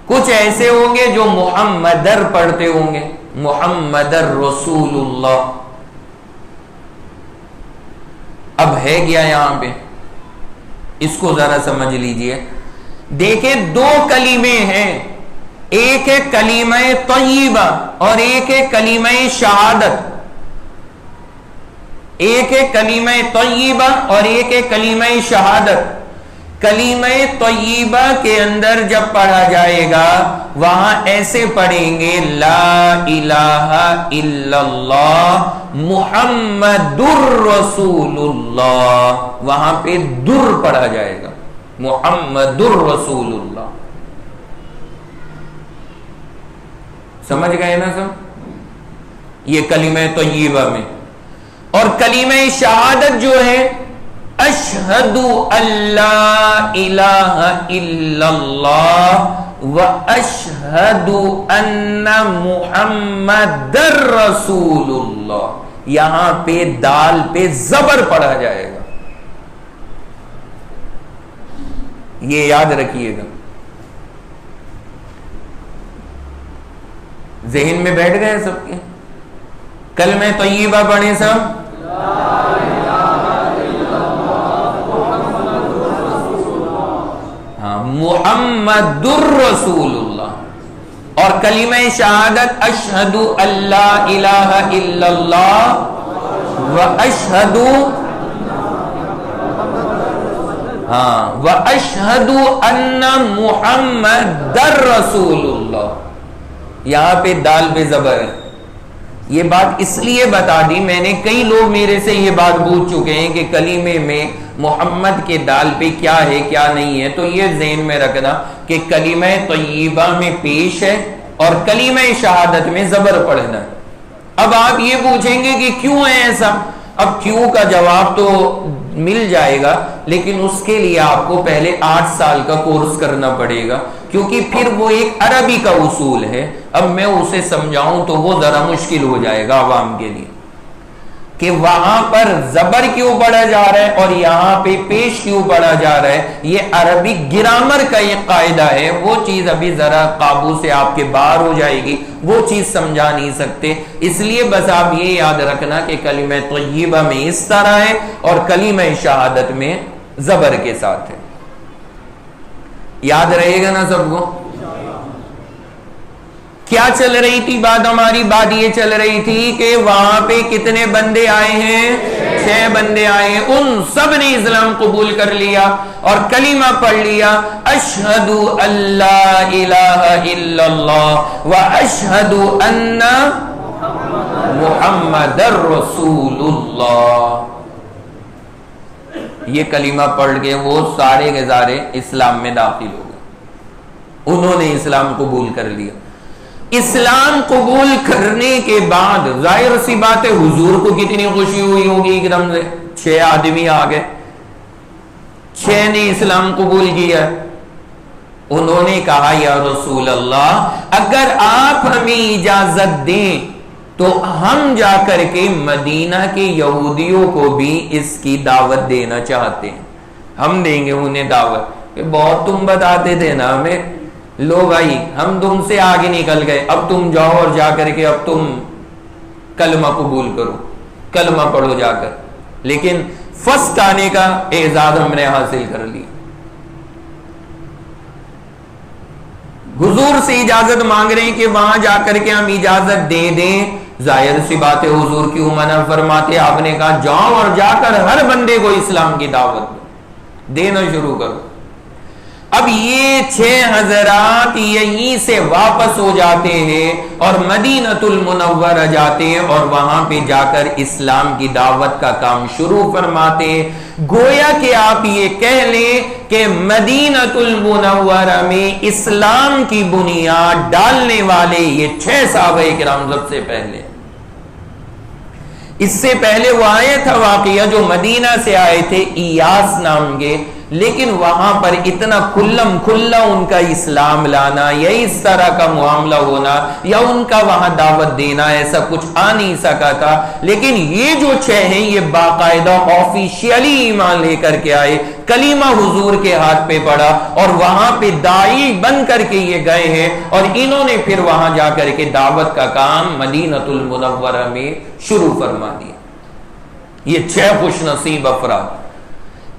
کچھ ایسے ہوں گے جو محمدر پڑھتے ہوں گے، محمدر رسول اللہ۔ اب ہے کیا یہاں پہ، اس کو ذرا سمجھ لیجئے۔ دیکھیں دو کلمے ہیں، ایک ہے کلمہ طیبہ اور ایک ہے کلمہ شہادت۔ ایک ہے کلمہ طیبہ اور ایک ہے کلمہ شہادت۔ کلمہ طیبہ کے اندر جب پڑھا جائے گا وہاں ایسے پڑھیں گے لا الہ الا اللہ محمد الرسول اللہ، وہاں پہ در پڑھا جائے گا، محمد الرسول اللہ۔ سمجھ گئے نا سب؟ یہ کلمہ طیبہ میں۔ اور کلمہ شہادت جو ہے اشہد اللہ الہ الا اللہ و اشہد ان محمد رسول اللہ، یہاں پہ دال پہ زبر پڑھا جائے گا، یہ یاد رکھیے گا۔ ذہن میں بیٹھ گئے سب کے؟ کلمہ طیبہ پڑھیں سب، محمد الرسول اللہ، اور کلمہ شہادت اشہد اللہ الہ الا اللہ و اشہد و اشہد ان محمد الرسول اللہ، یہاں پہ دال پہ زبر ہے۔ یہ بات اس لیے بتا دی میں نے، کئی لوگ میرے سے یہ بات پوچھ چکے ہیں کہ کلمے میں محمد کے دال پہ کیا ہے کیا نہیں ہے، تو یہ ذہن میں رکھنا کہ کلمہ طیبہ میں پیش ہے اور کلمہ شہادت میں زبر پڑھنا ہے۔ اب آپ یہ پوچھیں گے کہ کیوں ہے ایسا؟ اب کیوں کا جواب تو مل جائے گا، لیکن اس کے لیے آپ کو پہلے 8 سال کا کورس کرنا پڑے گا، کیونکہ پھر وہ ایک عربی کا اصول ہے۔ اب میں اسے سمجھاؤں تو وہ ذرا مشکل ہو جائے گا عوام کے لیے، کہ وہاں پر زبر کیوں پڑھا جا رہا ہے اور یہاں پہ پیش کیوں پڑھا جا رہا ہے۔ یہ عربی گرامر کا ایک قاعدہ ہے، وہ چیز ابھی ذرا قابو سے آپ کے باہر ہو جائے گی، وہ چیز سمجھا نہیں سکتے۔ اس لیے بس آپ یہ یاد رکھنا کہ کلمہ طیبہ میں اس طرح ہے اور کلمہ شہادت میں زبر کے ساتھ ہے۔ یاد رہے گا نا سب کو؟ کیا چل رہی تھی بات ہماری؟ بات یہ چل رہی تھی کہ وہاں پہ کتنے بندے آئے ہیں؟ 6 بندے آئے ہیں، ان سب نے اسلام قبول کر لیا اور کلمہ پڑھ لیا، اشہد اللہ الہ الا اللہ و اشہد ان محمد الرسول اللہ۔ یہ کلمہ پڑھ کے وہ سارے کے سارے اسلام میں داخل ہو گئے، انہوں نے اسلام قبول کر لیا۔ اسلام قبول کرنے کے بعد ظاہر سی بات ہے حضور کو کتنی خوشی ہوئی ہوگی ایک دم سے، 6 آدمی آ گئے، 6 نے اسلام قبول کیا۔ انہوں نے کہا یا رسول اللہ اگر آپ ہمیں اجازت دیں تو ہم جا کر کے مدینہ کے یہودیوں کو بھی اس کی دعوت دینا چاہتے ہیں، ہم دیں گے انہیں دعوت۔ کہ بہت تم بتاتے تھے نا ہمیں، لو بھائی ہم تم سے آگے نکل گئے، اب تم جاؤ اور جا کر کے اب تم کلمہ قبول کرو، کلمہ پڑھو جا کر۔ لیکن فرسٹ آنے کا اعزاز ہم نے حاصل کر لی۔ حضور سے اجازت مانگ رہے ہیں کہ وہاں جا کر کے ہم اجازت دے دیں، ظاہر سی بات ہے حضور کیوں منع فرماتے؟ آپ نے کہا جاؤ اور جا کر ہر بندے کو اسلام کی دعوت دینا شروع کرو۔ اب یہ 6 حضرات یہیں سے واپس ہو جاتے ہیں اور مدینۃ المنورہ جاتے ہیں اور وہاں پہ جا کر اسلام کی دعوت کا کام شروع فرماتے ہیں۔ گویا کہ آپ یہ کہہ لیں کہ مدینۃ المنورہ میں اسلام کی بنیاد ڈالنے والے یہ 6 صحابہ کرام سب سے پہلے۔ اس سے پہلے وہ آئے تھا واقعہ جو مدینہ سے آئے تھے ایاس نام کے، لیکن وہاں پر اتنا کھلم کھلا ان کا اسلام لانا یا اس طرح کا معاملہ ہونا یا ان کا وہاں دعوت دینا ایسا کچھ آ نہیں سکا تھا۔ لیکن یہ جو 6 ہیں یہ باقاعدہ آفیشیلی ایمان لے کر کے آئے، کلمہ حضور کے ہاتھ پہ پڑا اور وہاں پہ داعی بن کر کے یہ گئے ہیں اور انہوں نے پھر وہاں جا کر کے دعوت کا کام مدینۃ المنورہ میں شروع فرما دیا۔ یہ 6 خوش نصیب افراد،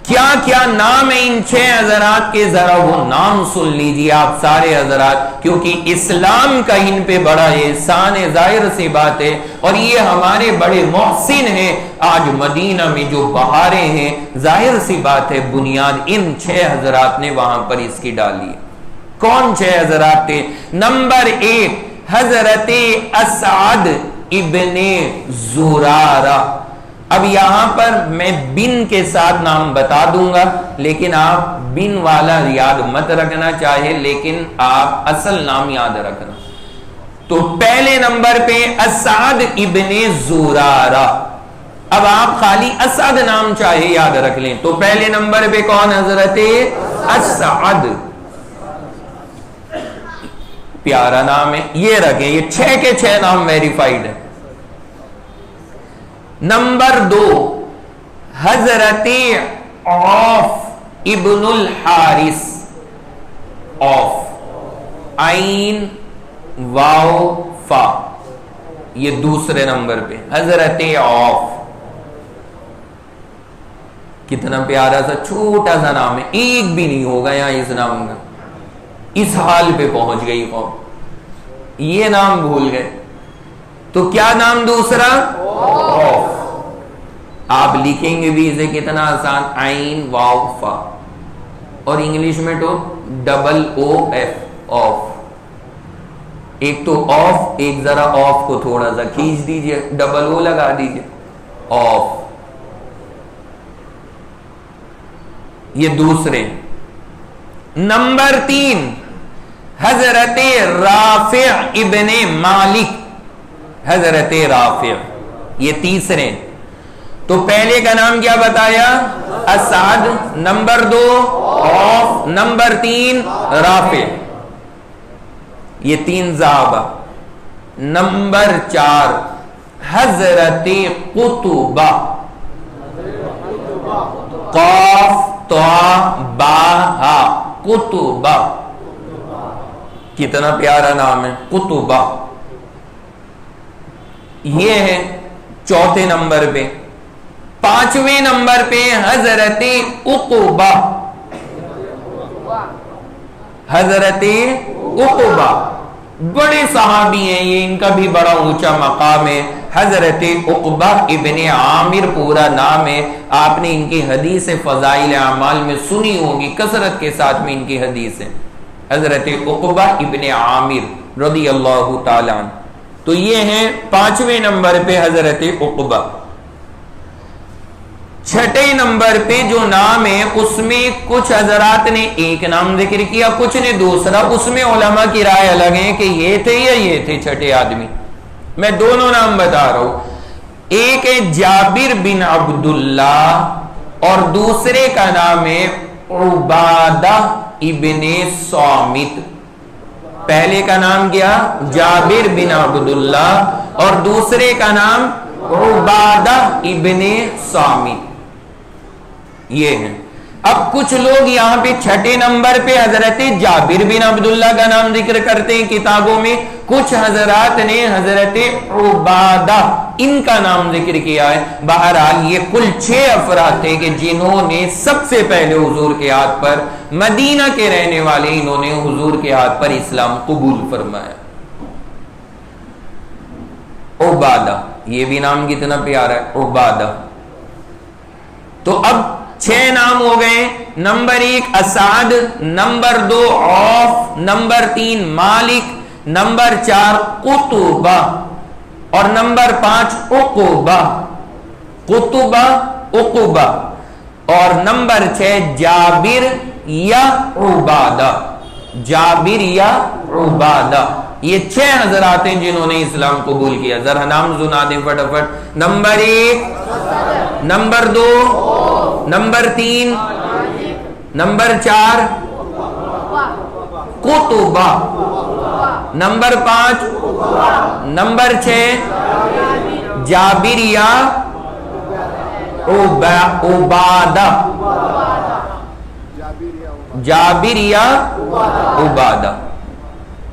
کیا کیا نام ہے ان 6 حضرات کے؟ ذرا وہ نام سن لیجیے آپ سارے حضرات، کیونکہ اسلام کا ان پہ بڑا احسان ہے، ظاہر سی بات ہے، اور یہ ہمارے بڑے محسن ہیں۔ آج مدینہ میں جو بہاریں ہیں، ظاہر سی بات ہے بنیاد ان 6 حضرات نے وہاں پر اس کی ڈالی۔ کون 6 حضرات تھے؟ نمبر 1 حضرت اسعد ابن زرارہ۔ اب یہاں پر میں بن کے ساتھ نام بتا دوں گا، لیکن آپ بن والا یاد مت رکھنا چاہے، لیکن آپ اصل نام یاد رکھنا۔ تو پہلے نمبر پہ اسعد ابن زرارہ۔ اب آپ خالی اسعد نام چاہے یاد رکھ لیں، تو پہلے نمبر پہ کون؟ حضرت اسعد۔ پیارا نام ہے، یہ رکھیں، یہ 6 کے 6 نام ویریفائیڈ ہے۔ نمبر 2 حضرت عوف ابن الحارث۔ عوف، عین واو فا، یہ دوسرے نمبر پہ حضرت عوف۔ کتنا پیارا سا چھوٹا سا نام ہے، ایک بھی نہیں ہوگا یہاں اس نام کا۔ اس حال پہ پہنچ گئی قوم، یہ نام بھول گئے۔ تو کیا نام دوسرا؟ عوف۔ آپ لکھیں گے بھی اسے کتنا آسان، عین واو فا، اور انگلش میں تو ڈبل او ایف، آف۔ ایک تو آف، ایک ذرا آف کو تھوڑا سا کھینچ دیجئے، ڈبل او لگا دیجئے، آف۔ یہ دوسرے۔ نمبر 3 حضرت رافع ابن مالک۔ حضرت رافع، یہ تیسرے۔ تو پہلے کا نام کیا بتایا؟ اسعد، نمبر 2 عوف، نمبر 3 رافع، یہ 3 صحابہ۔ نمبر 4 حضرت قطبہ، قاف طا با ہا، قطبہ۔ کتنا پیارا نام ہے، قطبہ۔ یہ ہے 4تھے نمبر پہ۔ 5ویں نمبر پہ حضرت عقبہ۔ حضرت عقبہ بڑے صحابی ہیں، یہ ان کا بھی بڑا اونچا مقام ہے۔ حضرت عقبہ ابن عامر پورا نام ہے۔ آپ نے ان کی حدیث فضائل اعمال میں سنی ہوگی، کثرت کے ساتھ میں ان کی حدیث ہے۔ حضرت عقبہ ابن عامر رضی اللہ تعالیٰ عنہ۔ تو یہ ہیں 5ویں نمبر پہ حضرت عقبہ۔ 6ٹھے نمبر پہ جو نام ہے اس میں کچھ حضرات نے ایک نام ذکر کیا، کچھ نے دوسرا، اس میں علماء کی رائے الگ ہے کہ یہ تھے یا یہ تھے 6ٹھے آدمی۔ میں دونوں نام بتا رہا ہوں۔ ایک ہے جابر بن عبداللہ اور دوسرے کا نام ہے عبادہ ابن صامت. پہلے کا نام کیا؟ جابر بن عبداللہ اور دوسرے کا نام عبادہ ابن صامت. یہ ہے. اب کچھ لوگ یہاں پہ چھٹے نمبر پہ حضرت جابر بن عبداللہ کا نام ذکر کرتے ہیں کتابوں میں، کچھ حضرات نے حضرت عبادہ ان کا نام ذکر کیا ہے. بہرحال یہ کل 6 افراد تھے کہ جنہوں نے سب سے پہلے حضور کے ہاتھ پر، مدینہ کے رہنے والے، انہوں نے حضور کے ہاتھ پر اسلام قبول فرمایا. عبادہ، یہ بھی نام کتنا پیارا ہے، عبادہ. تو اب 6 نام ہو گئے. نمبر 1 اسعد، نمبر 2 عوف، نمبر 3 مالک، نمبر 4 قطبہ اور نمبر 5 عقبہ. قطبہ، عقبہ. اور نمبر 6 جابر یا عبادہ. جابر یا عبادہ. یہ 6 حضرات ہیں جنہوں نے اسلام قبول کیا. ذرا نام سنا دیں فٹافٹ. Number 1، number 2، number 3، number 4 Qutbah, number 5، number 6 Jabir یا عبادہ. جابر یا عبادہ.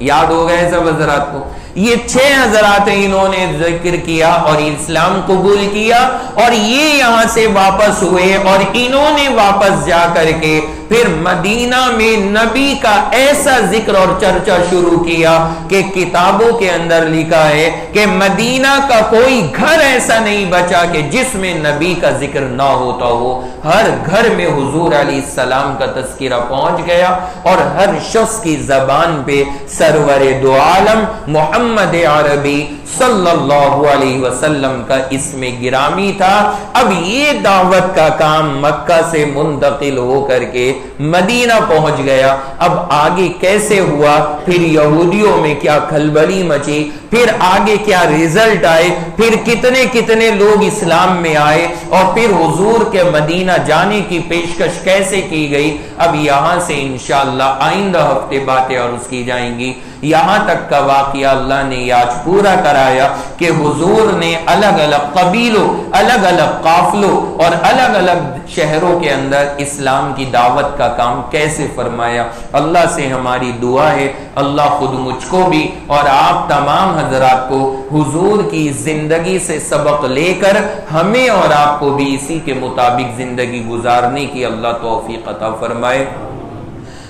یاد ہو گئے سب حضرات کو؟ یہ 6 حضرات ہیں، انہوں نے ذکر کیا اور اسلام قبول کیا اور یہ یہاں سے واپس ہوئے اور انہوں نے واپس جا کر کے پھر مدینہ میں نبی کا ایسا ذکر اور چرچا شروع کیا کہ کتابوں کے اندر لکھا ہے کہ مدینہ کا کوئی گھر ایسا نہیں بچا کہ جس میں نبی کا ذکر نہ ہوتا ہو. ہر گھر میں حضور علیہ السلام کا تذکرہ پہنچ گیا اور ہر شخص کی زبان پہ سرور دو عالم محمد عربی صلی اللہ علیہ وسلم کا اسم گرامی تھا. اب یہ دعوت کا کام مکہ سے منتقل ہو کر کے مدینہ پہنچ گیا. اب آگے کیسے ہوا، پھر یہودیوں میں کیا کھلبلی مچی، پھر آگے کیا رزلٹ آئے، پھر کتنے کتنے لوگ اسلام میں آئے اور پھر حضور کے مدینہ جانے کی پیشکش کیسے کی گئی، اب یہاں سے انشاءاللہ آئندہ ہفتے باتیں عرض کی جائیں گی. یہاں تک کا واقعہ اللہ نے آج پورا کرایا کہ حضور نے الگ الگ قبیلوں، الگ الگ قافلوں اور الگ الگ شہروں کے اندر اسلام کی دعوت کا کام کیسے فرمایا. اللہ سے ہماری دعا ہے اللہ خود مجھ کو بھی اور آپ تمام حضرات کو حضور کی زندگی سے سبق لے کر ہمیں اور آپ کو بھی اسی کے مطابق زندگی گزارنے کی اللہ توفیق عطا فرمائے.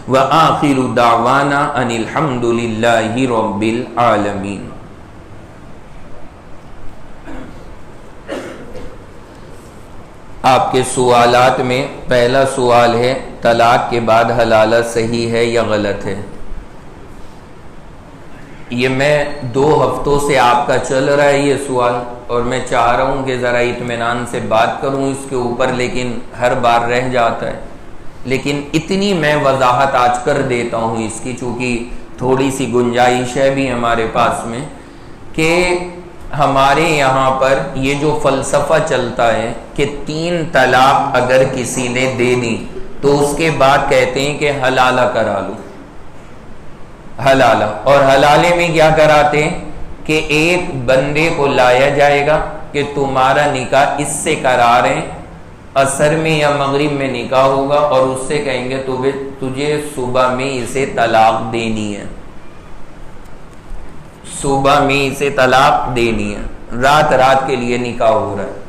وآخر دعوانا ان الحمد للہ رب العالمین. آپ کے سوالات میں پہلا سوال ہے طلاق کے بعد حلالہ صحیح ہے یا غلط ہے؟ یہ میں 2 ہفتوں سے آپ کا چل رہا ہے یہ سوال اور میں چاہ رہا ہوں کہ ذرا اطمینان سے بات کروں اس کے اوپر، لیکن ہر بار رہ جاتا ہے. لیکن اتنی میں وضاحت آج کر دیتا ہوں اس کی، چونکہ تھوڑی سی گنجائش ہے بھی ہمارے پاس میں، کہ ہمارے یہاں پر یہ جو فلسفہ چلتا ہے کہ 3 طلاق اگر کسی نے دے دی تو اس کے بعد کہتے ہیں کہ حلالہ کرا لو. حلالہ، اور حلالے میں کیا کراتے ہیں کہ ایک بندے کو لایا جائے گا کہ تمہارا نکاح اس سے کرا رہے ہیں، عصر میں یا مغرب میں نکاح ہوگا اور اس سے کہیں گے تجھے صبح میں اسے طلاق دینی ہے، صبح میں اسے طلاق دینی ہے، رات کے لیے نکاح ہو رہا ہے.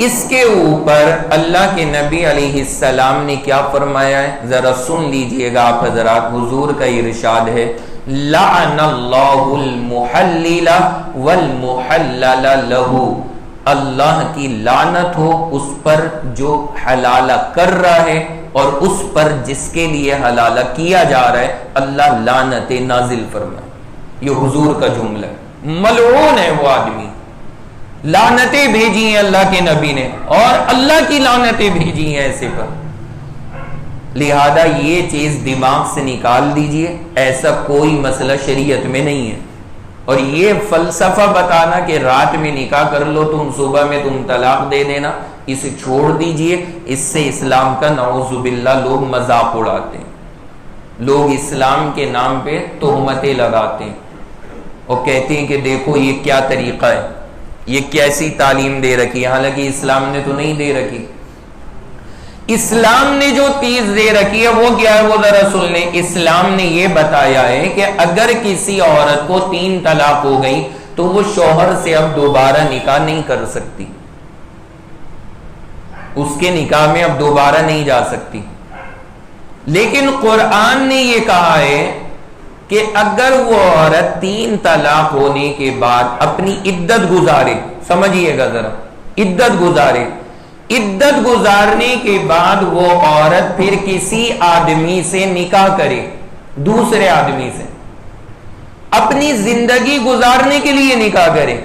اس کے اوپر اللہ کے نبی علیہ السلام نے کیا فرمایا ہے ذرا سن لیجئے گا آپ حضرات. حضور کا ارشاد ہے لعن اللہ المحلل والمحلل لہ، اللہ کی لعنت ہو اس پر جو حلالہ کر رہا ہے اور اس پر جس کے لیے حلالہ کیا جا رہا ہے. اللہ لعنت نازل فرمائے. یہ حضور کا جملہ ہے. ملعون ہے وہ آدمی، لعنتیں بھیجی ہیں اللہ کے نبی نے اور اللہ کی لعنتیں بھیجی ہیں ایسے پر. لہذا یہ چیز دماغ سے نکال دیجئے، ایسا کوئی مسئلہ شریعت میں نہیں ہے اور یہ فلسفہ بتانا کہ رات میں نکاح کر لو تم، صبح میں تم طلاق دے دینا، اسے چھوڑ دیجئے. اس سے اسلام کا نعوذ باللہ لوگ مذاق اڑاتے ہیں. لوگ اسلام کے نام پہ تہمتیں لگاتے ہیں اور کہتے ہیں کہ دیکھو یہ کیا طریقہ ہے، یہ کیسی تعلیم دے رکھی ہے، حالانکہ اسلام نے تو نہیں دے رکھی. اسلام نے جو چیز دے رکھی ہے وہ کیا ہے، وہ ذرا سن لیں. اسلام نے یہ بتایا ہے کہ اگر کسی عورت کو 3 طلاق ہو گئی تو وہ شوہر سے اب دوبارہ نکاح نہیں کر سکتی، اس کے نکاح میں اب دوبارہ نہیں جا سکتی. لیکن قرآن نے یہ کہا ہے کہ اگر وہ عورت 3 طلاق ہونے کے بعد اپنی عدت گزارے، سمجھیے گا ذرا، عدت گزارے، عدت گزارنے کے بعد وہ عورت پھر کسی آدمی سے نکاح کرے، دوسرے آدمی سے اپنی زندگی گزارنے کے لیے نکاح کرے،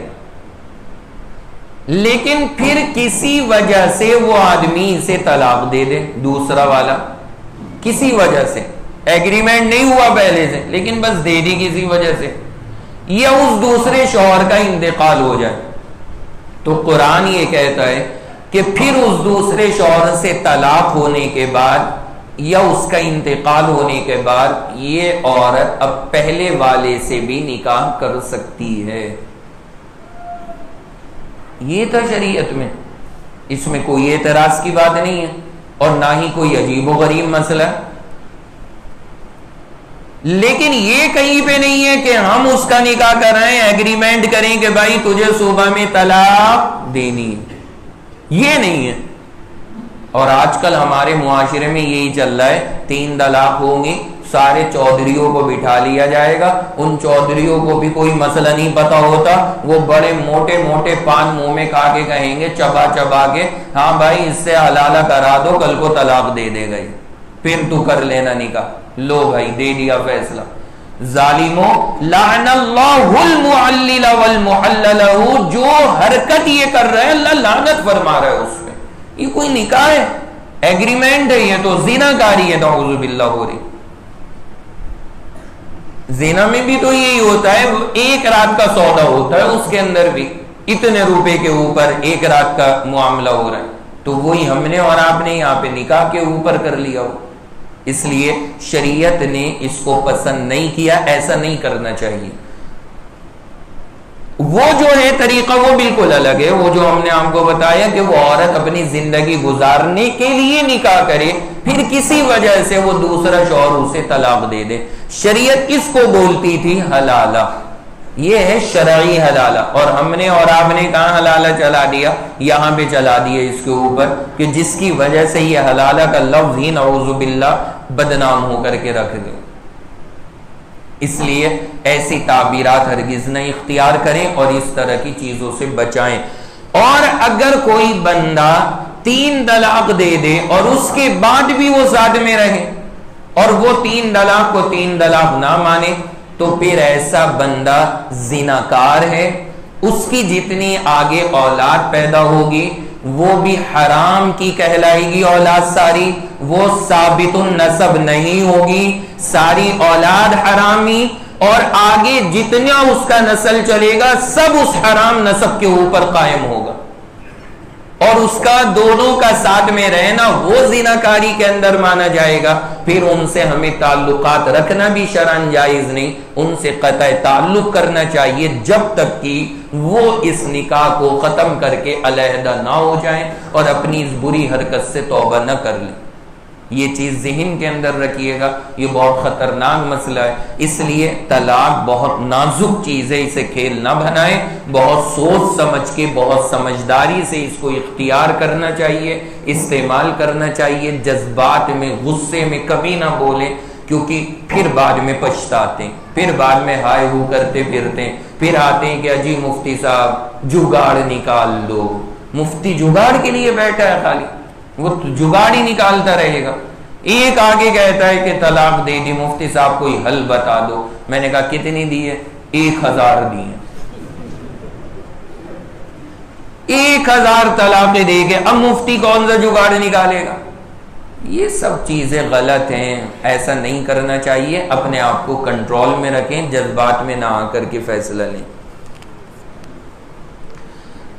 لیکن پھر کسی وجہ سے وہ آدمی اسے طلاق دے دے، دوسرا والا کسی وجہ سے، ایگریمنٹ نہیں ہوا پہلے سے لیکن بس دے دی کسی وجہ سے، یا اس دوسرے شوہر کا انتقال ہو جائے، تو قرآن یہ کہتا ہے کہ پھر اس دوسرے شوہر سے طلاق ہونے کے بعد یا اس کا انتقال ہونے کے بعد یہ عورت اب پہلے والے سے بھی نکاح کر سکتی ہے. یہ تھا شریعت میں، اس میں کوئی اعتراض کی بات نہیں ہے اور نہ ہی کوئی عجیب و غریب مسئلہ. لیکن یہ کہیں پہ نہیں ہے کہ ہم اس کا نکاح کرائیں، ایگریمنٹ کریں کہ بھائی تجھے صبح میں طلاق دینی ہے، یہ نہیں ہے. اور آج کل ہمارے معاشرے میں یہی چل رہا ہے، 3 طلاق ہوں گی، سارے چودھریوں کو بٹھا لیا جائے گا. ان چودھریوں کو بھی کوئی مسئلہ نہیں پتا ہوتا، وہ بڑے موٹے موٹے پان منہ میں کھا کے کہیں گے چبا چبا کے، ہاں بھائی اس سے حلالہ کرا دو، کل کو طلاق دے دے گئی، پھر تو کر لینا نکاح. لو بھائی دے دیا فیصلہ. ظالموں، لعن اللہ المعلل والمحلل له، جو حرکت یہ کر رہے ہیں اللہ لعنت فرما رہا ہے اس پہ. یہ کوئی نکاح ہے، ایگریمنٹ ہے، یہ تو زنا کاری ہے، نعوذ باللہ ہو رہی. زنا میں بھی تو یہی ہوتا ہے، ایک رات کا سودا ہوتا ہے، اس کے اندر بھی اتنے روپے کے اوپر ایک رات کا معاملہ ہو رہا ہے، تو وہی ہم نے اور آپ نے یہاں پہ نکاح کے اوپر کر لیا ہو. اس لیے شریعت نے اس کو پسند نہیں کیا، ایسا نہیں کرنا چاہیے. وہ جو ہے طریقہ وہ بالکل الگ ہے، وہ جو ہم نے آپ کو بتایا کہ وہ عورت اپنی زندگی گزارنے کے لیے نکاح کرے، پھر کسی وجہ سے وہ دوسرا شوہر اسے طلاق دے دے. شریعت کس کو بولتی تھی؟ حلالہ. یہ ہے شرعی حلالہ، اور ہم نے اور آپ نے کہاں حلالہ چلا دیا؟ یہاں پہ چلا دیا اس کے اوپر، کہ جس کی وجہ سے یہ حلالہ کا لفظ ہی نعوذ باللہ بدنام ہو کر کے رکھ دے. اس لیے ایسی تعبیرات ہرگز نہ اختیار کریں اور اس طرح کی چیزوں سے بچائیں. اور اگر کوئی بندہ 3 طلاق دے دے اور اس کے بعد بھی وہ ساتھ میں رہے اور وہ 3 طلاق کو 3 طلاق نہ مانے، تو پھر ایسا بندہ زناکار ہے. اس کی جتنی آگے اولاد پیدا ہوگی وہ بھی حرام کی کہلائے گی اولاد ساری، وہ ثابت النسب نہیں ہوگی، ساری اولاد حرامی، اور آگے جتنا اس کا نسل چلے گا سب اس حرام نسب کے اوپر قائم ہوگا، اور اس کا دونوں کا ساتھ میں رہنا وہ زناکاری کے اندر مانا جائے گا. پھر ان سے ہمیں تعلقات رکھنا بھی شرعاً جائز نہیں، ان سے قطع تعلق کرنا چاہیے جب تک کہ وہ اس نکاح کو ختم کر کے علیحدہ نہ ہو جائیں اور اپنی اس بری حرکت سے توبہ نہ کر لیں. یہ چیز ذہن کے اندر رکھیے گا، یہ بہت خطرناک مسئلہ ہے. اس لیے طلاق بہت نازک چیز ہے، اسے کھیل نہ بنائیں، بہت سوچ سمجھ کے بہت سمجھداری سے اس کو اختیار کرنا چاہیے، استعمال کرنا چاہیے. جذبات میں غصے میں کبھی نہ بولیں، کیونکہ پھر بعد میں پچھتاتے ہیں، پھر بعد میں ہائے ہو کرتے پھرتے ہیں، پھر آتے ہیں کہ اجی مفتی صاحب جگاڑ نکال دو. مفتی جگاڑ کے لیے بیٹھا ہے، خالی وہ جگاڑ ہی نکالتا رہے گا. ایک آگے کہتا ہے کہ طلاق دے دی، مفتی صاحب کوئی حل بتا دو. میں نے کہا کتنی دی ہے؟ 1000 دی ہیں. 1000 طلاقیں دے کے اب مفتی کون سا جگاڑ نکالے گا؟ یہ سب چیزیں غلط ہیں، ایسا نہیں کرنا چاہیے. اپنے آپ کو کنٹرول میں رکھیں، جذبات میں نہ آ کر کے فیصلہ لیں.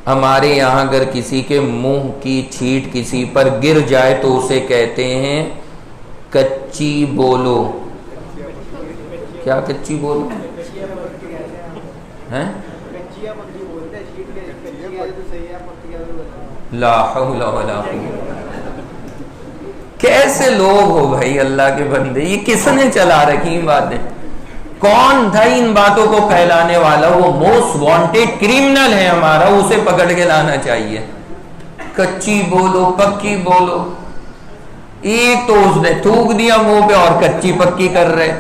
ہمارے یہاں اگر کسی کے منہ کی چھیٹ کسی پر گر جائے تو اسے کہتے ہیں کچی بولو. کیا کچی بولو ہیں؟ لا حول ولا قوة. کیسے لوگ ہو بھائی اللہ کے بندے، یہ کس نے چلا رکھی باتیں؟ کون تھا ان باتوں کو پھیلانے والا؟ وہ موسٹ وانٹیڈ کرمنل ہے ہمارا، اسے پکڑ کے لانا چاہیے. کچی بولو پکی بولو. ایک تو اس نے تھوک دیا منہ پہ اور کچی پکی کر رہے.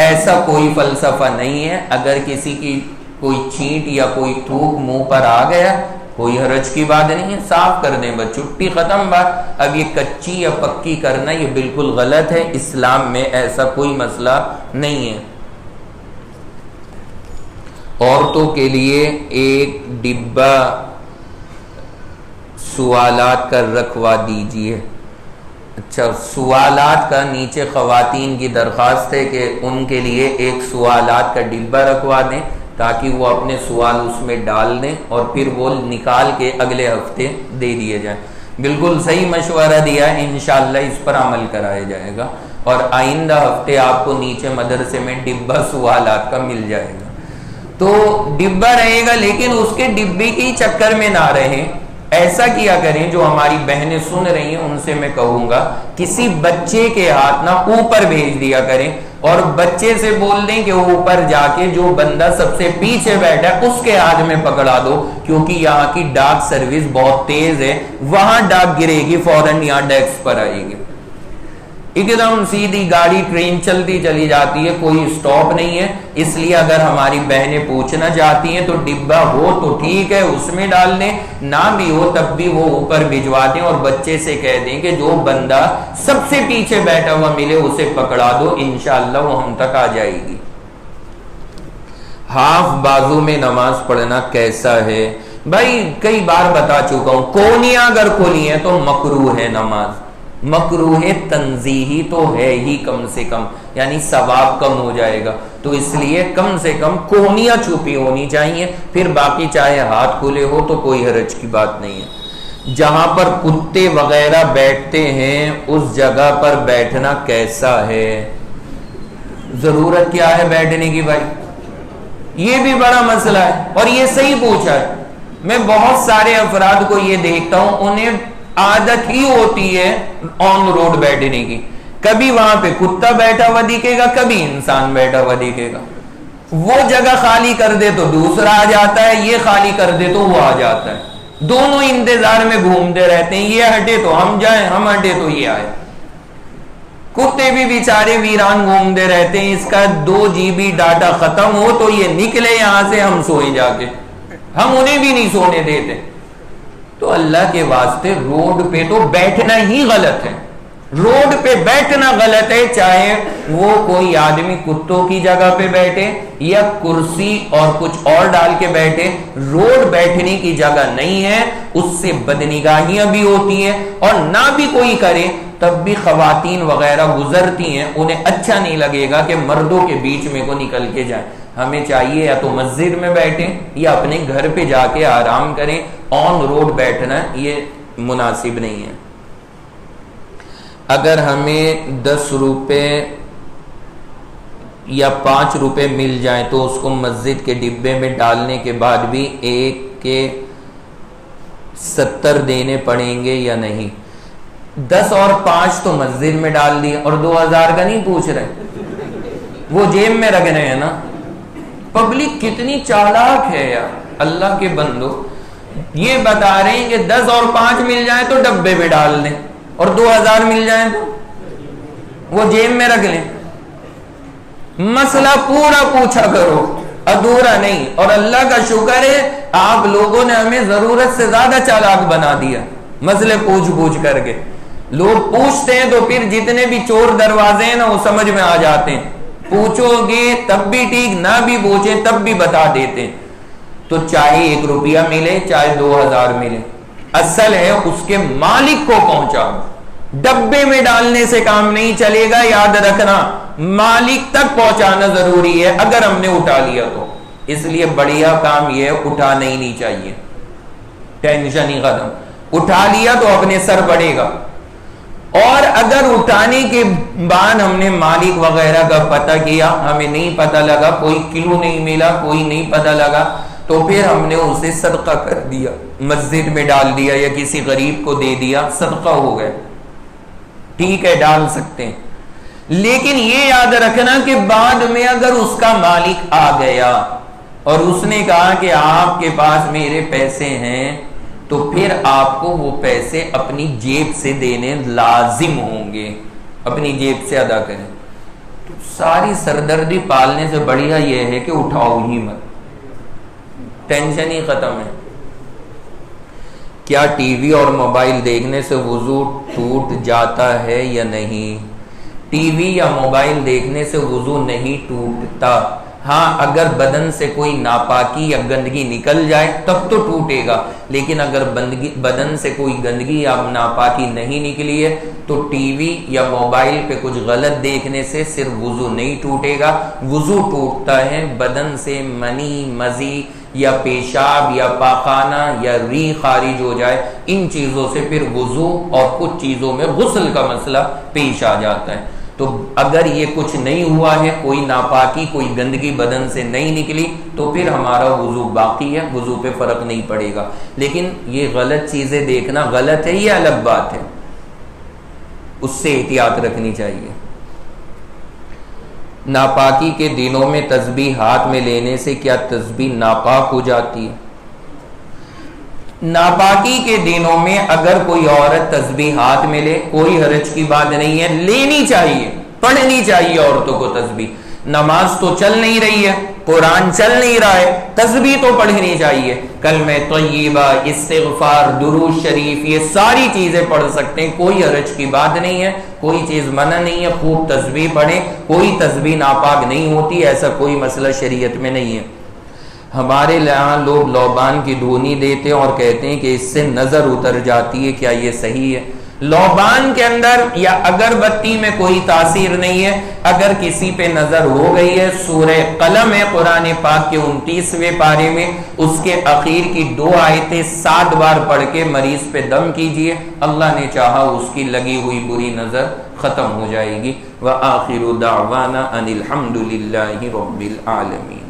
ایسا کوئی فلسفہ نہیں ہے. اگر کسی کی کوئی چھینٹ یا کوئی تھوک منہ پر آ گیا کوئی حرج کی بات نہیں ہے، صاف کر دیں بس، چھٹی ختم بات. اب یہ کچی یا پکی کرنا یہ بالکل غلط ہے. اسلام میں ایسا کوئی مسئلہ نہیں ہے. عورتوں کے لیے ایک ڈبہ سوالات کا رکھوا دیجئے. اچھا، سوالات کا نیچے خواتین کی درخواست ہے کہ ان کے لیے ایک سوالات کا ڈبہ رکھوا دیں تاکہ وہ اپنے سوال اس میں ڈال دیں اور پھر وہ نکال کے اگلے ہفتے دے دیے جائیں. بالکل صحیح مشورہ دیا ہے، انشاءاللہ اس پر عمل کرایا جائے گا اور آئندہ ہفتے آپ کو نیچے مدرسے میں ڈبہ سوالات کا مل جائے گا. تو ڈبہ رہے گا، لیکن اس کے ڈبے کے چکر میں نہ رہیں. ایسا کیا کریں، جو ہماری بہنیں سن رہی ہیں ان سے میں کہوں گا کسی بچے کے ہاتھ نہ اوپر بھیج دیا کریں اور بچے سے بول دیں کہ وہ اوپر جا کے جو بندہ سب سے پیچھے بیٹھا ہے اس کے ہاتھ میں پکڑا دو، کیونکہ یہاں کی ڈاک سروس بہت تیز ہے. وہاں ڈاک گرے گی فوراً یہاں ڈیسک پر آئے گی. ایک دم سیدھی گاڑی ٹرین چلتی چلی جاتی ہے، کوئی سٹاپ نہیں ہے. اس لیے اگر ہماری بہنیں پوچھنا چاہتی ہیں تو ڈبہ ہو تو ٹھیک ہے اس میں ڈال دیں، نہ بھی ہو تب بھی وہ اوپر بھجوا دیں اور بچے سے کہہ دیں کہ جو بندہ سب سے پیچھے بیٹھا ہوا ملے اسے پکڑا دو، انشاءاللہ وہ ہم تک آ جائے گی. ہاف بازو میں نماز پڑھنا کیسا ہے؟ بھائی کئی بار بتا چکا ہوں، کونیاں اگر کھلی ہیں تو مکروہ ہے نماز. مکروہ تنزیہی تو ہے ہی، کم سے کم یعنی ثواب کم ہو جائے گا، تو اس لیے کم سے کم کونیاں چھپی ہونی چاہیے. پھر باقی چاہے ہاتھ کھلے ہو تو کوئی حرج کی بات نہیں ہے. جہاں پر کتے وغیرہ بیٹھتے ہیں اس جگہ پر بیٹھنا کیسا ہے؟ ضرورت کیا ہے بیٹھنے کی بھائی؟ یہ بھی بڑا مسئلہ ہے اور یہ صحیح پوچھا ہے. میں بہت سارے افراد کو یہ دیکھتا ہوں، انہیں عادت ہی ہوتی ہے آن روڈ بیٹھنے کی. کبھی وہاں پہ کتا بیٹھا ہوا دکھے گا، کبھی انسان بیٹھا ہوا دکھے گا. وہ جگہ خالی کر دے تو دوسرا آ جاتا ہے، یہ خالی کر دے تو وہ آ جاتا ہے. دونوں انتظار میں گھومتے رہتے ہیں، یہ ہٹے تو ہم جائیں، ہم ہٹے تو یہ آئے. کتے بھی بیچارے ویران گھومتے رہتے ہیں. اس کا 2 GB ڈاٹا ختم ہو تو یہ نکلے یہاں سے، ہم سوئے جا کے. ہم انہیں بھی نہیں سونے دیتے. تو اللہ کے واسطے روڈ پہ تو بیٹھنا ہی غلط ہے. روڈ پہ بیٹھنا غلط ہے، چاہے وہ کوئی آدمی کتوں کی جگہ پہ بیٹھے یا کرسی اور کچھ اور ڈال کے بیٹھے. روڈ بیٹھنے کی جگہ نہیں ہے، اس سے بدنگاہیاں بھی ہوتی ہیں. اور نہ بھی کوئی کرے تب بھی خواتین وغیرہ گزرتی ہیں، انہیں اچھا نہیں لگے گا کہ مردوں کے بیچ میں کو نکل کے جائیں. ہمیں چاہیے یا تو مسجد میں بیٹھیں یا اپنے گھر پہ جا کے آرام کریں. آن روڈ بیٹھنا یہ مناسب نہیں ہے. اگر ہمیں 10 روپے یا 5 روپے مل جائیں تو اس کو مسجد کے ڈبے میں ڈالنے کے بعد بھی 1 کے 70 دینے پڑیں گے یا نہیں؟ 10 اور 5 تو مسجد میں ڈال دیے اور 2000 کا نہیں پوچھ رہے، وہ جیب میں رکھ رہے ہیں نا. پبلک کتنی چالاک ہے یار، اللہ کے بندو. یہ بتا رہے ہیں کہ 10 اور 5 مل جائیں تو ڈبے میں ڈال دیں اور 2000 مل جائیں تو وہ جیب میں رکھ لیں. مسئلہ پورا پوچھا کرو، ادھورا نہیں. اور اللہ کا شکر ہے آپ لوگوں نے ہمیں ضرورت سے زیادہ چالاک بنا دیا مسئلے پوچھ کر کے. لوگ پوچھتے ہیں تو پھر جتنے بھی چور دروازے ہیں نا وہ سمجھ میں آ جاتے ہیں. پوچھو گے تب بھی ٹھیک، نہ بھی پوچھیں تب بھی بتا دیتے ہیں. تو چاہے 1 روپیہ ملے چاہے 2000 ملے، اصل ہے اس کے مالک کو پہنچاؤ. ڈبے میں ڈالنے سے کام نہیں چلے گا، یاد رکھنا مالک تک پہنچانا ضروری ہے اگر ہم نے اٹھا لیا تو۔ اس لیے بڑھیا کام یہ ہے اٹھانا ہی نہیں چاہیے، ٹینشن ہی ختم، اٹھا لیا تو اپنے سر بڑھے گا۔ اور اگر اٹھانے کے بعد ہم نے مالک وغیرہ کا پتہ کیا، ہمیں نہیں پتہ لگا، کوئی کلو نہیں ملا، کوئی نہیں پتہ لگا، تو پھر ہم نے اسے صدقہ کر دیا، مسجد میں ڈال دیا یا کسی غریب کو دے دیا، صدقہ ہو گئے، ٹھیک ہے ڈال سکتے ہیں۔ لیکن یہ یاد رکھنا کہ بعد میں اگر اس کا مالک آ گیا اور اس نے کہا کہ آپ کے پاس میرے پیسے ہیں، تو پھر آپ کو وہ پیسے اپنی جیب سے دینے لازم ہوں گے، اپنی جیب سے ادا کریں۔ تو ساری سردردی پالنے سے بڑھیا یہ ہے کہ اٹھاؤ ہی مت، ٹینشن ہی ختم ہے۔ کیا ٹی وی اور موبائل دیکھنے سے وضو ٹوٹ جاتا ہے یا نہیں؟ ٹی وی یا موبائل دیکھنے سے وضو نہیں ٹوٹتا، ہاں اگر بدن سے کوئی ناپاکی یا گندگی نکل جائے تب تو ٹوٹے گا، لیکن اگر بدن سے کوئی گندگی یا ناپاکی نہیں نکلی ہے تو ٹی وی یا موبائل پہ کچھ غلط دیکھنے سے صرف وضو نہیں ٹوٹے گا۔ وضو ٹوٹتا ہے بدن سے منی، مزی یا پیشاب یا پاخانہ یا ری خارج ہو جائے، ان چیزوں سے پھر وضو اور کچھ چیزوں میں غسل کا مسئلہ پیش آ جاتا ہے۔ تو اگر یہ کچھ نہیں ہوا ہے، کوئی ناپاکی کوئی گندگی بدن سے نہیں نکلی، تو پھر ہمارا وضو باقی ہے، وضو پہ فرق نہیں پڑے گا۔ لیکن یہ غلط چیزیں دیکھنا غلط ہے، یہ الگ بات ہے، اس سے احتیاط رکھنی چاہیے۔ ناپاکی کے دنوں میں تسبیح ہاتھ میں لینے سے کیا تسبیح ناپاک ہو جاتی ہے؟ ناپاکی کے دنوں میں اگر کوئی عورت تسبیح ہاتھ میں لے کوئی حرج کی بات نہیں ہے، لینی چاہیے، پڑھنی چاہیے عورتوں کو تسبیح۔ نماز تو چل نہیں رہی ہے، قرآن چل نہیں رہا ہے، تسبیح تو پڑھنی چاہیے، کلمہ طیبہ، استغفار، درود شریف، یہ ساری چیزیں پڑھ سکتے ہیں، کوئی حرج کی بات نہیں ہے، کوئی چیز منع نہیں ہے، خوب تسبیح پڑھیں، کوئی تسبیح ناپاک نہیں ہوتی، ایسا کوئی مسئلہ شریعت میں نہیں ہے۔ ہمارے یہاں لوگ لوبان کی دھونی دیتے ہیں اور کہتے ہیں کہ اس سے نظر اتر جاتی ہے، کیا یہ صحیح ہے؟ لوبان کے اندر یا اگربتی میں کوئی تاثیر نہیں ہے۔ اگر کسی پہ نظر ہو گئی ہے، سورہ قلم ہے قرآن پاک کے 29ویں پارے میں، اس کے اخیر کی 2 آیتیں 7 بار پڑھ کے مریض پہ دم کیجئے، اللہ نے چاہا اس کی لگی ہوئی بری نظر ختم ہو جائے گی۔ وآخر دعوانا ان الحمد للہ رب العالمین۔